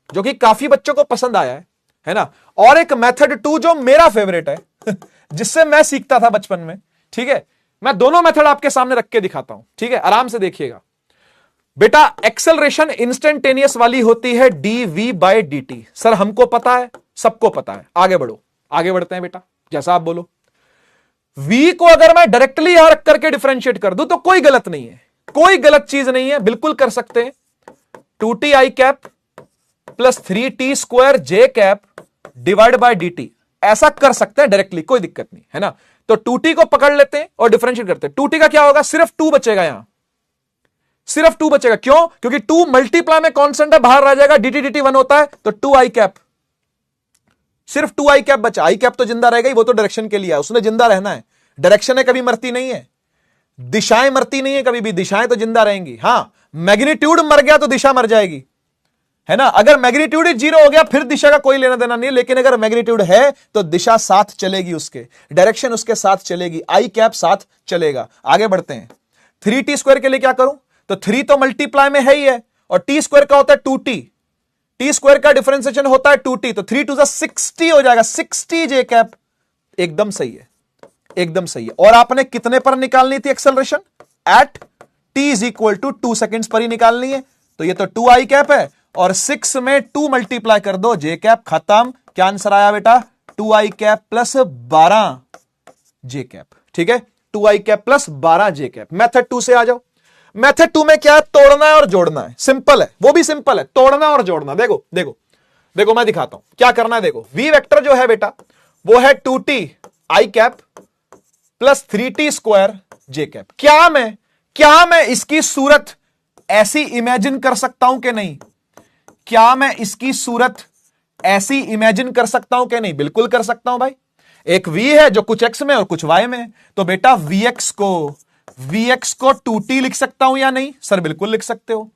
जो कि काफी बच्चों को पसंद आया है ना, और एक मेथड 2 जो मेरा फेवरेट है जिससे मैं सीखता था बचपन में, ठीक है, मैं दोनों मेथड आपके सामने रख के दिखाता हूं, ठीक है, आराम से देखिएगा बेटा। एक्सेलरेशन इंस्टेंटेनियस वाली होती है dv/dt, सर हमको पता है, सबको पता है, आगे बढ़ते हैं बेटा, जैसा आप बोलो। v को अगर मैं डायरेक्टली यहां रख करके डिफरेंशिएट कर दूं तो कोई गलत नहीं है, कोई गलत चीज नहीं है, बिल्कुल कर सकते हैं। 2ti cap plus 3t square J cap divide bye dt, ऐसा कर सकते हैं डायरेक्टली, कोई दिक्कत नहीं है ना। तो 2t को पकड़ लेते हैं और डिफरेंशिएट करते हैं। 2t का क्या होगा? सिर्फ 2 बचेगा, यहां सिर्फ 2 बचेगा। क्यों? क्योंकि 2 मल्टीप्लाई में कांस्टेंट है, बाहर रह जाएगा, dt 1 होता है, तो 2i कैप, सिर्फ 2i कैप बचा। आई कैप तो जिंदा रह गई, वो तो डायरेक्शन के लिए है, उसने जिंदा रहना है। डायरेक्शन है कभी मरती नहीं है, दिशाएं मरती नहीं है कभी भी, दिशाएं तो जिंदा रहेंगी। हां, मैग्नीट्यूड मर गया तो दिशा मर जाएगी, है ना। अगर मैग्नीट्यूड 0 हो गया फिर दिशा का कोई लेना देना नहीं है, लेकिन अगर मैग्नीट्यूड है तो दिशा साथ चलेगी, उसके डायरेक्शन उसके साथ चलेगी, आई कैप साथ चलेगा। आगे बढ़ते हैं। 3t स्क्वायर के लिए क्या करूं? तो 3 तो मल्टीप्लाई में है ही है, और t स्क्वायर का होता है 2t, t स्क्वायर का डिफरेंशिएशन होता है 2t, तो 3 2 60 हो जाएगा, 60 जे कैप। एकदम सही है, एकदम सही है। और आपने कितने पर निकालनी थी acceleration? At t is equal to 2 seconds पर ही निकालनी है, तो ये तो 2i कैप है, और 6 में 2 मल्टीप्लाई कर दो, जे कैप, खत्म। क्या आंसर आया बेटा? 2i कैप प्लस 12 जे कैप, ठीक है, 2i कैप प्लस 12 जे कैप। मेथड 2 से आ जाओ। मेथड 2 में क्या है? तोड़ना है और जोड़ना है, सिंपल है, वो भी सिंपल है, तोड़ना और जोड़ना। देखो मैं दिखाता हूं क्या करना है। देखो, v वेक्टर जो है बेटा वो है 2t i cap plus 3t square J cap. क्या मैं इसकी सूरत ऐसी इमेजिन कर सकता हूं कि नहीं? क्या मैं इसकी सूरत ऐसी इमेजिन कर सकता हूं कि नहीं? बिल्कुल कर सकता हूं भाई। एक v है जो कुछ x में और कुछ y में है, तो बेटा vx को 2t लिख सकता हूं या नहीं? सर बिल्कुल लिख सकते हो।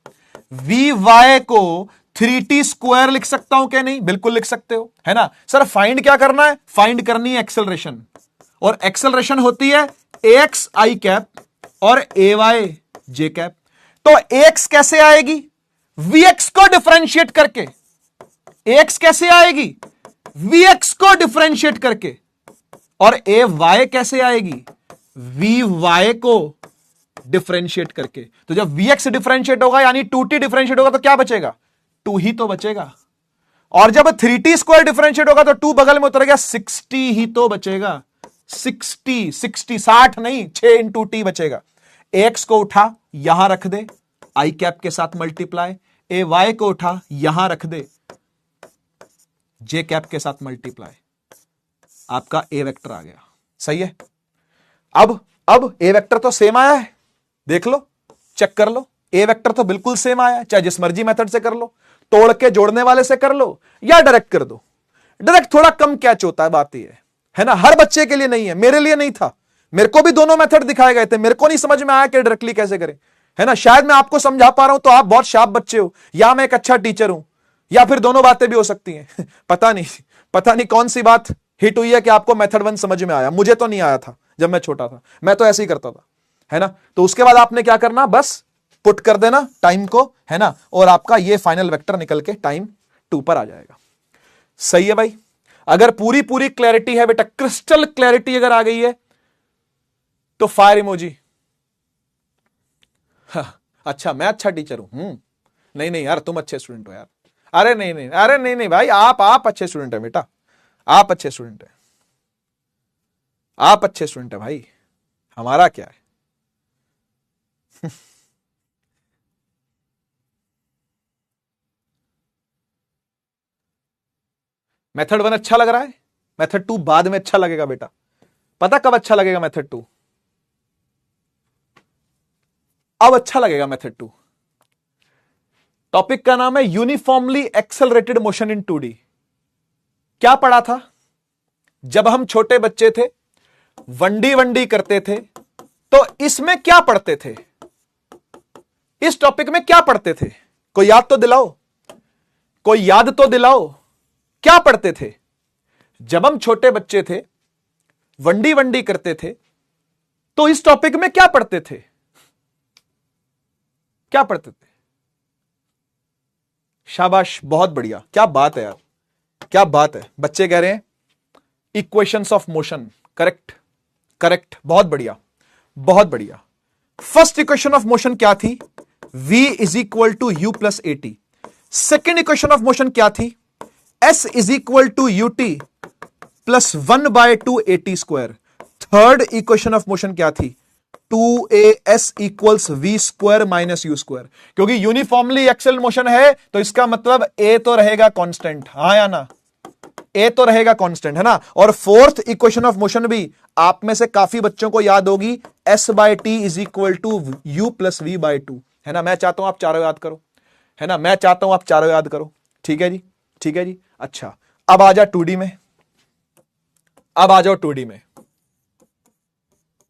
vy को 3t स्क्वायर लिख सकता हूं क्या नहीं? बिल्कुल लिख सकते हो, है ना। सर फाइंड क्या करना है? फाइंड करनी है एक्सेलरेशन, और एक्सेलरेशन होती है ax i कैप और ay j कैप। तो ax कैसे आएगी? vx को डिफरेंशिएट करके। ax कैसे आएगी? vx को डिफरेंशिएट करके। और ay कैसे आएगी? vy को डिफरेंशिएट करके। तो जब vx डिफरेंशिएट होगा यानी 2t डिफरेंशिएट होगा तो क्या बचेगा? 2 ही तो बचेगा। और जब 3t² डिफरेंशिएट होगा तो 2 बगल में उतर गया, 60 ही तो बचेगा। 60 नहीं, 6 इंटू टी बचेगा। एक्स को उठा यहां रख दे, आई कैप के साथ मल्टीप्लाई, ए वाई को उठा यहां रख दे, जे कैप के साथ मल्टीप्लाई, आपका ए वेक्टर आ गया। सही है। अब ए वेक्टर तो सेम आया है, देख लो, चेक कर लो, ए वेक्टर तो बिल्कुल सेम आया है, चाहे जिस मर्जी मेथड से कर लो, तोड़ के जोड़ने वाले से कर लो या डायरेक्ट कर दो। डायरेक्ट थोड़ा कम कैच होता है, बात ये है ना, हर बच्चे के लिए नहीं है, मेरे लिए नहीं था, मेरे को भी दोनों मेथड दिखाए गए थे, मेरे को नहीं समझ में आया कि डायरेक्टली कैसे करें, है ना। शायद मैं आपको समझा पा रहा हूं तो आप बहुत शार्प बच्चे हो, या मैं एक अच्छा टीचर हूं, या फिर दोनों बातें भी हो सकती हैं। पता नहीं कौन सी बात हिट हुई है कि आपको मेथड 1 समझ में आया। मुझे तो नहीं आया था जब मैं छोटा था, मैं तो ऐसे ही करता था, है ना। तो उसके बाद आपने क्या करना, बस पुट कर देना टाइम को, है ना, और आपका ये फाइनल वेक्टर निकल के टाइम 2 पर आ जाएगा। सही है भाई। अगर पूरी क्लैरिटी है बेटा, क्रिस्टल क्लैरिटी अगर आ गई है तो फायर इमोजी। हाँ, अच्छा मैं अच्छा टीचर हूं, नहीं यार तुम अच्छे स्टूडेंट हो यार, अरे नहीं भाई, आप अच्छे स्टूडेंट है बेटा, आप अच्छे स्टूडेंट है, आप अच्छे स्टूडेंट है भाई, हमारा क्या है। मेथड 1 अच्छा लग रहा है, मेथड 2 बाद में अच्छा लगेगा बेटा। पता कब अच्छा लगेगा मेथड 2? अब अच्छा लगेगा मेथड 2। टॉपिक का नाम है uniformly accelerated motion in 2D। क्या पढ़ा था जब हम छोटे बच्चे थे, वंडी करते थे, तो इसमें क्या पढ़ते थे, इस टॉपिक में क्या पढ़ते थे? कोई याद तो दिलाओ, कोई याद तो दिलाओ, क्या पढ़ते थे जब हम छोटे बच्चे थे, वंडी करते थे, तो इस टॉपिक में क्या पढ़ते थे? क्या पढ़ते थे? शाबाश, बहुत बढ़िया, क्या बात है यार, क्या बात है। बच्चे कह रहे हैं इक्वेशंस ऑफ मोशन, करेक्ट, बहुत बढ़िया, बहुत बढ़िया। फर्स्ट इक्वेशन ऑफ मोशन क्या थी? v is equal to U plus A T. Second equation of motion क्या थी? s is equal to U T plus 1/2 A T square. Third equation of motion क्या थी? 2as equals V square minus U square. क्योंकि uniformly accel motion है तो इसका मतलब a तो रहेगा कांस्टेंट, हाँ या ना, a तो रहेगा कांस्टेंट, है ना। और फोर्थ इक्वेशन ऑफ मोशन भी आप में से काफी बच्चों को याद होगी, s/t is equal to u plus v by 2, है ना। मैं चाहता हूं आप चारों याद करो, है ना, मैं चाहता हूं आप चारों याद करो। ठीक है जी, ठीक है जी। अच्छा, अब आ जा 2D में, अब आ जाओ 2D में।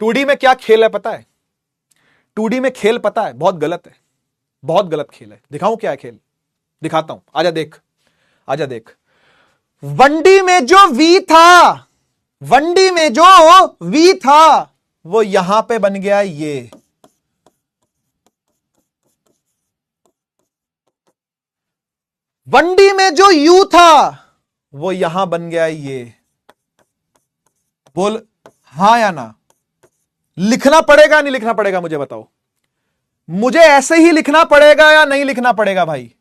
2D में क्या खेल है पता है? 2D में खेल पता है, बहुत गलत है, बहुत गलत खेल है। दिखाऊं क्या है खेल? दिखाता हूं, आजा देख, आजा देख। 1D में जो V था, 1D में जो V था वो यहां पे बन गया ये। वनडी में जो U था वो यहां बन गया ये। बोल हां या ना। लिखना पड़ेगा नहीं लिखना पड़ेगा मुझे बताओ, मुझे ऐसे ही लिखना पड़ेगा या नहीं लिखना पड़ेगा भाई?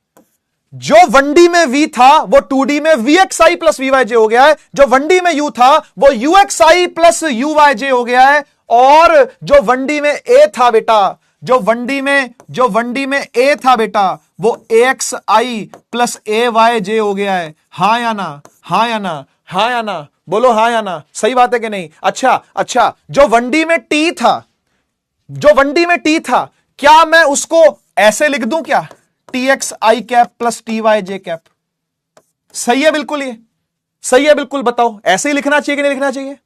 जो 1D में V था वो 2D में VXI प्लस VYJ हो गया है, जो 1D में U था वो UXI प्लस UYJ हो गया है, और जो 1D में A था बेटा, जो 1D में A था बेटा, वो AXI प्लस AYJ हो गया है। हां या ना, हां या ना, हां या ना, बोलो हां या ना, सही बात है कि नहीं? अच्छा, जो 1D में T था, जो 1D में T था, क्या मैं उसको ऐसे लिख दूं क्या? TXI cap plus TYJ cap. सही है बिल्कुल, ये सही है बिल्कुल। बताओ ऐसे ही लिखना चाहिए कि नहीं लिखना चाहिए?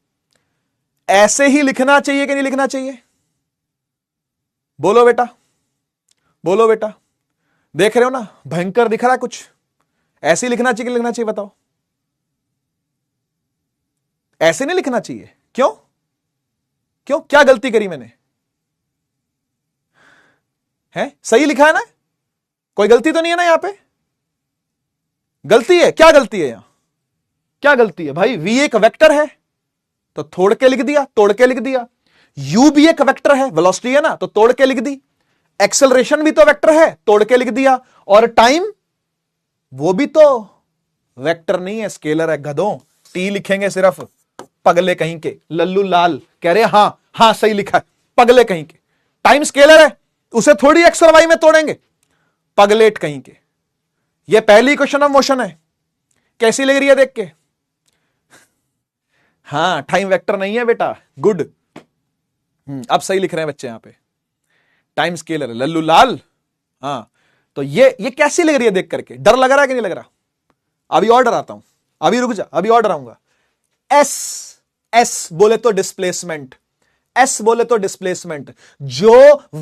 ऐसे ही लिखना चाहिए कि नहीं लिखना चाहिए? बोलो बेटा, बोलो बेटा। देख रहे हो ना, भयंकर दिख रहा है कुछ? ऐसे ही लिखना चाहिए कि लिखना चाहिए? बताओ। ऐसे नहीं लिखना चाहिए, क्यों? क्यों, क्या गलती करी मैंने? है सही लिखा है ना, कोई गलती तो नहीं है ना यहां पे? गलती है? क्या गलती है यहां? क्या गलती है भाई? V एक वेक्टर है तो तोड़ के लिख दिया, तोड़ के लिख दिया। U भी एक वेक्टर है, वेलोसिटी है ना, तो तोड़ के लिख दी। एक्सेलरेशन भी तो वेक्टर है, तोड़ के लिख दिया। और टाइम, वो भी तो वेक्टर नहीं है, स्केलर है गधों। टी लिखेंगे सिर्फ, पगले कहीं के। लल्लू लाल कह रहे हां हां सही लिखा है, पगले कहीं के। टाइम स्केलर है, उसे थोड़ी एक्स और वाई में तोड़ेंगे, पगलेट कहीं के। ये पहली इक्वेशन ऑफ मोशन है, कैसी लग रही है देख के? हाँ टाइम वेक्टर नहीं है बेटा, गुड। अब सही लिख रहे हैं बच्चे यहां पे, टाइम स्केलर है लल्लू लाल। हाँ तो ये कैसी लग रही है देख करके? डर लग रहा है कि नहीं लग रहा? अभी और डराता हूं, अभी रुक जा, अभी और डराऊंगा। एस बोले तो डिस्प्लेसमेंट, एस बोले तो डिस्प्लेसमेंट। जो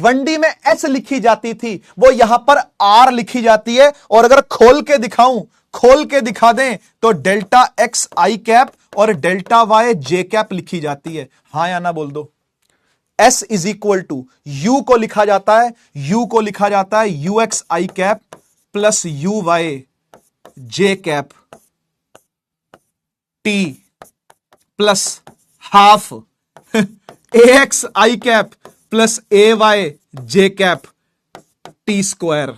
1D में एस लिखी जाती थी वो यहां पर आर लिखी जाती है, और अगर खोल के दिखाऊं, खोल के दिखा दें तो डेल्टा एक्स आई कैप और डेल्टा वाई जे कैप लिखी जाती है। हां या ना बोल दो। S is equal to U को लिखा जाता है, यू को लिखा जाता है U X I cap plus U Y J cap T plus half A X I cap plus A Y J cap T square.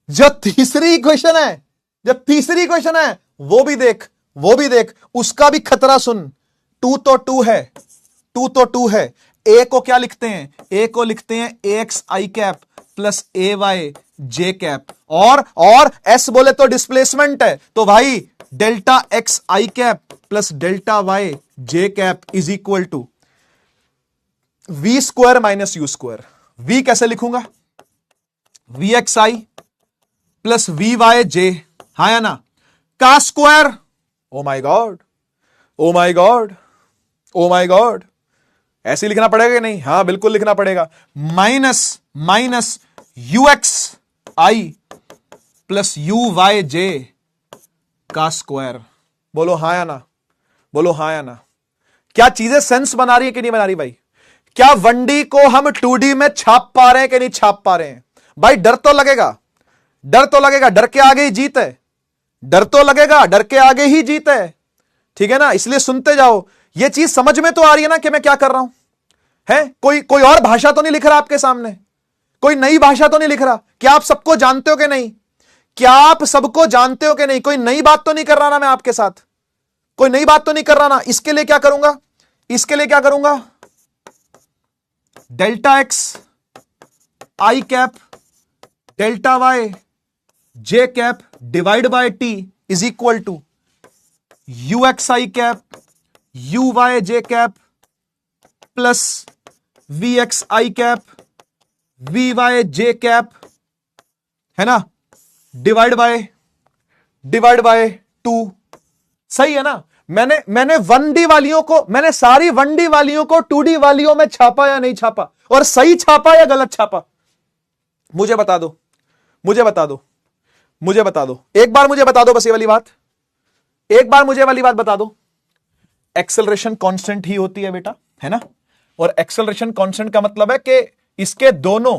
जो तीसरी इक्वेशन है, जो तीसरी इक्वेशन है वो भी देख, वो भी देख, उसका भी खतरा सुन। टू तो टू है, टू तो टू है। ए को क्या लिखते हैं? ए को लिखते हैं A X I cap plus A Y J cap, और एस बोले तो डिस्प्लेसमेंट है, तो भाई delta X I cap plus delta Y J cap is equal to V square minus U square. V कैसे लिखूंगा? V X I plus V Y J, हा या ना, का square. Oh my God, oh my God, oh my God, ऐसे लिखना पड़ेगा कि नहीं? हाँ बिल्कुल लिखना पड़ेगा। Minus U X I plus U Y J का स्क्वायर। बोलो हाँ या ना, बोलो हाँ या ना। क्या चीजें सेंस बना रही है कि नहीं बना रही भाई? क्या 1D को हम 2D में छाप पा रहे हैं कि नहीं छाप पा रहे हैं? भाई डर तो लगेगा, डर तो लगेगा, डर के आगे ही जीत है, डर तो लगेगा, डर के आगे ही जीत है, ठीक है ना? इसलिए सुनते जाओ। ये चीज समझ में तो आ रही है ना कि मैं क्या कर रहा हूं? है कोई और भाषा तो नहीं लिख रहा आपके सामने, कोई नई भाषा तो नहीं लिख रहा? क्या आप सबको जानते हो कि नहीं? क्या आप सबको जानते हो कि नहीं? कोई नई बात तो नहीं कर रहा ना मैं आपके साथ, कोई नई बात तो नहीं कर रहा ना? इसके लिए क्या करूंगा, इसके लिए क्या करूंगा? Delta X I cap delta Y J cap divide by T is equal to U X I cap U Y J cap plus V X I cap V Y J cap, है ना, divide by 2। सही है ना? मैंने 1D वालियों को, मैंने सारी 1D वालियों को 2D वालियों में छापा या नहीं छापा? और सही छापा या गलत छापा? मुझे बता दो, मुझे बता दो, मुझे बता दो, एक बार मुझे बता दो बस ये वाली बात, एक बार मुझे वाली बात बता दो। एक्सेलरेशन कांस्टेंट ही होती है बेटा, है ना? और एक्सेलरेशन कांस्टेंट का मतलब है कि इसके दोनों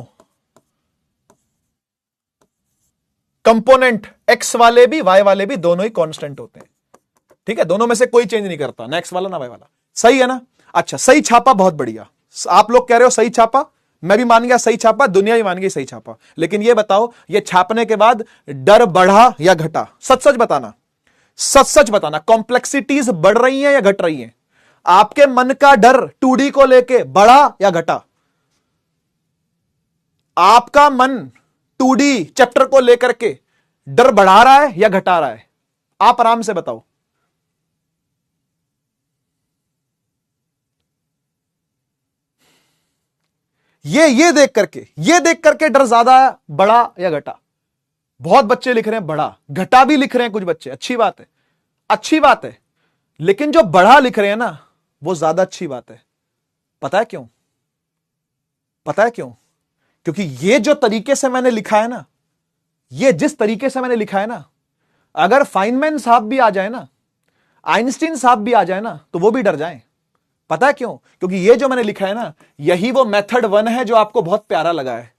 कंपोनेंट एक्स वाले भी वाई वाले भी दोनों ही कांस्टेंट होते हैं, ठीक है? दोनों में से कोई चेंज नहीं करता, ना एक्स वाला ना वाई वाला। सही है ना? अच्छा सही छापा, बहुत बढ़िया। आप लोग कह रहे हो सही छापा, मैं भी मान गया सही छापा, दुनिया भी मान गई सही छापा। लेकिन ये बताओ, ये छापने के बाद डर बढ़ा या घटा? सच सच बताना, सच सच बताना। कॉम्प्लेक्सिटीज बढ़ रही हैं या घट रही हैं? आपके मन का डर 2D को लेके बढ़ा या घटा? आपका मन 2D चैप्टर को लेकर के डर बढ़ा रहा है या घटा रहा है? आप आराम से बताओ। ये देख करके डर ज्यादा बढ़ा या घटा? बहुत बच्चे लिख रहे हैं बढ़ा, घटा भी लिख रहे हैं कुछ बच्चे, अच्छी बात है, अच्छी बात है। लेकिन जो बढ़ा लिख रहे हैं ना वो ज्यादा अच्छी बात है। पता है क्यों? पता है क्यों? क्योंकि ये जो तरीके से मैंने लिखा है ना, ये जिस तरीके से मैंने लिखा है ना, अगर फाइनमैन साहब भी आ जाए ना, आइंस्टीन साहब भी आ जाए ना, तो वो भी डर जाएं। पता है क्यों? क्योंकि ये जो मैंने लिखा है ना, यही वो मेथड 1 है जो आपको बहुत प्यारा लगा है,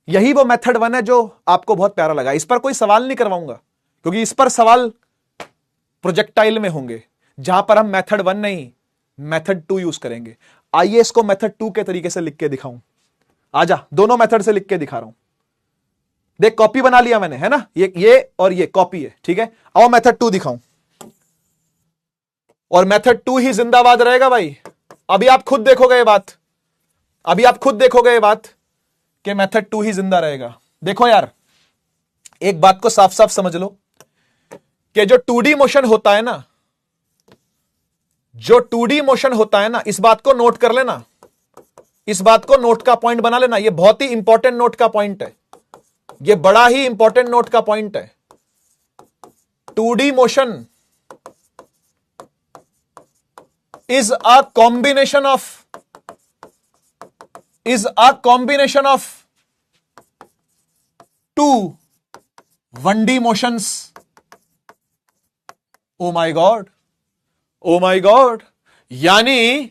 यही वो मेथड 1 है जो आपको बहुत प्यारा लगा है। इस पर कोई सवाल नहीं करवाऊंगा, क्योंकि इस पर सवाल प्रोजेक्टाइल में होंगे, जहां पर हम मेथड 1 नहीं मेथड 2 यूज करेंगे। आइए इसको मेथड 2 के तरीके से लिख के दिखाऊं। आजा, दोनों मेथड से लिख के दिखा रहा हूं। देख कॉपी बना लिया मैंने, है ना, ये और ये कॉपी है, ठीक है। आओ मेथड 2 दिखाऊं, और मेथड 2 ही जिंदाबाद रहेगा भाई। अभी आप खुद देखोगे ये बात, अभी आप खुद देखोगे ये बात कि मेथड 2 ही जिंदा रहेगा। देखो यार, एक बात को साफ साफ समझ लो कि जो 2D मोशन होता है ना, जो 2D मोशन होता है ना, इस बात को नोट कर लेना, इस बात को नोट का पॉइंट बना लेना। ये बहुत ही इंपॉर्टेंट नोट का पॉइंट है, ये बड़ा ही इंपॉर्टेंट नोट का पॉइंट है। 2D motion is a combination of 2 1D motions। Oh my God, oh my God, यानी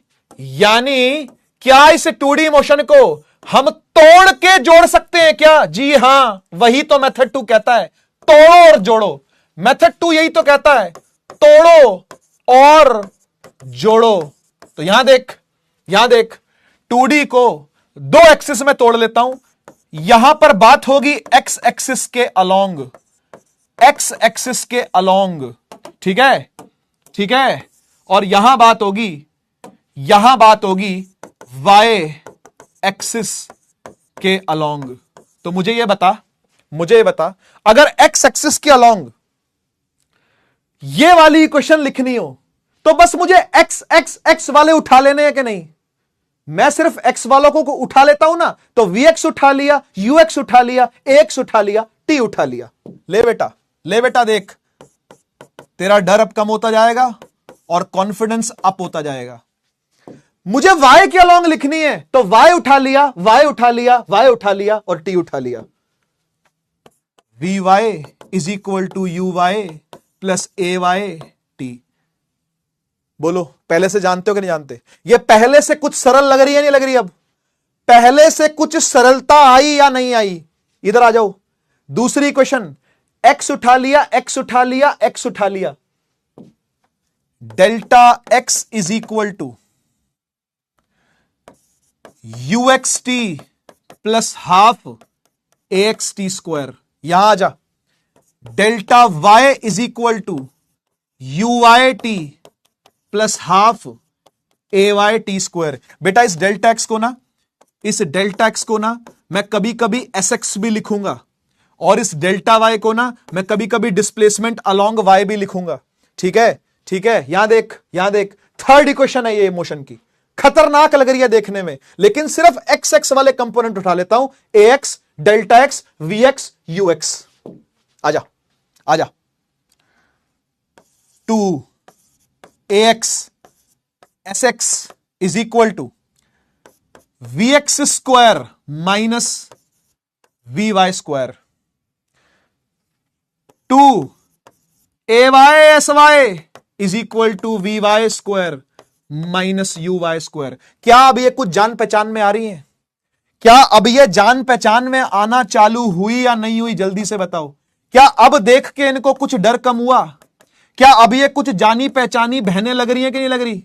क्या इस 2D मोशन को हम तोड़ के जोड़ सकते हैं क्या? जी हां, वही तो मेथड 2 कहता है, तोड़ो और जोड़ो। मेथड 2 यही तो कहता है, तोड़ो और जोड़ो। तो यहां देख 2D को 2 एक्सिस में तोड़ लेता हूं। यहां पर बात होगी एक्स एक्सिस के अलोंग, एक्स एक्सिस के अलोंग, ठीक है। और यहां बात होगी वाई एक्सिस के अलोंग। तो मुझे ये बता अगर एक्स एक्सिस के अलोंग ये वाली इक्वेशन लिखनी हो तो बस मुझे एक्स एक्स एक्स वाले उठा लेने हैं कि नहीं? मैं सिर्फ एक्स वालों को उठा लेता हूं ना, तो वी एक्स उठा लिया, यू एक्स उठा लिया, ए एक्स उठा लिया, टी उठा लिया। ले बेटा देख, तेरा डर अब कम होता जाएगा और कॉन्फिडेंस अप होता जाएगा। मुझे वाई के अलोंग लिखनी है तो वाई उठा लिया और टी उठा लिया। V Y is equal to U Y plus A Y T. बोलो, पहले से जानते हो कि नहीं जानते? ये पहले से कुछ सरल लग रही है, नहीं लग रही? अब पहले से कुछ सरलता आई या नहीं आई? इधर आ जाओ, दूसरी इक्वेशन, एक्स उठा लिया, delta X is equal to U X T plus half A X T square. यहां आ जा, delta Y is equal to U Y T plus half A Y T square. बेटा इस डेल्टा एक्स को ना मैं कभी कभी एस एक्स भी लिखूंगा, और इस डेल्टा वाई को ना मैं कभी कभी डिस्प्लेसमेंट अलोंग वाई भी लिखूंगा, ठीक है। यहां देख, थर्ड इक्वेशन है ये मोशन की, खतरनाक लग रही है देखने में, लेकिन सिर्फ एक्स एक्स वाले कंपोनेंट उठा लेता हूं, A X, delta X, V X, U X. आजा 2 ax sx is equal to vx square minus vy square। 2 ay sy is equal to vy square minus uy square। क्या अब ये कुछ जान पहचान में आ रही है? क्या अब ये जान पहचान में आना चालू हुई या नहीं हुई? जल्दी से बताओ। क्या अब देख के इनको कुछ डर कम हुआ? क्या अब ये कुछ जानी पहचानी बहनें लग रही हैं कि नहीं लग रही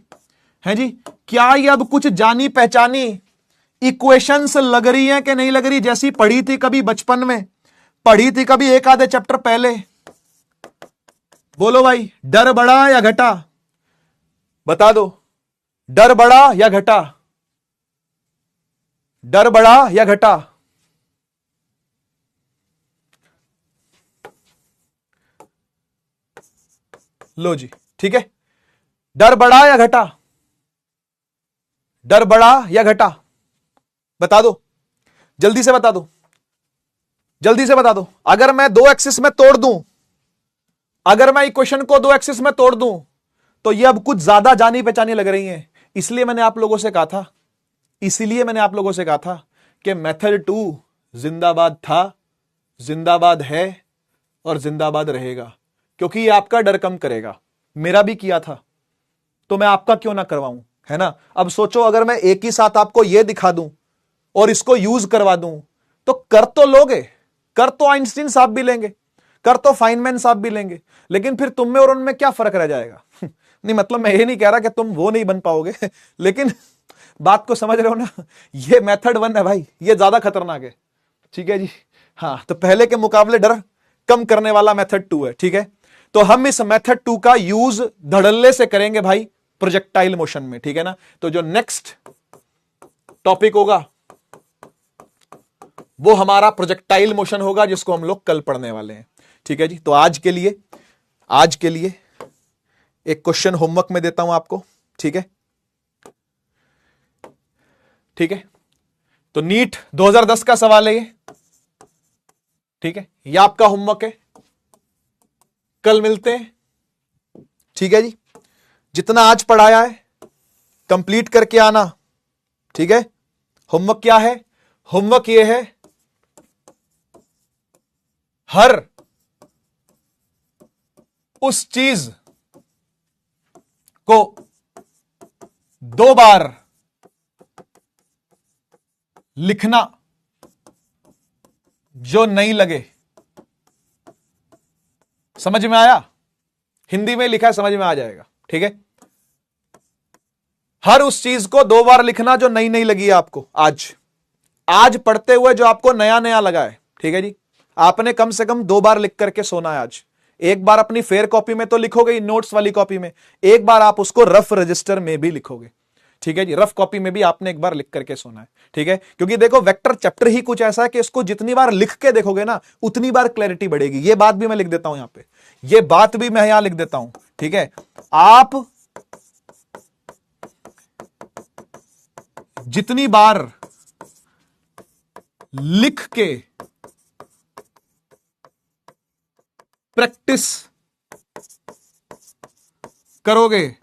है जी? क्या ये अब कुछ जानी पहचानी इक्वेशंस लग रही हैं कि नहीं लग रही? जैसी पढ़ी थी कभी बचपन में, पढ़ी थी कभी एक आधे चैप्टर पहले। बोलो भाई, डर बढ़ा या घटा? बता दो, डर बढ़ा या घटा? डर बढ़ा या घटा? लो जी, ठीक है। डर बढ़ा या घटा? डर बढ़ा या घटा? बता दो, जल्दी से बता दो, अगर मैं 2 एक्सिस में तोड़ दूं, अगर मैं इक्वेशन को 2 एक्सिस में तोड़ दूं, तो ये अब कुछ ज्यादा जानी पहचानी लग रही हैं। इसलिए मैंने आप लोगों से कहा था कि मेथड 2 जिंदाबाद था, जिंदाबाद है और जिंदाबाद रहेगा, क्योंकि ये आपका डर कम करेगा। मेरा भी किया था, तो मैं आपका क्यों ना करवाऊं, है ना? अब सोचो, अगर मैं एक ही साथ आपको ये दिखा दूं और इसको यूज करवा दूं, तो कर तो लोगे, कर तो आइंस्टीन साहब भी लेंगे, कर तो फाइनमैन साहब भी लेंगे, लेकिन फिर तुम में और उनमें क्या फर्क रह जाएगा? नहीं, मतलब मैं ये नहीं कह रहा कि तुम वो नहीं बन पाओगे, लेकिन बात को समझ रहे हो ना? ये मेथड 1 है भाई, ये ज्यादा खतरनाक है। ठीक है जी। हाँ, तो पहले के मुकाबले डर कम करने वाला मेथड 2 है। ठीक है, तो हम इस मेथड 2 का यूज धड़ल्ले से करेंगे भाई प्रोजेक्टाइल मोशन में। ठीक है ना, तो जो नेक्स्ट टॉपिक होगा वो हमारा प्रोजेक्टाइल मोशन होगा, जिसको हम लोग कल पढ़ने वाले हैं। ठीक है जी, तो आज के लिए एक क्वेश्चन होमवर्क में देता हूं आपको। ठीक है, ठीक है, तो नीट 2010 का सवाल है ये। ठीक है, ये आपका होमवर्क है, कल मिलते हैं। ठीक है जी, जितना आज पढ़ाया है कंप्लीट करके आना। ठीक है, होमवर्क क्या है? होमवर्क ये है, हर उस चीज को 2 बार लिखना जो नहीं लगे। समझ में आया? हिंदी में लिखा है, समझ में आ जाएगा। ठीक है, हर उस चीज को 2 बार लिखना जो नई लगी है आपको आज पढ़ते हुए, जो आपको नया लगा है। ठीक है जी, आपने कम से कम 2 बार लिख करके सोना है आज। एक बार अपनी फेयर कॉपी में तो लिखोगे, नोट्स वाली कॉपी में, एक बार आप उसको रफ रजिस्टर में भी लिखोगे। ठीक है जी, रफ कॉपी में भी आपने एक बार लिख करके सोना है। ठीक है, क्योंकि देखो वेक्टर चैप्टर ही कुछ ऐसा है कि इसको जितनी बार लिख के देखोगे ना, उतनी बार क्लैरिटी बढ़ेगी। ये बात भी मैं लिख देता हूं यहां पे, ये बात भी मैं यहां लिख देता हूं। ठीक है, आप जितनी बार लिख के प्रैक्टिस करोगे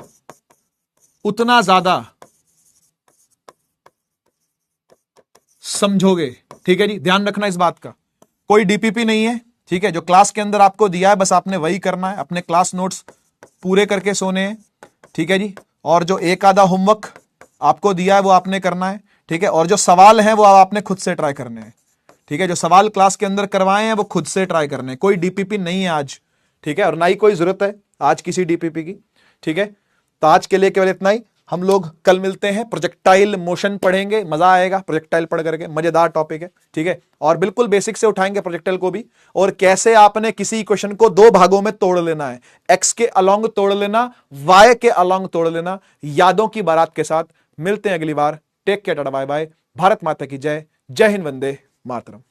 उतना ज्यादा समझोगे। ठीक है जी, ध्यान रखना इस बात का। कोई डीपीपी नहीं है। ठीक है, जो क्लास के अंदर आपको दिया है बस आपने वही करना है, अपने क्लास नोट्स पूरे करके सोने हैं। ठीक है जी, और जो एक आधा होमवर्क आपको दिया है वो आपने करना है। ठीक है, और जो सवाल हैं वो आपने खुद से ट्राई करने हैं। ठीक है, जो सवाल क्लास के अंदर करवाए हैं वो खुद से ट्राई करने हैं। कोई डीपीपी नहीं है आज। ठीक है, और ना ही कोई जरूरत है आज किसी डीपीपी की। ठीक है, तो आज के लिए केवल इतना ही। हम लोग कल मिलते हैं, प्रोजेक्टाइल मोशन पढ़ेंगे, मजा आएगा प्रोजेक्टाइल पढ़ करके, मजेदार टॉपिक है। ठीक है, और बिल्कुल बेसिक से उठाएंगे प्रोजेक्टाइल को भी, और कैसे आपने किसी इक्वेशन को 2 भागों में तोड़ लेना है। एक्स के अलोंग तोड़ लेना, वाई के अलोंग तोड़ लेना, यादों की बारात के साथ। मिलते हैं अगली बार। Take care, tata bye bye. Bharat माता की जय। जय हिंद, वंदे मातरम।